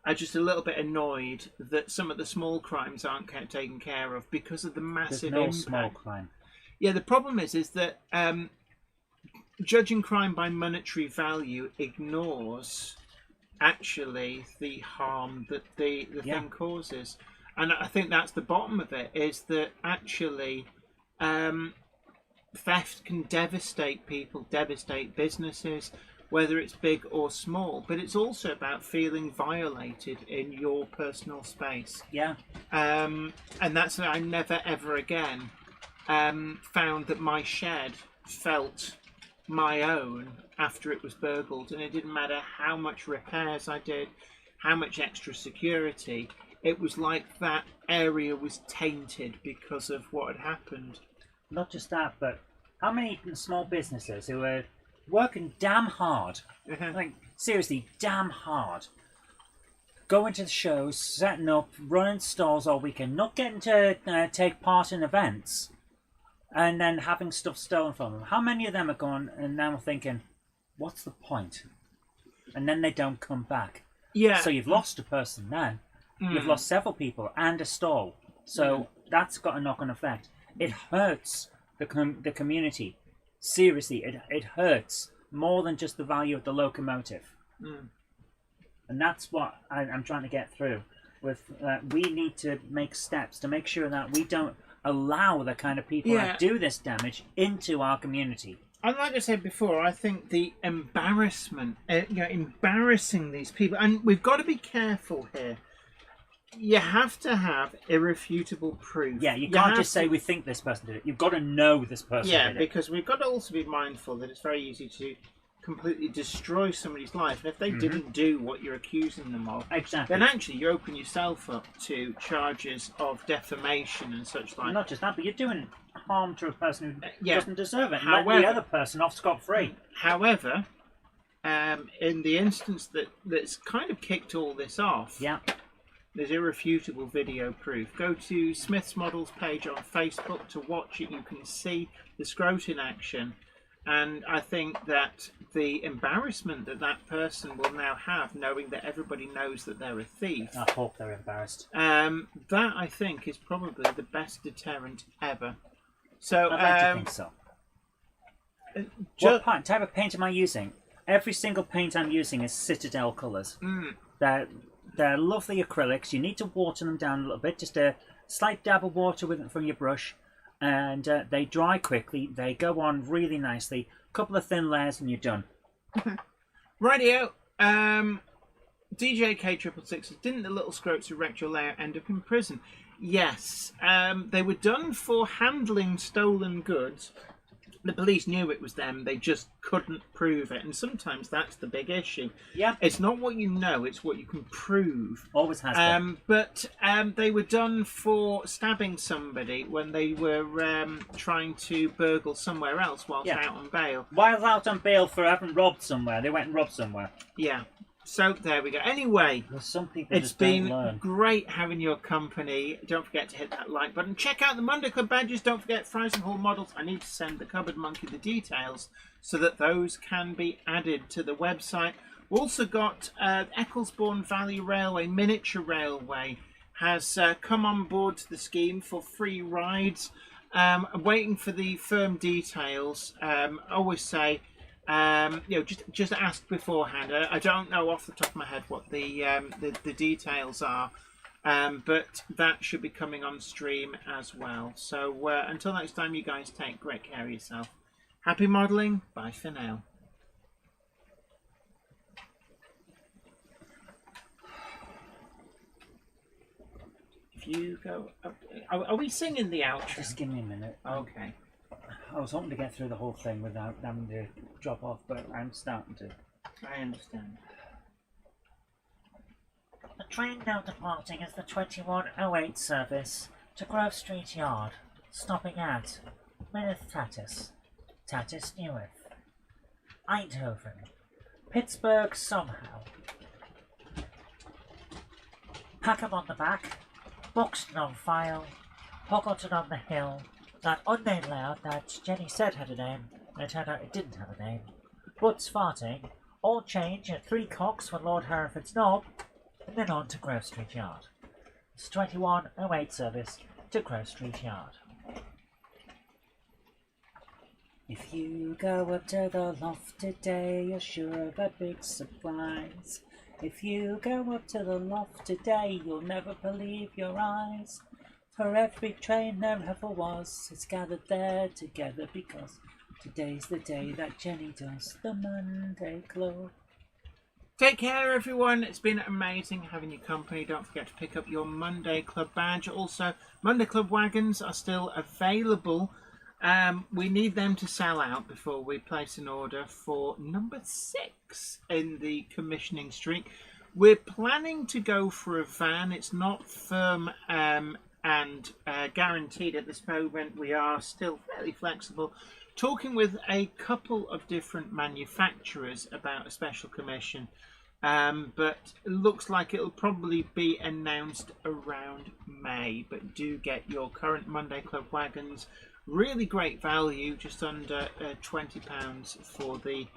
are just a little bit annoyed that some of the small crimes aren't taken care of because of the massive
There's no
impact.
small crime.
Yeah, the problem is that judging crime by monetary value ignores actually the harm that the thing causes. And I think that's the bottom of it, is that actually theft can devastate people, devastate businesses. whether it's big or small. But it's also about feeling violated in your personal space.
Yeah.
And that's I never ever again found that my shed felt my own after it was burgled, and it didn't matter how much repairs I did, how much extra security. It was like that area was tainted because of what had happened.
Not just that, but how many small businesses who are working damn hard, like seriously damn hard, going to the shows, setting up, running stalls all weekend, not getting to take part in events, and then having stuff stolen from them. How many of them are going and now thinking, what's the point? And then they don't come back.
Yeah.
So you've lost a person then. You've lost several people and a stall. So that's got a knock-on effect. It hurts the community. Seriously, it hurts more than just the value of the locomotive. And that's what I'm trying to get through. We need to make steps to make sure that we don't allow the kind of people that do this damage into our community.
And like I said before, I think the embarrassment, embarrassing these people, and we've got to be careful here. You have to have irrefutable proof.
Yeah, you can't just say we think this person did it. You've got to know this person did it.
Yeah, because we've got to also be mindful that it's very easy to completely destroy somebody's life. And if they didn't do what you're accusing them of,
exactly,
then actually you open yourself up to charges of defamation and such like.
Not just that, but you're doing harm to a person who doesn't deserve it.
However,
let the other person off scot-free.
However, in the instance that's kind of kicked all this off, there's irrefutable video proof. Go to Smith's Models page on Facebook to watch it. You can see the scrot in action. And I think that the embarrassment that that person will now have, knowing that everybody knows that they're a thief.
I hope they're embarrassed.
That, I think, is probably the best deterrent ever. So,
I'd like to think so. What type of paint am I using? Every single paint I'm using is Citadel colours. They're lovely acrylics. You need to water them down a little bit, just a slight dab of water with it from your brush, and they dry quickly. They go on really nicely. A couple of thin layers and you're done.
Rightio. DJ K666 says, didn't the little scroats who wrecked your lair end up in prison? Yes. They were done for handling stolen goods. The police knew it was them, they just couldn't prove it, and sometimes that's the big issue.
Yeah.
It's not what you know, it's what you can prove.
Always has been.
But they were done for stabbing somebody when they were trying to burgle somewhere else whilst out on bail.
While out on bail for having robbed somewhere, they went and robbed somewhere.
Yeah. So there we go. Anyway,
some people
it's
just
been
don't learn.
Great having your company. Don't forget to hit that like button. Check out the Monday Club badges. Don't forget Fries and Hall models. I need to send the Cupboard Monkey the details so that those can be added to the website. We've also got Ecclesbourne Valley Railway, Miniature Railway, has come on board to the scheme for free rides. I'm waiting for the firm details. I always say, just ask beforehand. I don't know off the top of my head what the details are, but that should be coming on stream as well. So until next time, you guys take great care of yourself. Happy modelling. Bye for now. If you go up, are we singing the outro?
Just give me a minute.
Okay.
I was hoping to get through the whole thing without having to drop off, but I'm starting to.
I understand.
The train now departing is the 2108 service to Grove Street Yard, stopping at Myneth Tatis, Tatis Newarth, Eindhoven, Pittsburgh somehow, Packham on the back, Buxton on file, Hoggleton on the hill, that unnamed layout that Jenny said had a name, and it turned out it didn't have a name. Butts farting, all change at 3 cocks for Lord Hereford's knob, and then on to Grove Street Yard. It's 2108 service to Grove Street Yard.
If you go up to the loft today, you're sure of a big surprise. If you go up to the loft today, you'll never believe your eyes. For every train there ever was, it's gathered there together because Today's the day that Jenny does the Monday Club.
Take care, everyone. It's been amazing having your company. Don't forget to pick up your Monday Club badge. Also, Monday Club wagons are still available. We need them to sell out before we place an order for number 6 in the commissioning streak. We're planning to go for a van. It's not firm and guaranteed at this moment. We are still fairly flexible. Talking with a couple of different manufacturers about a special commission, but it looks like it'll probably be announced around May. But do get your current Monday Club wagons. Really great value, just under £20 for the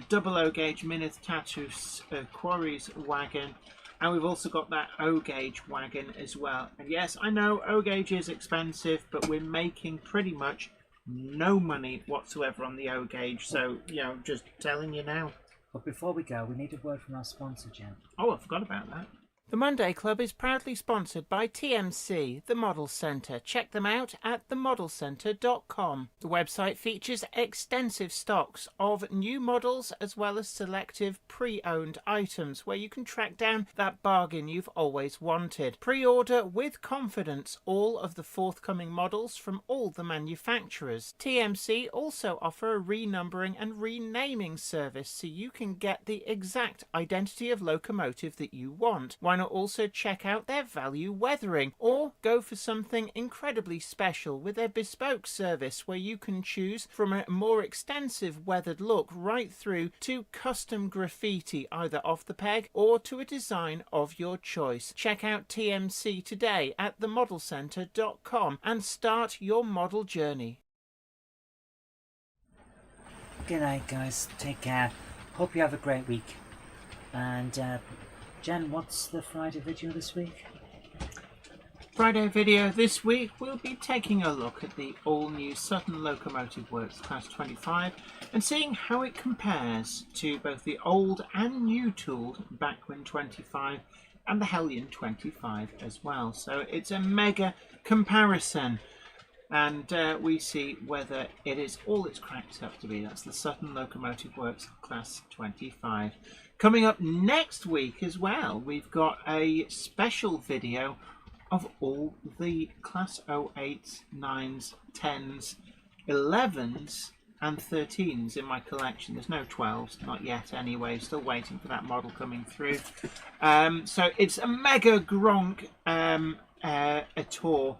double O gauge Minith Tatus Quarries wagon. And we've also got that O gauge wagon as well. And yes, I know O gauge is expensive, but we're making pretty much no money whatsoever on the O gauge. So, you know, just telling you now.
But before we go, we need a word from our sponsor, Jen.
Oh, I forgot about that. The Monday Club is proudly sponsored by TMC, the Model Centre. Check them out at themodelcentre.com. The website features extensive stocks of new models as well as selective pre-owned items where you can track down that bargain you've always wanted. Pre-order with confidence all of the forthcoming models from all the manufacturers. TMC also offer a renumbering and renaming service so you can get the exact identity of locomotive that you want. Why not also check out their value weathering, or go for something incredibly special with their bespoke service where you can choose from a more extensive weathered look right through to custom graffiti either off the peg or to a design of your choice. Check out TMC today at themodelcentre.com and start your model journey.
Good night, guys. Take care. Hope you have a great week. And Jen, what's the Friday video this week?
Friday video this week, we'll be taking a look at the all-new Sutton Locomotive Works Class 25 and seeing how it compares to both the old and new tooled Backwin 25 and the Hellion 25 as well. So it's a mega comparison, and we see whether it is all it's cracked up to be. That's the Sutton Locomotive Works Class 25. Coming up next week as well, we've got a special video of all the Class 08s, 9s, 10s, 11s and 13s in my collection. There's no 12s, not yet anyway, still waiting for that model coming through. So it's a mega Gronk a tour.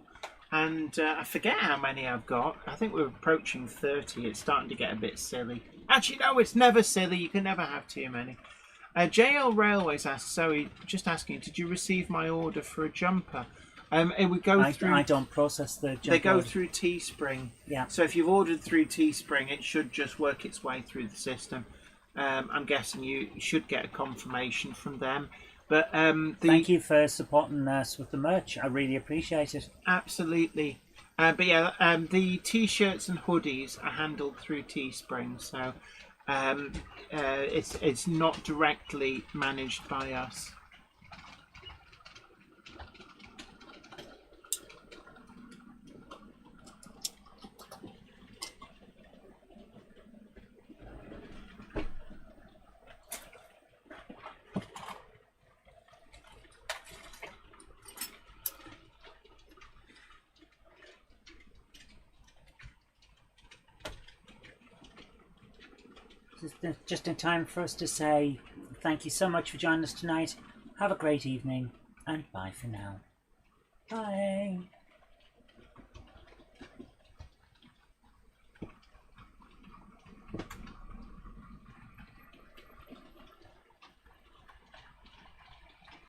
And I forget how many I've got. I think we're approaching 30. It's starting to get a bit silly. Actually, no, it's never silly. You can never have too many. JL Railways asked, Zoe, just asking, did you receive my order for a jumper? It would go through.
I don't process the jumper.
They go through Teespring.
Yeah.
So if you've ordered through Teespring, it should just work its way through the system. I'm guessing you should get a confirmation from them. But
thank you for supporting us with the merch. I really appreciate it.
Absolutely. But yeah, the T-shirts and hoodies are handled through Teespring, so it's not directly managed by us.
Just in time for us to say thank you so much for joining us tonight. Have a great evening, and bye for now. Bye.